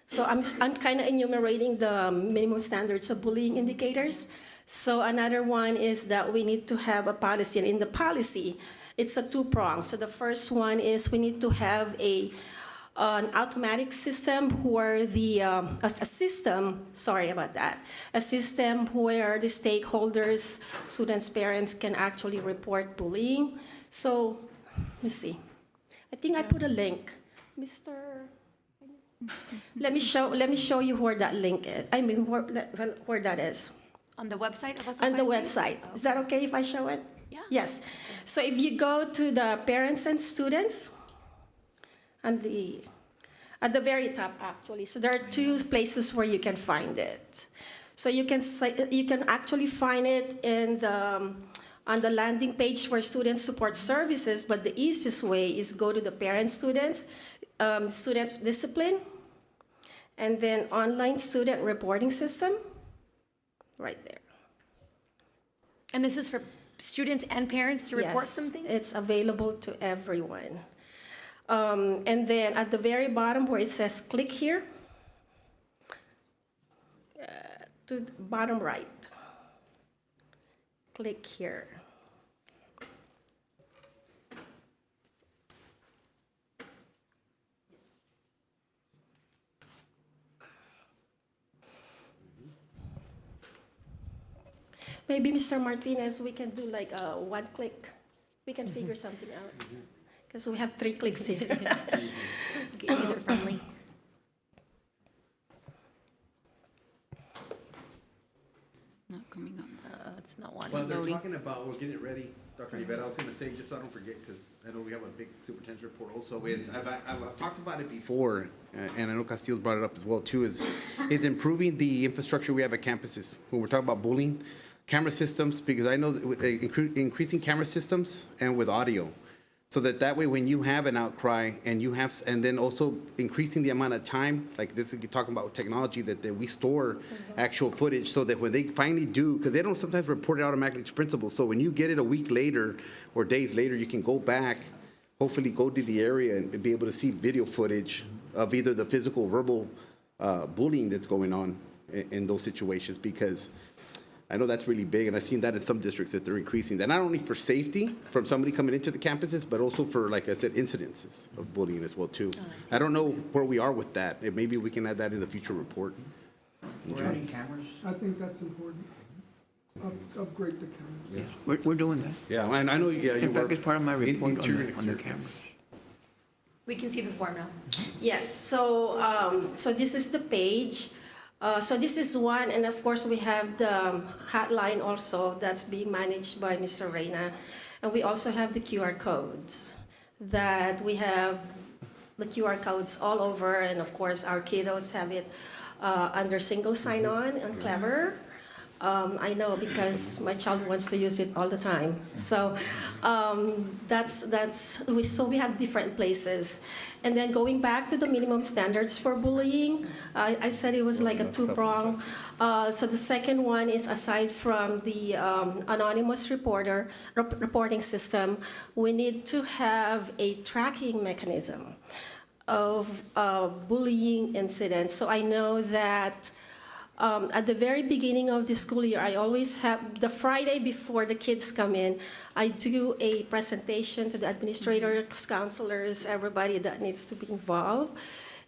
So I'm kind of enumerating the minimum standards of bullying indicators. So another one is that we need to have a policy. And in the policy, it's a two-pronged. So the first one is we need to have an automatic system where a system where the stakeholders, students, parents can actually report bullying. So let me see. I think I put a link. Let me show you where that link is. I mean where that is. On the website of us? On the website. Is that okay if I show it? Yeah. Yes. So if you go to the parents and students, at the very top, actually. So there are two places where you can find it. So you can actually find it on the landing page for student support services, but the easiest way is go to the student discipline, and then online student reporting system, right there. And this is for students and parents to report something? Yes, it's available to everyone. And then at the very bottom where it says click here, to the bottom right, click here. Maybe Mr. Martinez, we can do like one click. We can figure something out. Because we have 3 clicks here. User friendly. Not coming up. not wanting Well, they're voting. talking about, we're getting it ready, Dr. Rivera, I was gonna say, just so I don't forget, because I know we have a big superintendent's report also, is, I've talked about it before, and I know Castillo's brought it up as well too, is improving the infrastructure we have at campuses. When we're talking about bullying, camera systems, because I know that with increasing camera systems and with audio, so that way when you have an outcry and then also increasing the amount of time, like this is talking about technology, that we store actual footage so that when they finally do, because they don't sometimes report it automatically to principals, so when you get it a week later or days later, you can go back, hopefully go to the area and be able to see video footage of either the physical or verbal bullying that's going on in those situations, because I know that's really big, and I've seen that in some districts that they're increasing that, not only for safety from somebody coming into the campuses, but also for, like I said, incidences of bullying as well too. I don't know where we are with that. Maybe we can add that in the future report. We're adding cameras. I think that's important. Upgrade the cameras. Yeah, we're doing that. Yeah, and I know, yeah, you In fact, were. it's part of my report interior on and the exterior. cameras. We can see the form now. Yes, so this is the page. So this is one, and of course we have the hotline also that's being managed by Mr. Reyna. And we also have the QR codes that we have the QR codes all over, and of course our kiddos have it under single sign-on and Clever. I know because my child wants to use it all the time. So we have different places. And then going back to the minimum standards for bullying, I said it was like a two-prong. So the second one is, aside from the anonymous reporting system, we need to have a tracking mechanism of bullying incidents. So I know that at the very beginning of the school year, I always have, the Friday before the kids come in, I do a presentation to the administrators, counselors, everybody that needs to be involved.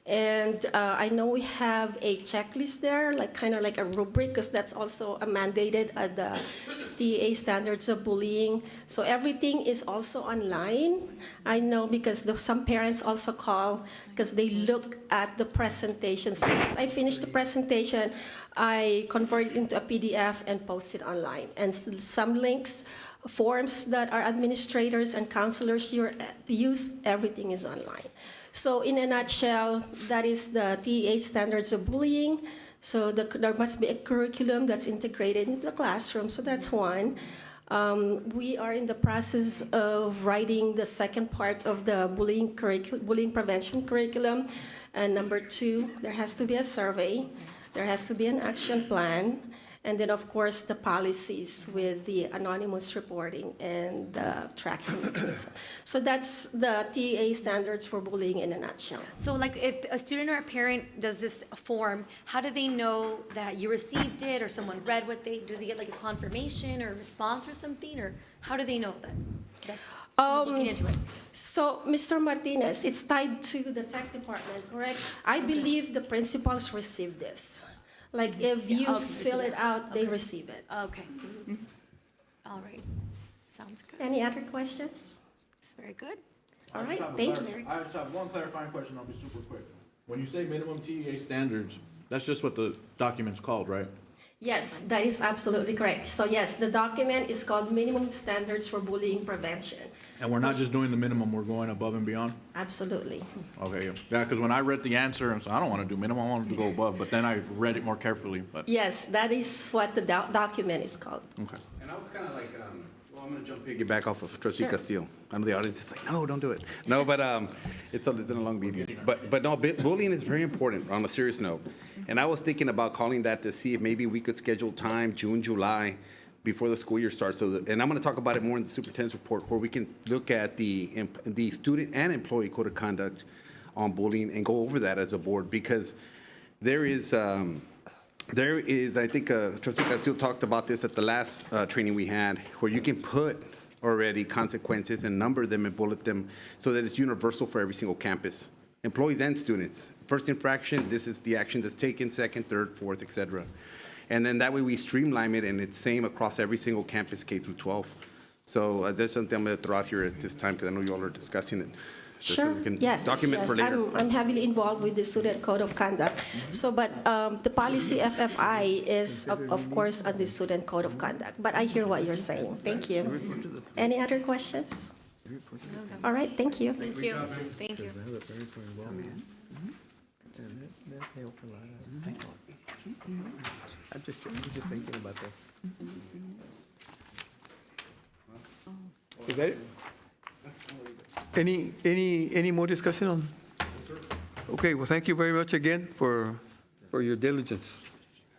And I know we have a checklist there, like kind of like a rubric, because that's also mandated at the TEA standards of bullying. So everything is also online. I know because some parents also call because they look at the presentation. So once I finish the presentation, I convert it into a PDF and post it online. And some links, forms that our administrators and counselors use, everything is online. So in a nutshell, that is the TEA standards of bullying. So there must be a curriculum that's integrated into the classroom. So that's one. We are in the process of writing the second part of the bullying prevention curriculum. And number two, there has to be a survey. There has to be an action plan. And then, of course, the policies with the anonymous reporting and the tracking mechanism. So that's the TEA standards for bullying in a nutshell. So like if a student or a parent does this form, how do they know that you received it or someone read what do they get like a confirmation or a response or something? Or how do they know that looking into it? So, Mr. Martinez, it's tied to the tech department, correct? I believe the principals receive this. Like if you fill it out, they receive it. Okay. Mm-hmm. All right. Sounds good. Any other questions? It's very good. All right, thank you. I just have one clarifying question, I'll be super quick. When you say minimum TEA standards, that's just what the document's called, right? Yes, that is absolutely correct. So yes, the document is called Minimum Standards for Bullying Prevention. And we're not just doing the minimum, we're going above and beyond? Absolutely. Okay, yeah, because when I read the answer, I said, I don't want to do minimum, I want to go above, but then I read it more carefully, but, Yes, that is what the document is called. okay. And I was kind of like, well, I'm going to piggyback off of Trustee Sure. Castillo. I know the audience is like, no, don't do it. No, but it's been a long meeting. But no, bullying is very important on a serious note. And I was thinking about calling that to see if maybe we could schedule time, June, July, before the school year starts. And I'm going to talk about it more in the superintendent's report, where we can look at the student and employee code of conduct on bullying and go over that as a board, because there is, I think Trustee Castillo talked about this at the last training we had, where you can put already consequences and number them and bullet them so that it's universal for every single campus, employees and students. First infraction, this is the action that's taken, second, third, fourth, et cetera. And then that way we streamline it and it's same across every single campus K through 12. So that's something I'm going to throw out here at this time because I know you all are discussing it. just so Sure, we can yes. document yes. for later. I'm heavily involved with the Student Code of Conduct. So, but the policy FFI is, of course, on the Student Code of Conduct. But I hear what you're saying. Thank you. Any other questions? All right, thank you. Thank you. Thank you. I'm just thinking about that. Is that it? Any more discussion on? Okay, well, thank you very much again for your diligence.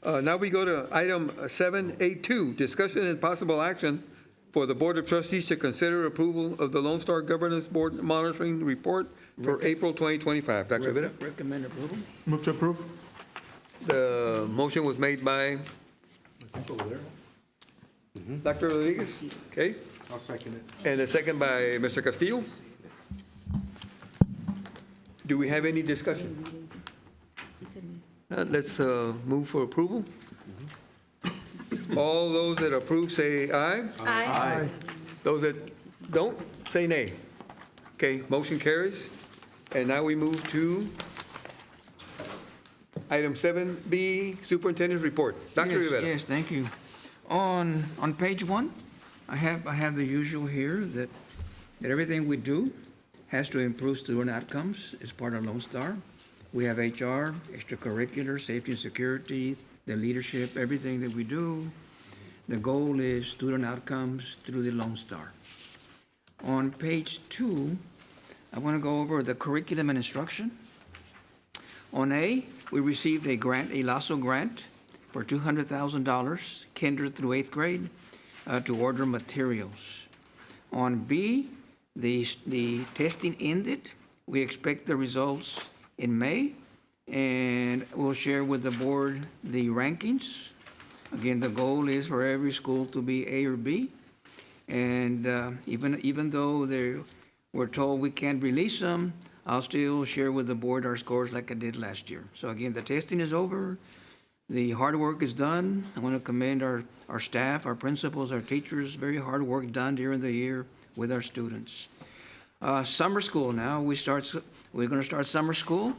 Now we go to item 7A2, discussion and possible action for the Board of Trustees to consider approval of the Lone Star Governance Board Monitoring Report for April 2025. Dr. Rivera? Recommend approval? Move to approve. The motion was made by Dr. Rodriguez, okay? I'll second it. And a second by Mr. Castillo. Do we have any discussion? Let's move for approval. All those that approve say aye. Aye. Those that don't, say nay. Okay, motion carries. And now we move to item 7B, Superintendent's Report. Dr. Rivera. Yes, thank you. On page 1, I have the usual here that everything we do has to improve student outcomes as part of Lone Star. We have HR, extracurricular, safety and security, the leadership, everything that we do. The goal is student outcomes through the Lone Star. On page 2, I want to go over the curriculum and instruction. On A, we received a grant, a LASSO grant for $200,000, kinder through 8th grade, to order materials. On B, the testing ended. We expect the results in May, and we'll share with the board the rankings. Again, the goal is for every school to be A or B. And even though we're told we can't release them, I'll still share with the board our scores like I did last year. So again, the testing is over. The hard work is done. I want to commend our staff, our principals, our teachers, very hard work done during the year with our students. Summer school now, we're going to start summer school,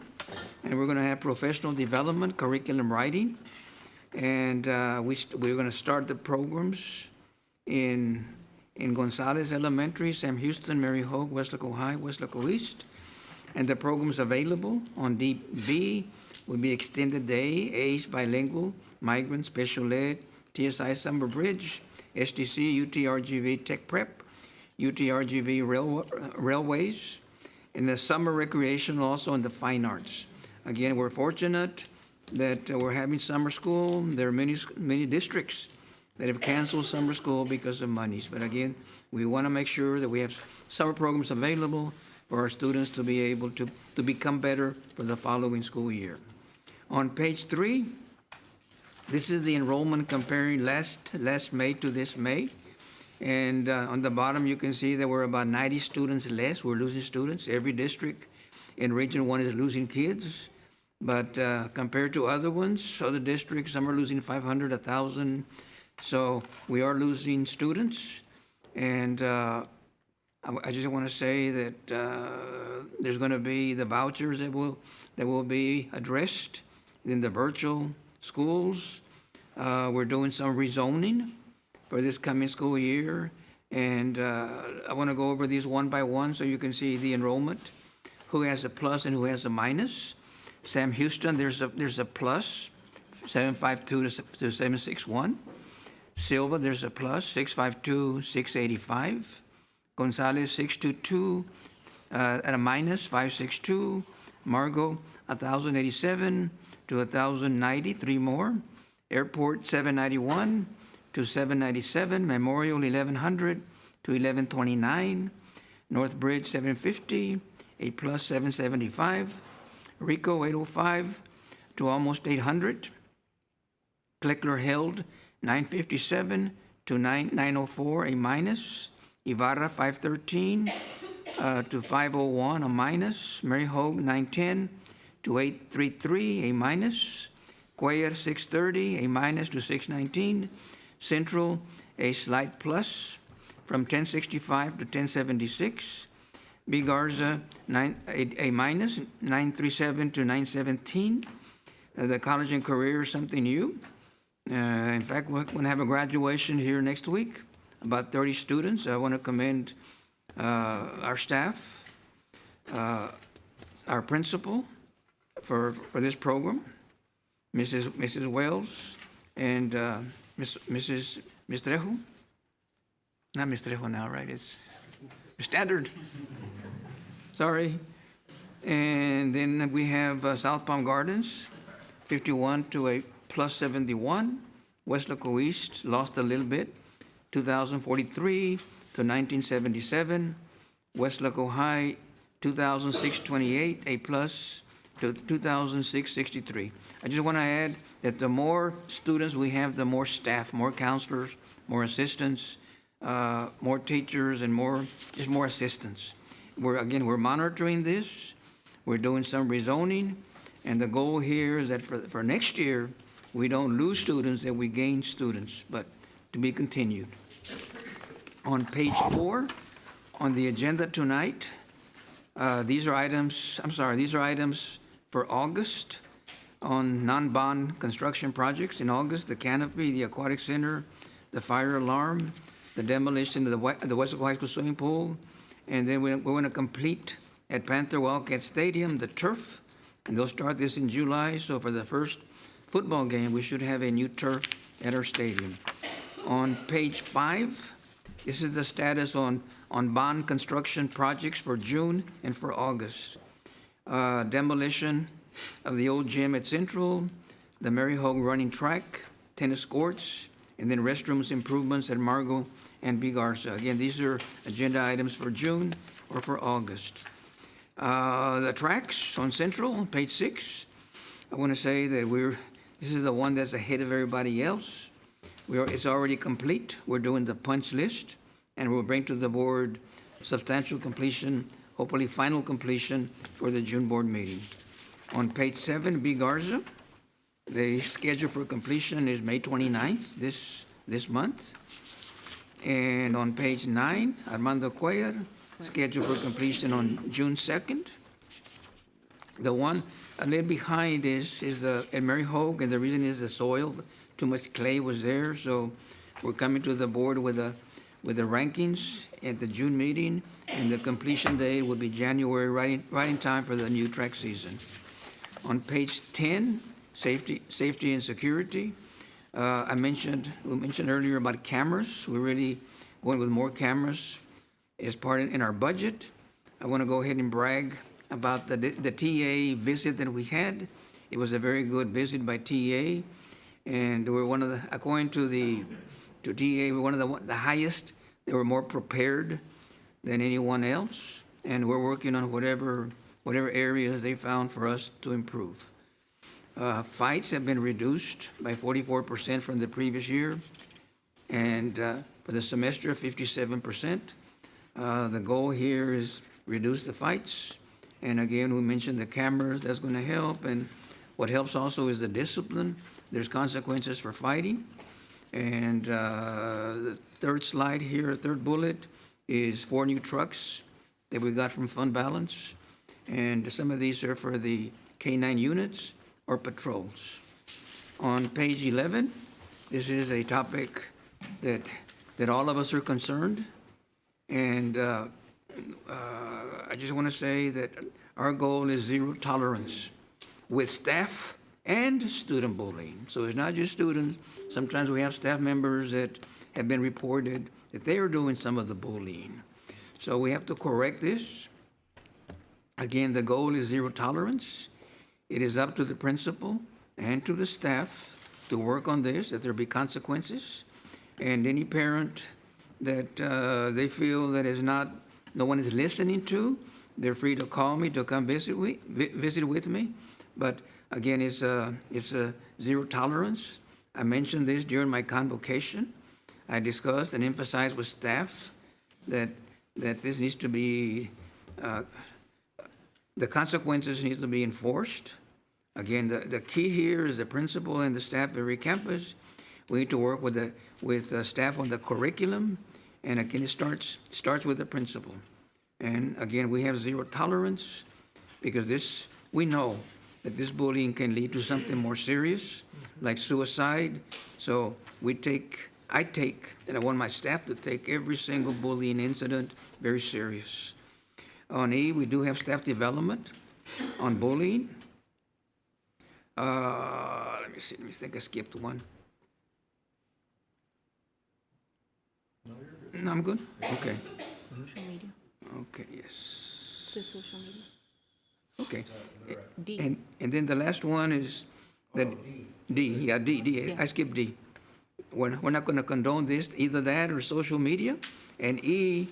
and we're going to have professional development, curriculum writing, and we're going to start the programs in Gonzales Elementary, Sam Houston, Mary Hogue, Weslaco High, Weslaco East, and the programs available on DB will be extended day, age, bilingual, migrant, special ed, TSI Summer Bridge, STC, UTRGV Tech Prep, UTRGV Railways, and the summer recreation also in the fine arts. Again, we're fortunate that we're having summer school. There are many districts that have canceled summer school because of monies. But again, we want to make sure that we have summer programs available for our students to be able to become better for the following school year. On page 3, this is the enrollment comparing last May to this May. And on the bottom, you can see there were about 90 students less. We're losing students. Every district in Region 1 is losing kids. But compared to other ones, other districts, some are losing 500, 1,000. So we are losing students. And I just want to say that there's going to be the vouchers that will be addressed in the virtual schools. We're doing some rezoning for this coming school year. And I want to go over these one by one so you can see the enrollment, who has a plus and who has a minus. Sam Houston, there's a plus, 752 to 761. Silva, there's a plus, 652, 685. Gonzalez, 622, at a minus, 562. Margot, 1,087 to 1,090, 3 more. Airport, 791 to 797. Memorial, 1,100 to 1,129. North Bridge, 750, a plus 775. Rico, 805 to almost 800. Kleckler held, 957 to 904, a minus. Ibarra, 513 to 501, a minus. Mary Hogue, 910 to 833, a minus. Cuellar, 630, a minus to 619. Central, a slight plus from 1065 to 1076. B. Garza, A minus, 937 to 917. The College and Career is something new. In fact, we're going to have a graduation here next week, about 30 students. I want to commend our staff, our principal for this program, Mrs. Wells, and Mrs. Trejo. Not Ms. Trejo now, right? It's Standard. Sorry. And then we have South Palm Gardens, 51 to a plus 71. Weslaco East lost a little bit, 2,043 to 1977. Weslaco High, 2,628, a plus to 2,663. I just want to add that the more students we have, the more staff, more counselors, more assistants, more teachers, and more assistants. We're monitoring this. We're doing some rezoning, and the goal here is that for next year, we don't lose students, that we gain students, but to be continued. On page 4, on the agenda tonight, these are items for August on non-bond construction projects. In August, the canopy, the aquatic center, the fire alarm, the demolition of the Weslaco High School swimming pool, and then we're going to complete at Panther Wildcat Stadium the turf, and they'll start this in July. So for the first football game, we should have a new turf at our stadium. On page 5, this is the status on bond construction projects for June and for August. Demolition of the old gym at Central, the Mary Hogue running track, tennis courts, and then restrooms improvements at Margot and B. Garza. Again, these are agenda items for June or for August. The tracks on Central, on page 6, I want to say that this is the one that's ahead of everybody else. It's already complete. We're doing the punch list, and we'll bring to the board substantial completion, hopefully final completion for the June board meeting. On page 7, B. Garza, the schedule for completion is May 29th, this month. And on page 9, Armando Cuellar, scheduled for completion on June 2nd. The one a little behind is at Mary Hogue, and the reason is the soil, too much clay was there, so we're coming to the board with the rankings at the June meeting, and the completion date will be January, right in time for the new track season. On page 10, safety and security. We mentioned earlier about cameras. We're really going with more cameras as part in our budget. I want to go ahead and brag about the TA visit that we had. It was a very good visit by TA, and we're one of the, according to TA, we're one of the highest. They were more prepared than anyone else, and we're working on whatever areas they found for us to improve. Fights have been reduced by 44% from the previous year, and for the semester, 57%. The goal here is reduce the fights, and again, we mentioned the cameras, that's going to help, and what helps also is the discipline. There's consequences for fighting, and the third slide here, third bullet, is 4 new trucks that we got from fund balance, and some of these are for the K-9 units or patrols. On page 11, this is a topic that all of us are concerned, and I just want to say that our goal is zero tolerance with staff and student bullying. So it's not just students. Sometimes we have staff members that have been reported that they are doing some of the bullying. So we have to correct this. Again, the goal is zero tolerance. It is up to the principal and to the staff to work on this, that there be consequences. And any parent that they feel that no one is listening to, they're free to call me to come visit with me. But again, it's a zero tolerance. I mentioned this during my convocation. I discussed and emphasized with staff that this needs to be, the consequences need to be enforced. Again, the key here is the principal and the staff at every campus. We need to work with the staff on the curriculum, and again, it starts with the principal. And again, we have zero tolerance because this, we know that this bullying can lead to something more serious, like suicide. So I take, and I want my staff to take every single bullying incident very serious. On E, we do have staff development on bullying. Let me see, let me think I skipped one. No, I'm good? Okay. Social media. Okay, yes. It's the social media. Okay. D. And then the last one is that D, yeah, D, Yeah. I skipped D. We're not going to condone this, either that or social media. And E,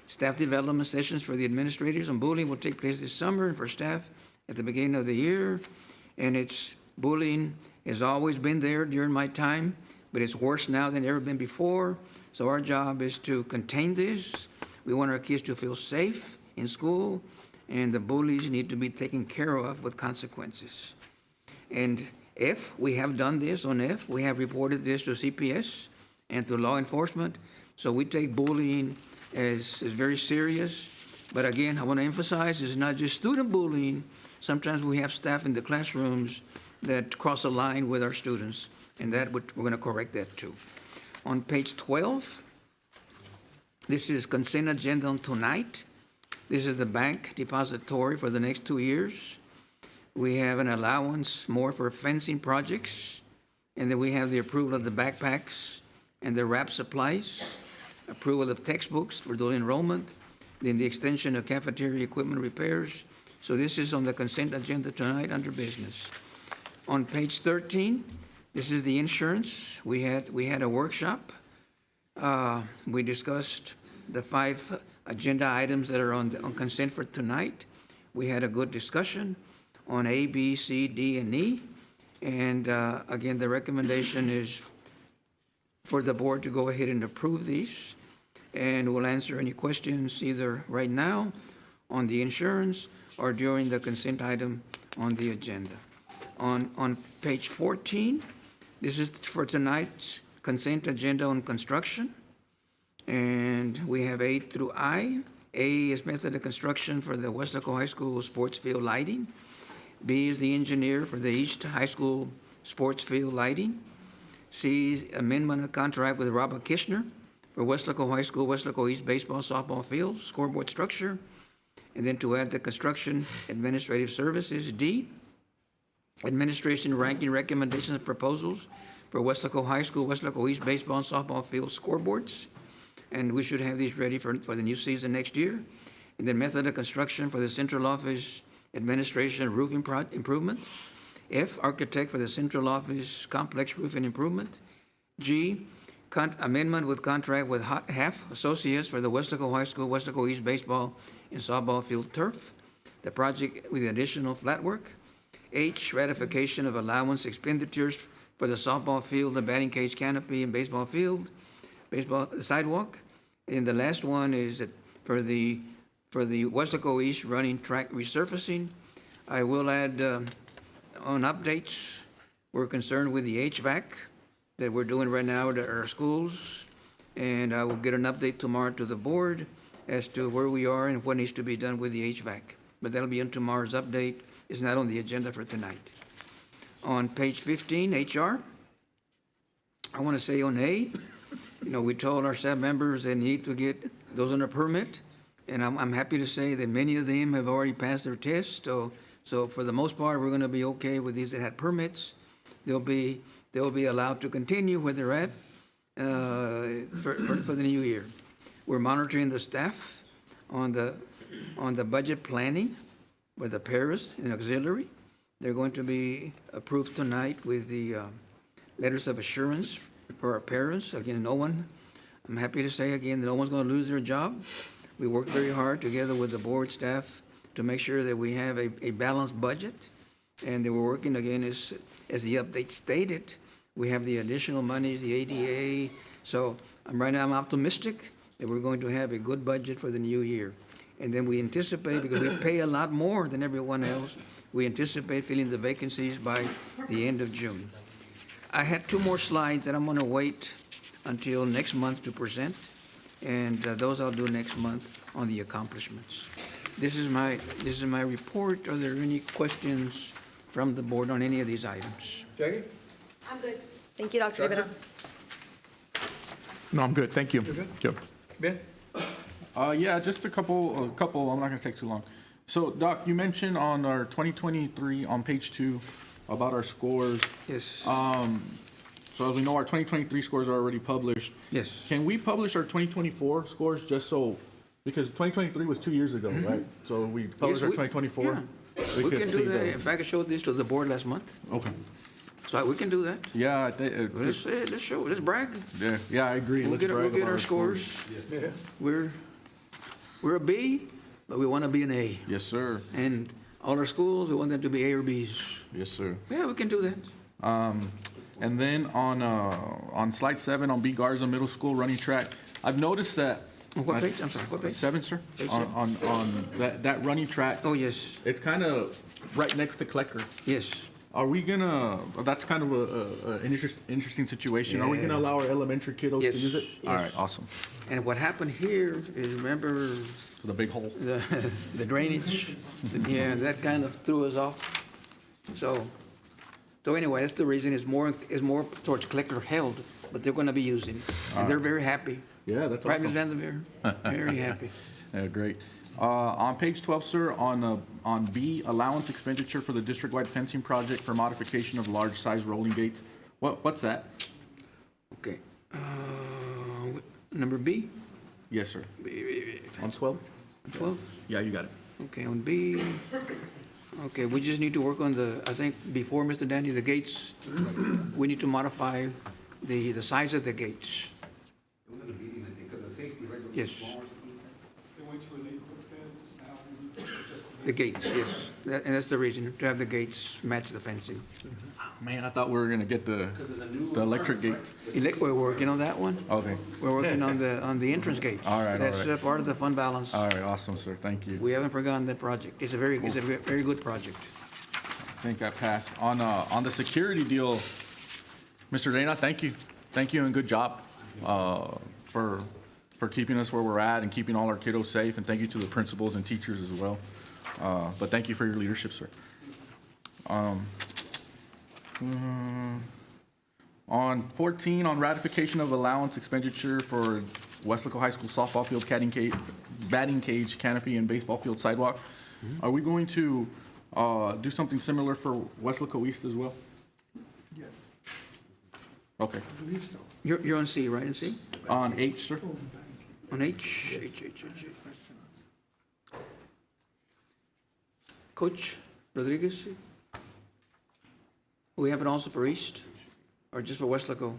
staff development sessions for the administrators on bullying will take place this summer and for staff at the beginning of the year. And bullying has always been there during my time, but it's worse now than ever been before. So our job is to contain this. We want our kids to feel safe in school, and the bullies need to be taken care of with consequences. And F, we have done this on F. We have reported this to CPS and to law enforcement. So we take bullying as very serious. But again, I want to emphasize it's not just student bullying. Sometimes we have staff in the classrooms that cross a line with our students, and we're going to correct that too. On page 12, this is consent agenda on tonight. This is the bank depository for the next 2 years. We have an allowance more for fencing projects, and then we have the approval of the backpacks and the wrap supplies, approval of textbooks for dual enrollment, then the extension of cafeteria equipment repairs. So this is on the consent agenda tonight under business. On page 13, this is the insurance. We had a workshop. We discussed the 5 agenda items that are on consent for tonight. We had a good discussion on A, B, C, D, and E. And again, the recommendation is for the board to go ahead and approve these. And we'll answer any questions either right now on the insurance or during the consent item on the agenda. On page 14, this is for tonight's consent agenda on construction. And we have A through I. A is method of construction for the Weslaco High School sports field lighting. B is the engineer for the East High School sports field lighting. C is amendment of contract with Robert Kishner for Weslaco High School, Weslaco East baseball, softball field, scoreboard structure. And then to add the construction administrative services. D, administration ranking recommendations and proposals for Weslaco High School, Weslaco East baseball and softball field scoreboards. And we should have these ready for the new season next year. And then method of construction for the central office administration roofing improvement. F, architect for the central office complex roofing improvement. G, amendment with contract with HAF Associates for the Weslaco High School, Weslaco East baseball and softball field turf. The project with additional flat work. H, ratification of allowance expenditures for the softball field, the batting cage canopy and baseball field, baseball sidewalk. And the last one is that for the Weslaco East running track resurfacing. I will add on updates, we're concerned with the HVAC that we're doing right now at our schools. And I will get an update tomorrow to the board as to where we are and what needs to be done with the HVAC. But that'll be on tomorrow's update. It's not on the agenda for tonight. On page 15, HR, I want to say on A, we told our staff members they need to get those on a permit. And I'm happy to say that many of them have already passed their test. So for the most part, we're going to be okay with these that had permits. They'll be allowed to continue where they're at for the new year. We're monitoring the staff on the budget planning with the paras and auxiliary. They're going to be approved tonight with the letters of assurance for our parents. Again, I'm happy to say again, that no one's going to lose their job. We work very hard together with the board staff to make sure that we have a balanced budget. And that we're working again, as the update stated, we have the additional monies, the ADA. So right now I'm optimistic that we're going to have a good budget for the new year. And then we anticipate, because we pay a lot more than everyone else, we anticipate filling the vacancies by the end of June. I had 2 more slides that I'm going to wait until next month to present. and those I'll do next month on the accomplishments. This is my report. Are there any questions from the board on any of these items? Jackie? I'm good. Thank you, Dr. Rivera. No, I'm good, thank you. Yep. Ben? Yeah, just a couple, I'm not gonna take too long. So, Doc, you mentioned on our 2023, on page 2, about our scores. Yes. So as we know, our 2023 scores are already published. Yes. Can we publish our 2024 scores just so, because 2023 was 2 years ago, right? So we publish our 2024? Yeah. We could can see do that. the- In fact, I showed this to the board last month, Okay. so we can do that. Yeah, I think, Let's show, let's brag. yeah, I agree. We'll Let's get brag our about scores. We're a B, but we want to be an A. Yes, sir. And all our schools, we want them to be A or Bs. Yes, sir. Yeah, we can do that. And then on slide 7, on B Garza Middle School running track, I've noticed that. What page? I'm sorry, what page? 7, sir. Page On that running track. Oh, yes, It's kind of right next to Klecker. yes. Are we gonna, that's kind of an interesting situation. Are we gonna allow our elementary kiddos to Yes, use it? All right, yes. awesome. And what happened here is, remember The big hole. the drainage? Yeah, that kind of threw us off. So anyway, that's the reason it's more towards Clicker held, but they're gonna be using it. And they're very happy. Yeah, that's Right, Ms. awesome. Vanderveer? Very happy. Yeah, great. On page 12, sir, on B, allowance expenditure for the district-wide fencing project for modification of large-size rolling gates. What's that? Okay. Number B? Yes, sir. On 12? 12? Yeah, you got it. Okay, on B, okay, we just need to work on I think before, Mr. Danny, the gates, we need to modify the size of the gates. Yes. The gates, yes. And that's the reason, to have the gates match the fencing. Man, I thought we were gonna get the electric gate. We're working on that one. Okay. We're working on the entrance gate. All right, all That's right. part of the fund balance. All right, awesome, sir. Thank you. We haven't forgotten that project. It's a very good project. I think I passed. On the security deal, Mr. Reyna, thank you. Thank you and good job for keeping us where we're at and keeping all our kiddos safe. And thank you to the principals and teachers as well. But thank you for your leadership, sir. On 14, on ratification of allowance expenditure for Weslaco High School softball field, batting cage, canopy, and baseball field sidewalk, are we going to do something similar for Weslaco East as well? Yes, Okay. I believe so. You're on C, right, in C? On H, sir? On H. Coach Rodriguez? We have it also for East, or just for Weslaco?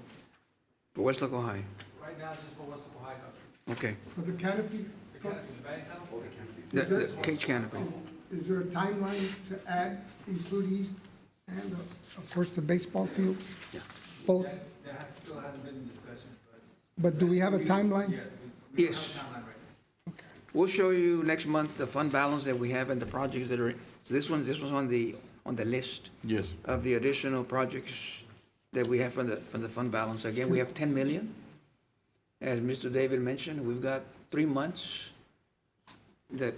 For Weslaco High? Right now, it's just for Weslaco High, Doctor. Okay. For the canopy, The cage canopy. is there a timeline to add, include East and, of course, the baseball fields? Yeah. Both, That still hasn't been in discussion, but. but do we have a timeline? Yes. We'll show you next month the fund balance that we have and the projects that are, so this was on the list Yes. of the additional projects that we have from the fund balance. Again, we have 10 million. As Mr. David mentioned, we've got 3 months that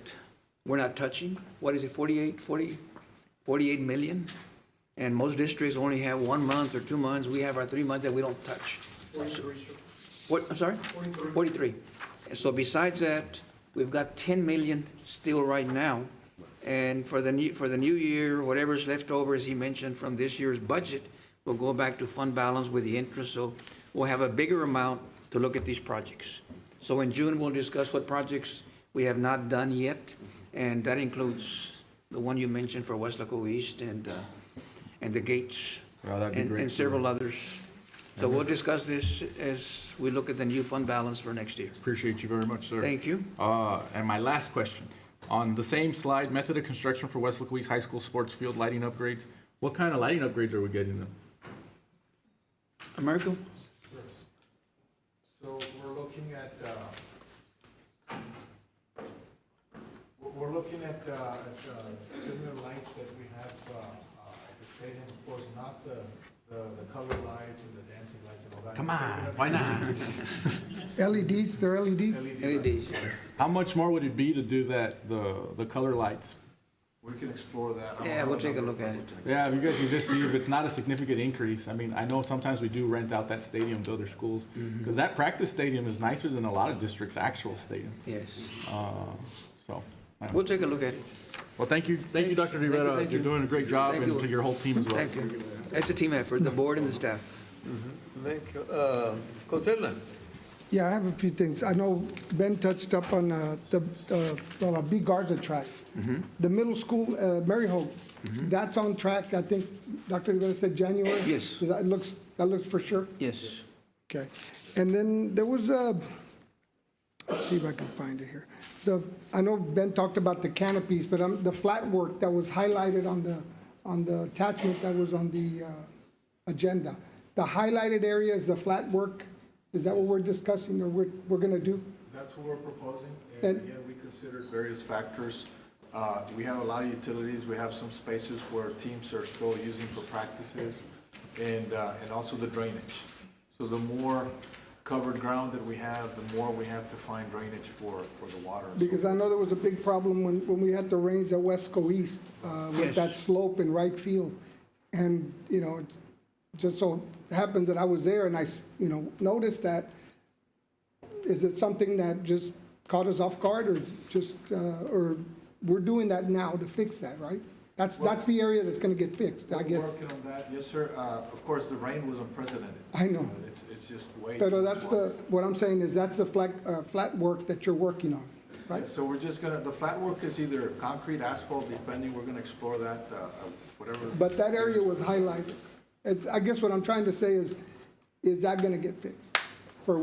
we're not touching. What is it, 48 million? And most districts only have 1 month or 2 months. We have our 3 months that we don't touch. What, I'm sorry? 43. So besides that, we've got 10 million still right now. And for the new year, whatever's left over, as he mentioned, from this year's budget, we'll go back to fund balance with the interest. So we'll have a bigger amount to look at these projects. So in June, we'll discuss what projects we have not done yet. And that includes the one you mentioned for Weslaco East and the gates. Well, that'd be great. And several others. So we'll discuss this as we look at the new fund balance for next year. Appreciate you very much, sir. Thank you. And my last question. On the same slide, method of construction for Weslaco East High School sports field lighting upgrades. What kind of lighting upgrades are we getting then? Americo? So we're looking at similar lights that we have at the stadium, of course, not the the color lights and the dancing lights and all that. Come on, why not? LEDs, they're LEDs? LEDs. How much more would it be to do that, the color lights? We can explore that. I don't Yeah, have we'll a take a number look for at you. it. Yeah, if you guys can just see if it's not a significant increase. I mean, I know sometimes we do rent out that stadium to other schools, because that practice stadium is nicer than a lot of districts' actual stadium. Yes. So, We'll take a look at it. well, thank you, Dr. Rivera. thank you. You're doing a great job, Thank and you. to your whole team as well. Thank you. It's a team effort, the board and the staff. Thank you. Conserla. Yeah, I have a few things. I know Ben touched up on the B Garza track. The middle school, Mary Hope, that's on track. I think Dr. Rivera said January? Yes. That looks for sure? Yes. Okay. And then there was let's see if I can find it here. I know Ben talked about the canopies, but the flat work that was highlighted on the attachment that was on the agenda. The highlighted area is the flat work. Is that what we're discussing or we're going to do? That's what we're proposing, and And- again, we considered various factors. We have a lot of utilities, we have some spaces where teams are still using for practices, and also the drainage. So the more covered ground that we have, the more we have to find drainage for the water. and so Because I know there was a big problem when we had the rains at Weslaco East with Yes. that slope in right field. And, it just so happened that I was there and I noticed that. Is it something that just caught us off guard or just, or we're doing that now to fix that, right? That's the area that's going to get fixed, I We're guess. working on that, yes, sir. Of course, the rain was unprecedented. I know. It's just way. But too that's much water. what I'm saying is that's the flat work that you're working on, right? So we're just the flat work is either concrete, asphalt, depending, we're gonna explore that, whatever. But that area was highlighted. I guess what I'm trying to say is that going to get fixed for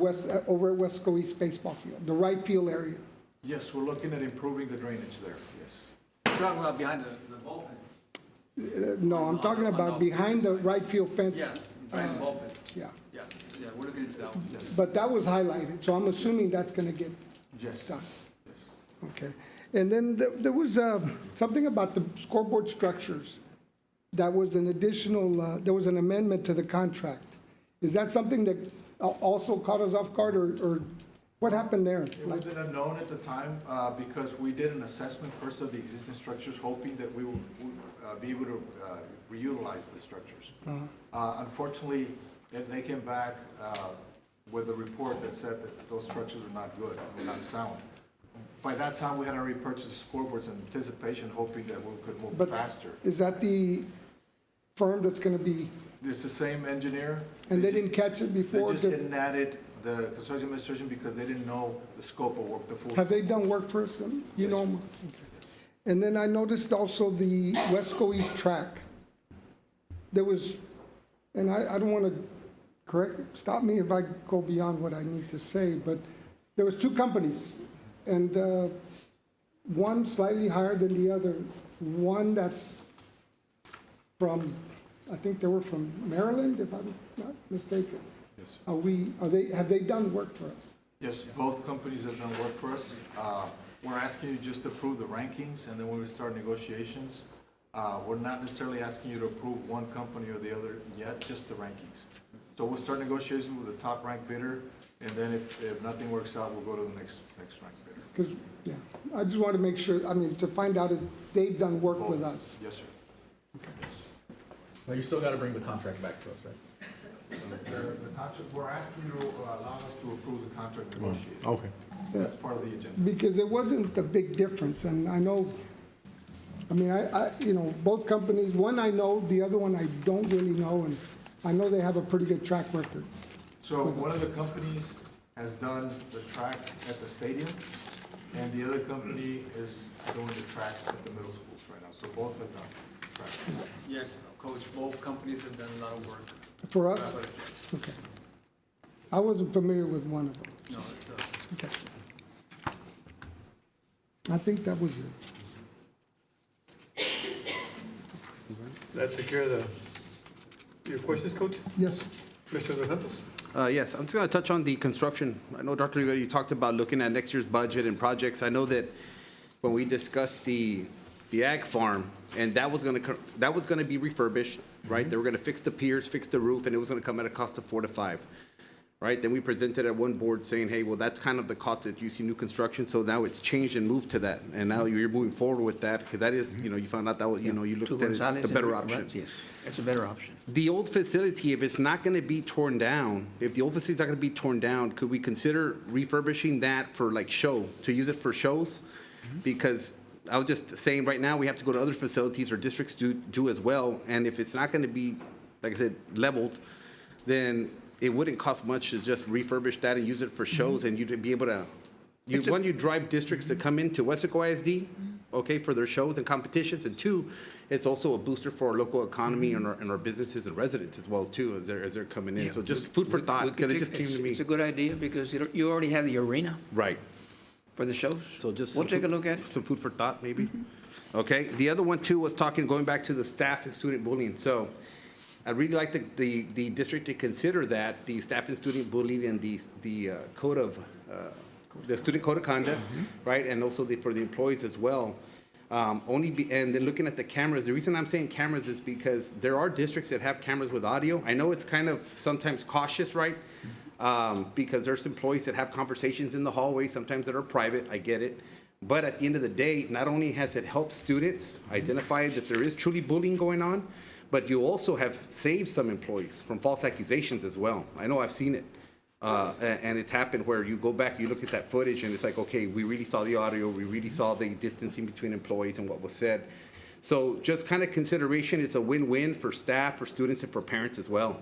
over at Weslaco East baseball field, the right field area? Yes, we're looking at improving the drainage there, yes. You're talking about behind the bullpen? No, I'm talking about behind the right field fence. Yeah, behind the bullpen. Yeah, Yeah, we're looking into that one. but that was highlighted, so I'm assuming that's going to get Yes. done. Yes. Okay. And then there was something about the scoreboard structures. That was an additional, there was an amendment to the contract. Is that something that also caught us off guard, or what happened there? It was an unknown at the time, because we did an assessment first of the existing structures, hoping that we would be able to reutilize the structures. Unfortunately, they came back with a report that said that those structures are not good, they're not sound. By that time, we had already purchased scoreboards in anticipation, hoping that we could move But faster. is that the firm that's going to be, It's the same engineer. and they just- didn't catch it They before? just hadn't added the construction administration because they didn't know the scope of work, the full. Have they done work for us? You Yes, know sir. them? Okay. And then I noticed also the Wesco East track. There was, and I don't want to stop me if I go beyond what I need to say, but there was two companies, and one slightly higher than the other. One that's from, I think they were from Maryland, if I'm not mistaken. Yes. Have they done work for us? Yes, both companies have done work for us. We're asking you just to approve the rankings, and then when we start negotiations, we're not necessarily asking you to approve one company or the other yet, just the rankings. So we'll start negotiations with the top ranked bidder, and then if nothing works out, we'll go to the next ranked bidder. Because, yeah, I just want to make sure, to find out if they've done work with Both. us. Yes, sir. Well, you still got to bring the contract back to us, right? The contract, we're asking you to allow us to approve the contract negotiated. Okay. That's part of the agenda. Because it wasn't a big difference, and I know, both companies, one I know, the other one I don't really know, and I know they have a pretty good track record. So one of the companies has done the track at the stadium, and the other company is doing the tracks at the middle schools right now. So both have done tracks. Yeah, Coach, both companies have done a lot of work. For us? Okay. I wasn't familiar with one of them. No, it's Okay. I think that was it. That take care of your questions, Coach? Yes. Mr. Dos Santos? Yes, I'm just going to touch on the construction. I know, Dr. Rivera, you talked about looking at next year's budget and projects. I know that when we discussed the the ag farm, and that was gonna be refurbished, right? They were gonna fix the piers, fix the roof, and it was gonna come at a cost of 4 to 5. Right, then we presented at one board saying, hey, well, that's kind of the cost that you see new construction, so now it's changed and moved to that. And now you're moving forward with that, because that is, you know, you found out that, you know, you looked at it, the better option. Yes, it's a better option. The old facility, if it's not gonna be torn down, if the old facility's not gonna be torn down, could we consider refurbishing that for like to use it for shows? Because I was just saying, right now, we have to go to other facilities or districts do as well, and if it's not gonna be, like I said, leveled, then it wouldn't cost much to just refurbish that and use it for shows, and you'd be able to, one, you drive districts to come into Weslaco ISD, okay, for their shows and competitions, and two, it's also a booster for our local economy and our businesses and residents as well, too, as they're coming in. Yeah. So just food for thought, because it just came to me. It's a good idea because you already have the arena Right. for the shows. So just We'll take a look at it. some food for thought, maybe. Okay, the other one, too, was going back to the staff and student bullying. So I'd really like the district to consider that, the staff and student bullying and the code of, the student code of conduct, right? And also for the employees as well. And then looking at the cameras, the reason I'm saying cameras is because there are districts that have cameras with audio. I know it's kind of sometimes cautious, right? Because there's employees that have conversations in the hallway, sometimes that are private, I get it. But at the end of the day, not only has it helped students identify that there is truly bullying going on, but you also have saved some employees from false accusations as well. I know I've seen it. And it's happened where you go back, you look at that footage, and it's like, okay, we really saw the audio, we really saw the distancing between employees and what was said. So just kind of consideration, it's a win-win for staff, for students, and for parents as well.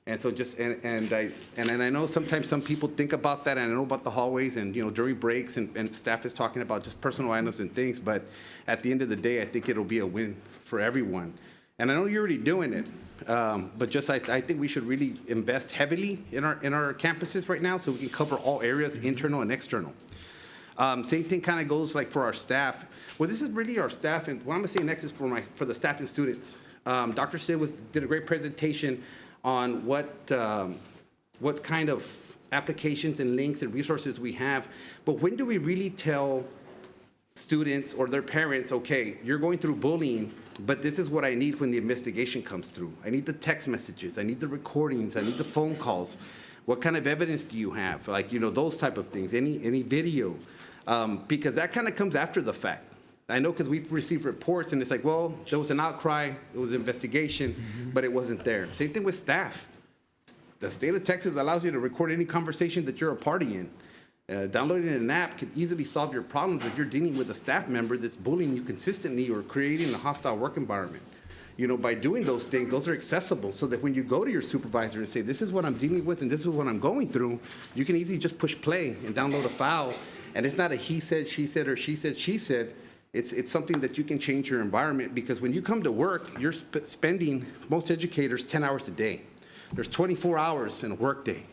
And so I know sometimes some people think about that, and I know about the hallways and, you know, during breaks and staff is talking about just personal items and things, but at the end of the day, I think it'll be a win for everyone. And I know you're already doing it, but just I think we should really invest heavily in our campuses right now so we can cover all areas, internal and external. Same thing kind of goes like for our staff. Well, this is really our staff, and what I'm gonna say next is for the staff and students. Dr. Sid did a great presentation on what kind of applications and links and resources we have, but when do we really tell students or their parents, okay, you're going through bullying, but this is what I need when the investigation comes through. I need the text messages, I need the recordings, I need the phone calls. What kind of evidence do you have? Like, you know, those type of things, any video, because that kind of comes after the fact. I know because we've received reports and it's like, well, there was an outcry, it was an investigation, but it wasn't there. Same thing with staff. The state of Texas allows you to record any conversation that you're a party in. Downloading an app could easily solve your problems if you're dealing with a staff member that's bullying you consistently or creating a hostile work environment. You know, by doing those things, those are accessible so that when you go to your supervisor and say, this is what I'm dealing with and this is what I'm going through, you can easily just push play and download a file. And it's not a he said, she said, or she said, she said. It's something that you can change your environment, because when you come to work, you're spending, most educators, 10 hours a day. There's 24 hours in a workday.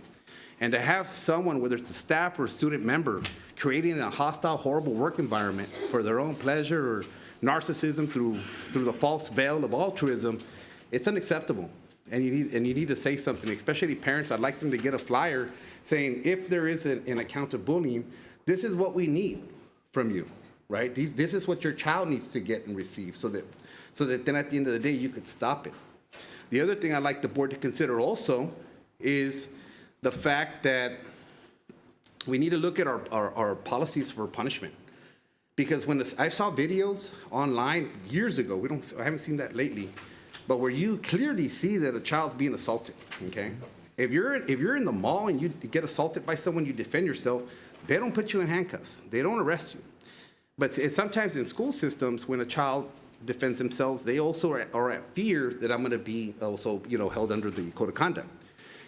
And to have someone, whether it's a staff or a student member, creating a hostile, horrible work environment for their own pleasure or narcissism through the false veil of altruism, it's unacceptable. And you need to say something, especially parents. I'd like them to get a flyer saying, if there is an account of bullying, this is what we need from you, right? This is what your child needs to get and receive, so that then at the end of the day, you could stop it. The other thing I'd like the board to consider also is the fact that we need to look at our policies for punishment. Because when I saw videos online years ago, I haven't seen that lately, but where you clearly see that a child's being assaulted, okay? If you're in the mall and you get assaulted by someone, you defend yourself, they don't put you in handcuffs. They don't arrest you. But sometimes in school systems, when a child defends themselves, they also are at fear that I'm gonna be also, held under the code of conduct.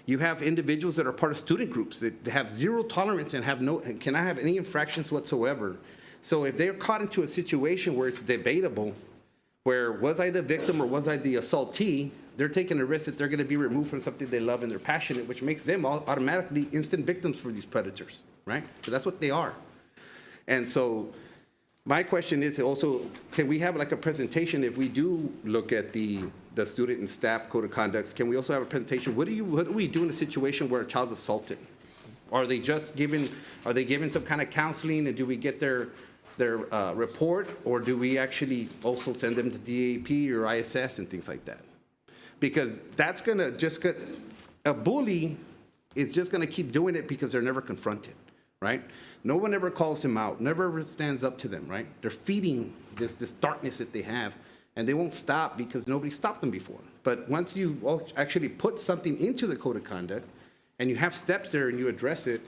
You have individuals that are part of student groups that have zero tolerance and cannot have any infractions whatsoever. So if they're caught into a situation where it's debatable, where was I the victim or was I the assaultee, they're taking a risk that they're gonna be removed from something they love and they're passionate, which makes them automatically instant victims for these predators, right? So that's what they are. And so my question is also, can we have like a presentation if we do look at the student and staff code of conducts? Can we also have a presentation? What do we do in a situation where a child's assaulted? Are they given some kind of counseling, and do we get their their report, or do we actually also send them to DAP or ISS and things like that? Because that's gonna just get, a bully is just gonna keep doing it because they're never confronted, right? No one ever calls them out, never ever stands up to them, right? They're feeding this darkness that they have, and they won't stop because nobody stopped them before. But once you actually put something into the code of conduct, and you have steps there and you address it,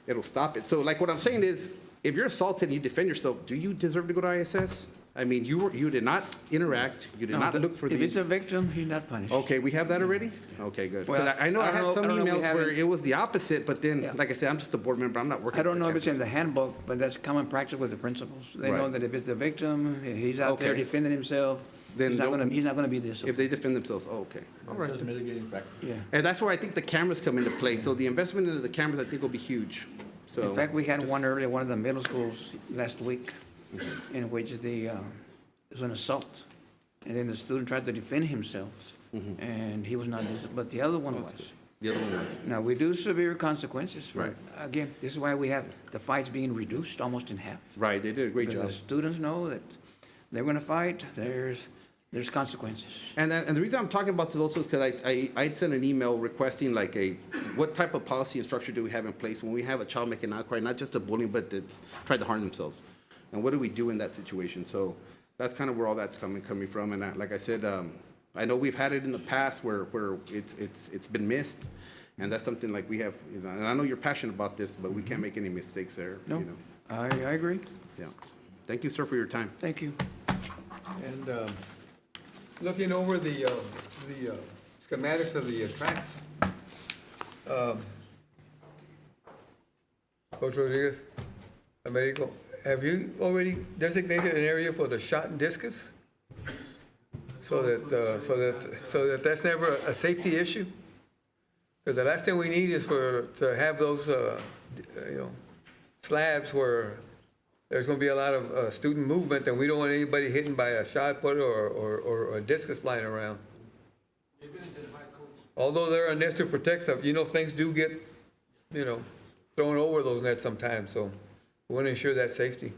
it'll stop it. So like what I'm saying is, if you're assaulted and you defend yourself, do you deserve to go to ISS? I mean, you did not interact, you did not look for If the. it's a victim, he's not punished. Okay, we have that already? Okay, good. 'Cause Well, I know I had some I don't know, we emails where haven't- it was the opposite, but then, Yeah. like I said, I'm just a board member, I'm not working. I don't for know if it's in campus. the handbook, but that's common practice with the principals. They know Right. that if it's the victim, he's out there Okay. defending himself, Then he's not don't- gonna be disciplined. If they defend themselves, oh, okay, all right. Just mitigating factor. Yeah. And that's where I think the cameras come into play, so the investment into the cameras, I think, will be huge, so. In fact, we had just- one earlier, one of the middle schools last week, in which it was an assault. And then the student tried to defend himself, and he was not disciplined, but the other one was. The other one was. Now, we do severe consequences. for- Right. Again, this is why we have the fights being reduced almost in half. Right, they did a great Because job. the students know that they're gonna fight, there's consequences. And the reason I'm talking about this also is because I'd sent an email requesting like what type of policy and structure do we have in place when we have a child making outcry, not just a bullying, but that's tried to harm themselves? And what do we do in that situation? So that's kind of where all that's coming from. And like I said, I know we've had it in the past where it's been missed. And that's something like we have, and I know you're passionate about this, but we can't make any mistakes there. No, I agree. Yeah. Thank you, sir, for your time. Thank you. And looking over the schematics of the tracks, Coach Rodriguez, Americo, have you already designated an area for the shot and discus? So that that's never a safety issue? Because the last thing we need is to have those, slabs where there's going to be a lot of student movement, and we don't want anybody hitting by a shot put or a discus flying around. Although they're a nets to protect stuff, things do get, thrown over those nets sometimes, so we want to ensure that safety.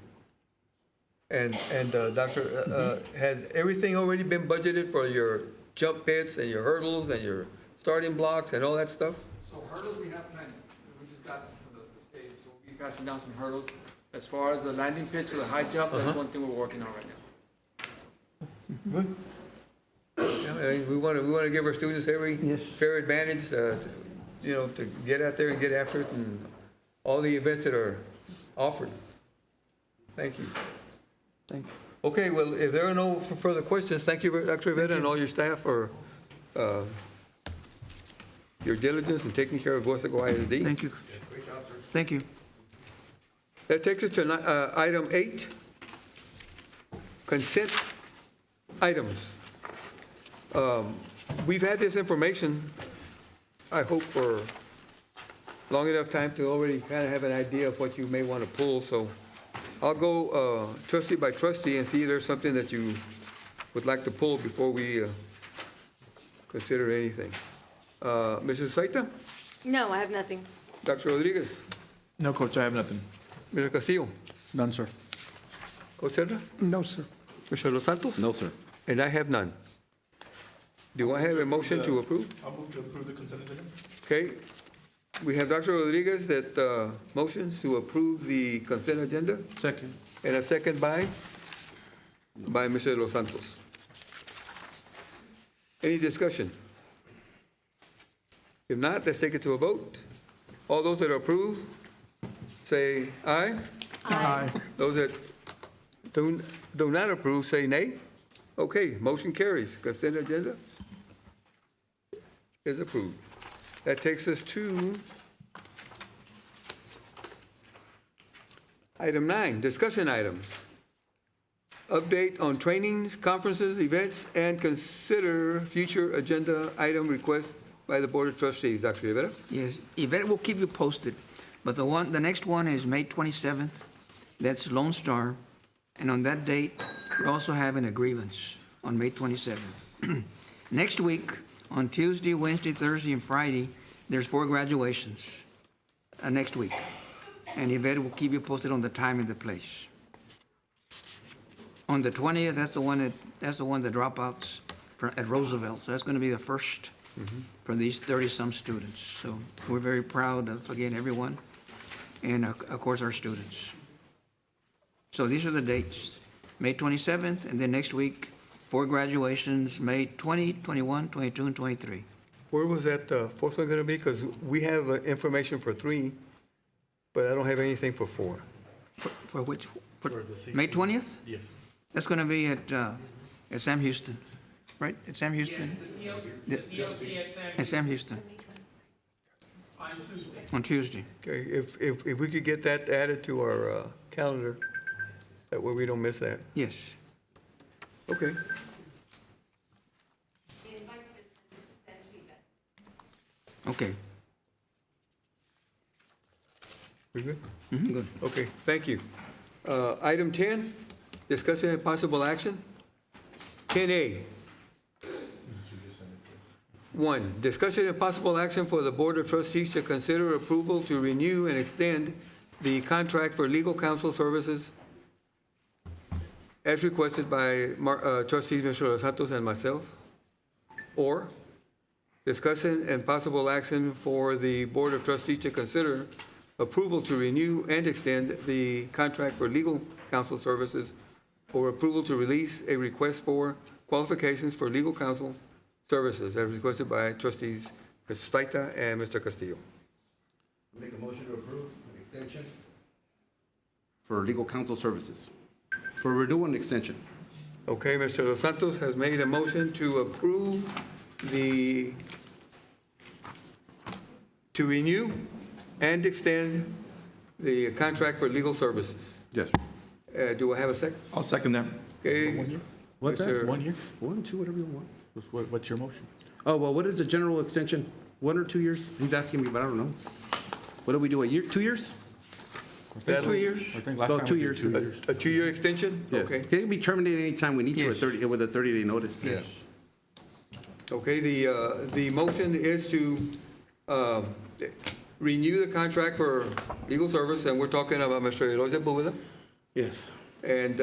And Doctor, has everything already been budgeted for your jump pits and your hurdles and your starting blocks and all that stuff? So hurdles, we have plenty. We just got some from the state, so we'll be passing down some hurdles. As far as the landing pits for the high jump, that's one thing we're working on right now. Good. Yeah, I mean, we want to give our students every fair advantage, to get out there and get after it, and all the events that are offered. Thank you. Thank you. Okay, well, if there are no further questions, thank you, Dr. Rivera, and all your staff for your diligence in taking care of Weslaco ISD. Thank you. Thank you. That takes us to item 8, consent items. We've had this information, I hope, for long enough time to already kind of have an idea of what you may want to pull, so I'll go trustee by trustee and see if there's something that you would like to pull before we consider anything. Mrs. Saita? No, I have nothing. Dr. Rodriguez? No, Coach, I have nothing. Mr. Castillo? None, sir. Coach Serra? No, sir. Mr. Los Santos? No, sir. And I have none. Do I have a motion to approve? I'll move to approve the consent agenda. Okay. We have Dr. Rodriguez that motions to approve the consent agenda. Second. And a second by Mr. Los Santos. Any discussion? If not, let's take it to a vote. All those that approve, say aye. Aye. Those that do not approve, say nay. Okay, motion carries. Consent agenda is approved. That takes us to item 9, discussion items. Update on trainings, conferences, events, and consider future agenda item requests by the Board of Trustees. Dr. Rivera? Yes, Yvette will keep you posted, but the next one is May 27th. That's Lone Star, and on that date, we're also having a grievance on May 27th. Next week, on Tuesday, Wednesday, Thursday, and Friday, there's 4 graduations next week, and Yvette will keep you posted on the time and the place. On the 20th, that's the one the dropouts at Roosevelt. So that's going to be the first for these 30-some students. So we're very proud of, again, everyone, and of course, our students. So these are the dates, May 27th, and then next week, 4 graduations, May 20, 21, 22, and 23. Where was that fourth one going to be? Because we have information for 3, but I don't have anything for 4. For which? May 20th? Yes. That's going to be at Sam Houston, right? At Sam Houston? The POC At Sam Houston, on Tuesday. on Tuesday. Okay, if we could get that added to our calendar, that way we don't miss that. Yes. Okay. Okay. We good? Good. Okay, thank you. Item 10, discussion and possible action. 10A. 1, discussion and possible action for the Board of Trustees to consider approval to renew and extend the contract for legal counsel services as requested by trustees Mr. Los Santos and myself. Or, discussion and possible action for the Board of Trustees to consider approval to renew and extend the contract for legal counsel services, or approval to release a request for qualifications for legal counsel services as requested by trustees Mr. Staita and Mr. Castillo. Make a motion to approve an extension for legal counsel services, for renewal and extension. Okay, Mr. Los Santos has made a motion to approve to renew and extend the contract for legal services. Yes. Do I have a second? I'll second that. Okay. 1 year? What's that? 1 year? 1, 2, whatever you want. What's your motion? Oh, well, what is the general extension? 1 or 2 years? He's asking me, but I don't know. What do we do, a year, 2 years? 2 years? I think last Oh, time 2 we did years. 2 years. A 2-year extension? Yes. Okay. Can it be terminated anytime we need to Yes. with a 30-day notice? Yes. Okay, the motion is to renew the contract for legal service, and we're talking about Mr. Eloy Sepulveda, Yes. and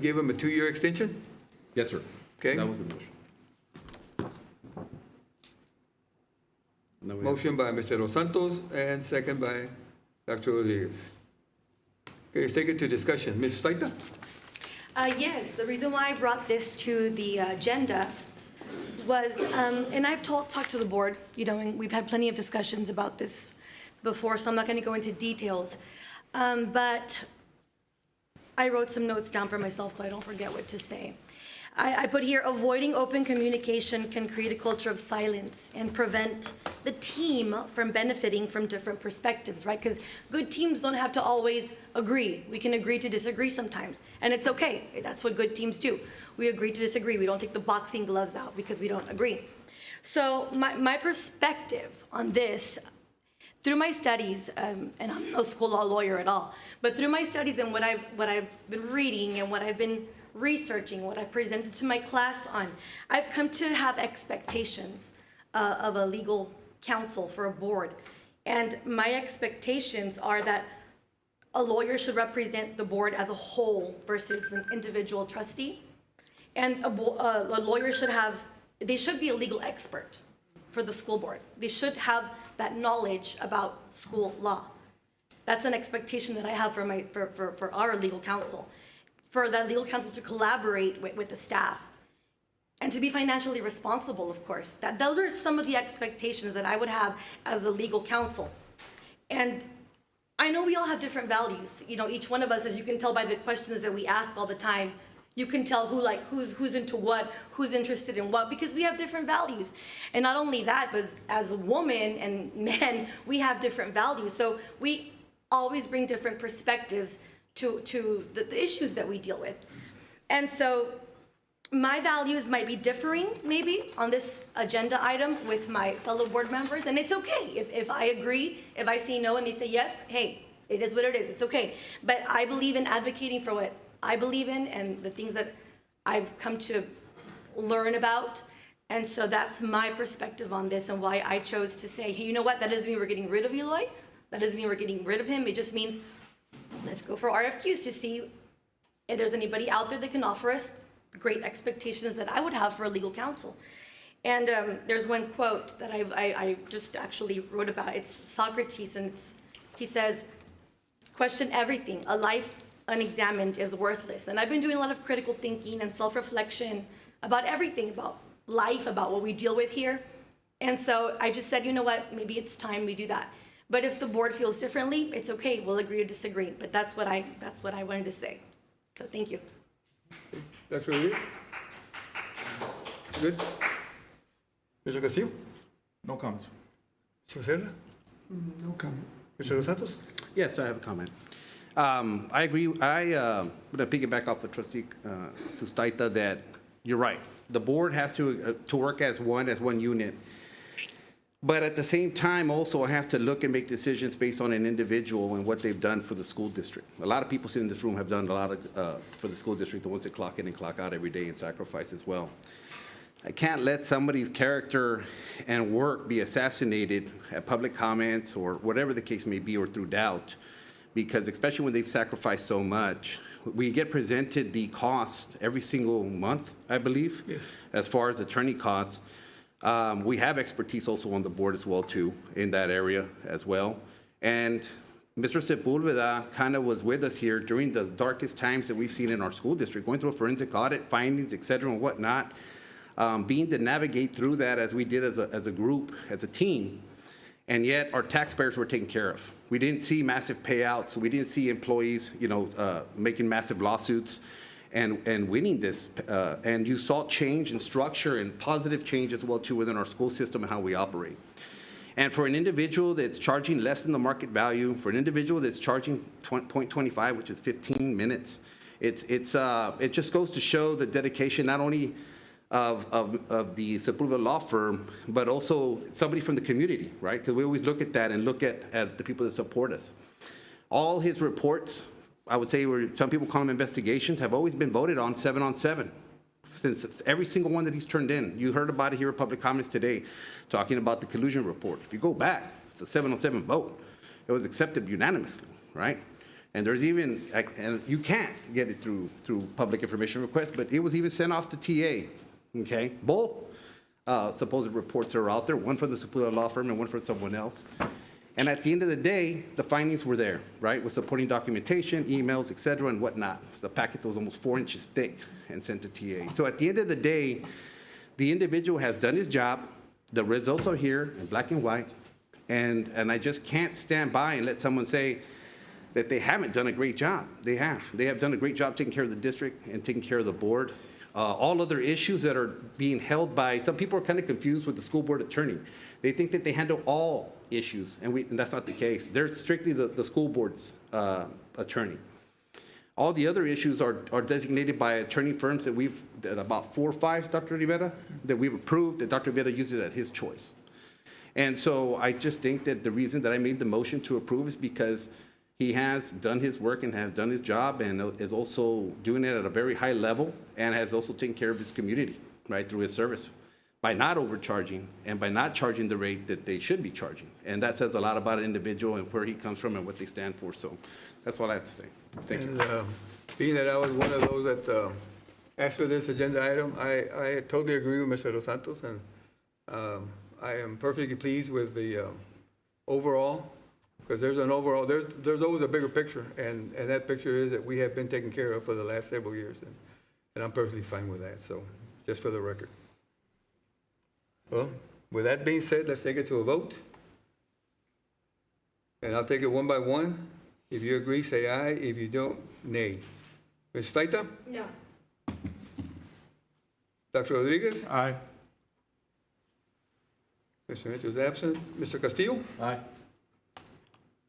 give him a 2-year extension? Yes, sir. Okay. That was the motion. Now we have- Motion by Mr. Los Santos and second by Dr. Rodriguez. Okay, let's take it to discussion. Ms. Staita? Yes, the reason why I brought this to the agenda was, and I've talked to the board, you know, and we've had plenty of discussions about this before, so I'm not going to go into details. But I wrote some notes down for myself so I don't forget what to say. I put here, avoiding open communication can create a culture of silence and prevent the team from benefiting from different perspectives, right? Because good teams don't have to always agree. We can agree to disagree sometimes, and it's okay. That's what good teams do. We agree to disagree. We don't take the boxing gloves out because we don't agree. So my perspective on this, through my studies, and I'm no school law lawyer at all, but through my studies and what I've been reading and what I've been researching, what I presented to my class on, I've come to have expectations of a legal counsel for a board. And my expectations are that a lawyer should represent the board as a whole versus an individual trustee. And a lawyer they should be a legal expert for the school board. They should have that knowledge about school law. That's an expectation that I have for our legal counsel. For that legal counsel to collaborate with the staff and to be financially responsible, of course. Those are some of the expectations that I would have as a legal counsel. And I know we all have different values. You know, each one of us, as you can tell by the questions that we ask all the time, you can tell who's into what, who's interested in what, because we have different values. And not only that, but as a woman and men, we have different values. So we always bring different perspectives to the issues that we deal with. And so my values might be differing maybe on this agenda item with my fellow board members, and it's okay. If I agree, if I say no and they say yes, hey, it is what it is, it's okay. But I believe in advocating for what I believe in and the things that I've come to learn about. And so that's my perspective on this and why I chose to say, hey, you know what, that doesn't mean we're getting rid of Eloy. That doesn't mean we're getting rid of him. It just means let's go for RFQs to see if there's anybody out there that can offer us great expectations that I would have for a legal counsel. And there's one quote that I just actually wrote about. It's Socrates, and he says, question everything. A life unexamined is worthless. And I've been doing a lot of critical thinking and self-reflection about everything, about life, about what we deal with here. And so I just said, you know what, maybe it's time we do that. But if the board feels differently, it's okay, we'll agree or disagree. But that's what I wanted to say. So thank you. Dr. Rodriguez? Good? Mr. Castillo? No comments. Mr. Serra? No comment. Mr. Los Santos? Yes, I have a comment. I agree. I'm going to piggyback off of Trustee Sustaita that you're right. The board has to work as one unit. But at the same time, also, I have to look and make decisions based on an individual and what they've done for the school district. A lot of people sitting in this room have done a lot for the school district, the ones that clock in and clock out every day and sacrifice as well. I can't let somebody's character and work be assassinated at public comments or whatever the case may be, or through doubt, because especially when they've sacrificed so much. We get presented the cost every single month, I believe, yes, as far as attorney costs. We have expertise also on the board as well, too, in that area as well. And Mr. Sepulveda kind of was with us here during the darkest times that we've seen in our school district, going through a forensic audit, findings, et cetera, and whatnot. Being to navigate through that as we did as a group, as a team, and yet our taxpayers were taken care of. We didn't see massive payouts. We didn't see employees, making massive lawsuits and winning this. And you saw change in structure and positive change as well, too, within our school system and how we operate. And for an individual that's charging less than the market value, for an individual that's charging 0.25, which is 15 minutes, it just goes to show the dedication not only of the Sepulveda law firm, but also somebody from the community, right? Because we always look at that and look at the people that support us. All his reports, I would say, some people call them investigations, have always been voted on 7-on-7. Since every single one that he's turned in. You heard about it here at Public Comments today, talking about the collusion report. If you go back, it's a 7-on-7 vote. It was accepted unanimously, right? And there's even, and you can't get it through public information requests, but it was even sent off to TA, okay? Both supposed reports are out there, one from the Sepulveda law firm and one from someone else. And at the end of the day, the findings were there, right? With supporting documentation, emails, et cetera, and whatnot. It's a packet that was almost 4 inches thick and sent to TA. So at the end of the day, the individual has done his job. The results are here in black and white. And I just can't stand by and let someone say that they haven't done a great job. They have. They have done a great job taking care of the district and taking care of the board. All other issues that are being held by, some people are kind of confused with the school board attorney. They think that they handle all issues, and that's not the case. They're strictly the school board's attorney. All the other issues are designated by attorney firms that about 4 or 5, Dr. Rivera, that we've approved, that Dr. Rivera uses at his choice. And so I just think that the reason that I made the motion to approve is because he has done his work and has done his job and is also doing it at a very high level and has also taken care of his community, right, through his service, by not overcharging and by not charging the rate that they should be charging. And that says a lot about an individual and where he comes from and what they stand for. So that's all I have to say. Thank you. And being that I was one of those that asked for this agenda item, I totally agree with Mr. Los Santos, and I am perfectly pleased with the overall, because there's an overall, there's always a bigger picture, and that picture is that we have been taken care of for the last several years, and I'm perfectly fine with that, so just for the record. Well, with that being said, let's take it to a vote. And I'll take it one by one. If you agree, say aye. If you don't, nay. Ms. Staita? No. Dr. Rodriguez? Aye. Mr. Mitchell is absent. Mr. Castillo? Aye.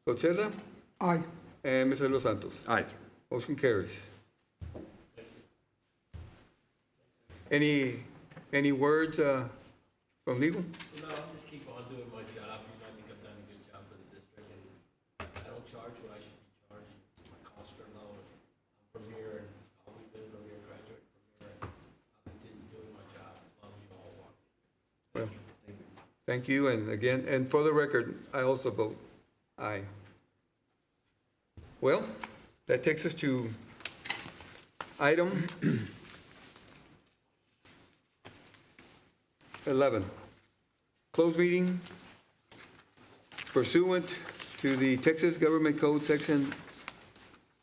Coachella? Aye. And Mr. Los Santos? Aye, sir. Motion carries. Any words from legal? No, I'll just keep on doing my job. I think I've done a good job for the district, and I don't charge what I should be charging. My costs are low. I'm from here, and I'll always been from here, graduate from here. I'll continue doing my job as long as you all want. Well, thank you, and again, and for the record, I also vote aye. Well, that takes us to Item 11, closed meeting pursuant to the Texas Government Code Section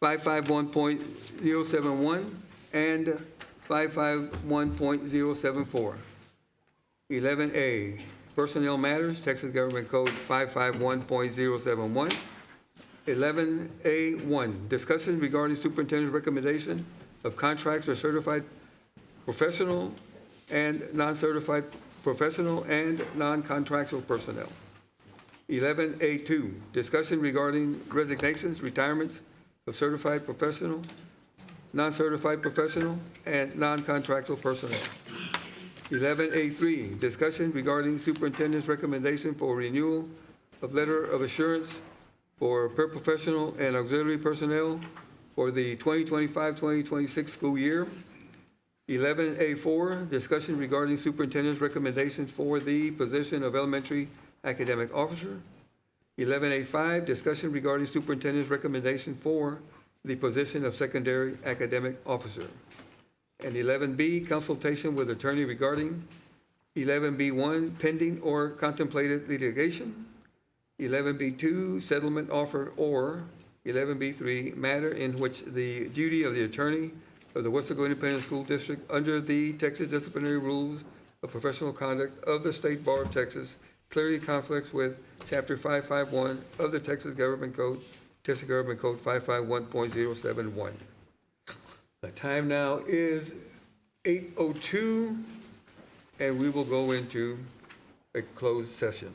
551.071 and 551.074. 11A, personnel matters, Texas Government Code 551.071. 11A1, discussion regarding superintendent's recommendation of contracts for certified professional and non-certified professional and non-contractual personnel. 11A2, discussion regarding resignations, retirements of certified professional, non-certified professional, and non-contractual personnel. 11A3, discussion regarding superintendent's recommendation for renewal of letter of assurance for paraprofessional and auxiliary personnel for the 2025-2026 school year. 11A4, discussion regarding superintendent's recommendations for the position of elementary academic officer. 11A5, discussion regarding superintendent's recommendation for the position of secondary academic officer. And 11B, consultation with attorney regarding 11B1, pending or contemplated litigation. 11B2, settlement offer, or 11B3, matter in which the duty of the attorney of the Weslaco Independent School District under the Texas Disciplinary Rules of Professional Conduct of the State Bar of Texas clearly conflicts with Chapter 551 of the Texas Government Code, Texas Government Code 551.071. The time now is 8:02, and we will go into a closed session.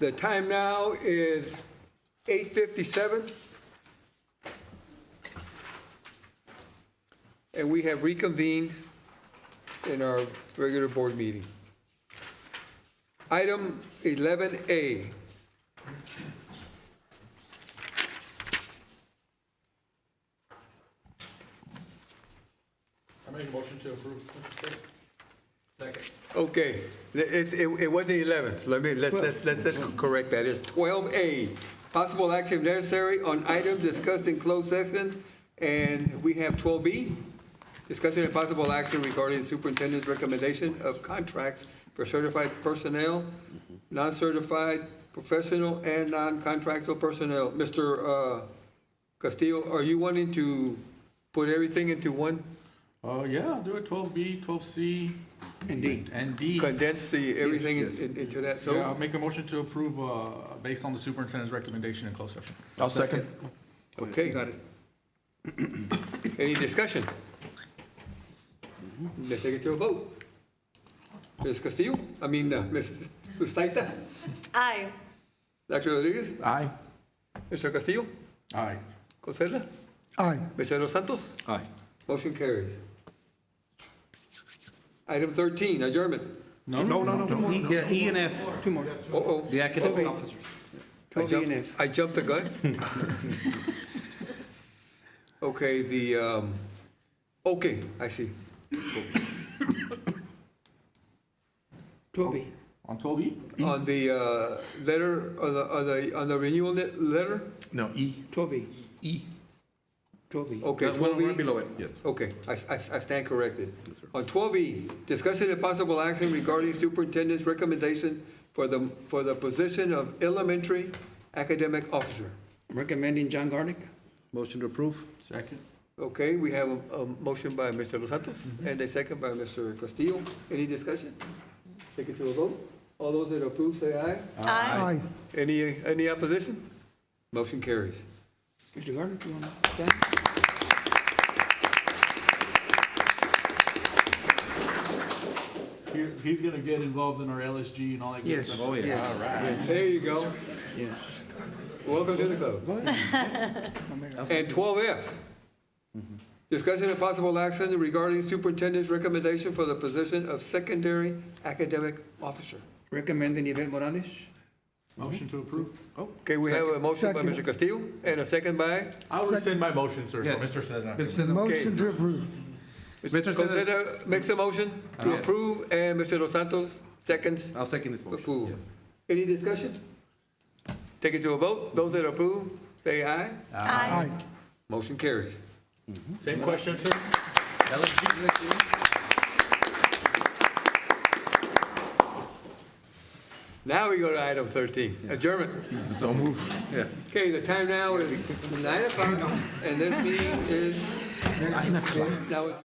The time now is 8:57. And we have reconvened in our regular board meeting. Item 11A. I make a motion to approve. Second. Okay, it wasn't 11, so let's correct that. It's 12A, possible action if necessary on items discussed in closed session. And we have 12B, discussion and possible action regarding the superintendent's recommendation of contracts for certified personnel, non-certified professional, and non-contractual personnel. Mr. Castillo, are you wanting to put everything into one? Yeah, I'll do it 12B, 12C. And D. And D. Condense everything into that, so? Yeah, I'll make a motion to approve, based on the superintendent's recommendation in closed session. I'll second. Okay. Got it. Any discussion? Let's take it to a vote. Ms. Castillo? Mrs. Sustaita? Aye. Dr. Rodriguez? Aye. Mr. Castillo? Aye. Consela? Aye. Mr. Los Santos? Aye. Motion carries. Item 13, adjournment. No. E and F. Two more. Uh-oh. The academic officers. 12E and F. I jumped the gun? Okay, okay, I see. 12B. On 12E? On the letter, on the renewal letter? No, E. 12E. E. 12E. Okay, One 12E? right below it, yes. Okay, I stand corrected. On 12E, discussion and possible action regarding superintendent's recommendation for the position of elementary academic officer. Recommending John Garnick. Motion to approve? Second. Okay, we have a motion by Mr. Los Santos and a second by Mr. Castillo. Any discussion? Take it to a vote. All those that approve, say aye. Aye. Any opposition? Motion carries. Mr. Garnick, you want to stand? He's gonna get involved in our LSG and all that good Yes. stuff. Oh, yeah. Yes. All right. There you go. Yes. Welcome to the club. And 12F, discussion and possible action regarding superintendent's recommendation for the position of secondary academic officer. Recommending Yvette Morales. Motion to approve. Okay, we have a motion by Second. Mr. Castillo and a second by I'll rescind my motion, sir, so Yes. Mr. said that. Motion to approve. Mr. Consider, makes a motion to Yes. approve, and Mr. Los Santos seconds I'll second this motion. approve. Yes. Any discussion? Take it to a vote. Those that approve, say aye. Aye. Motion carries. Same question, sir? LSG? Now we go to item 13, adjournment. So move. Yeah. Okay, the time now is 9 o'clock, and this meeting is now.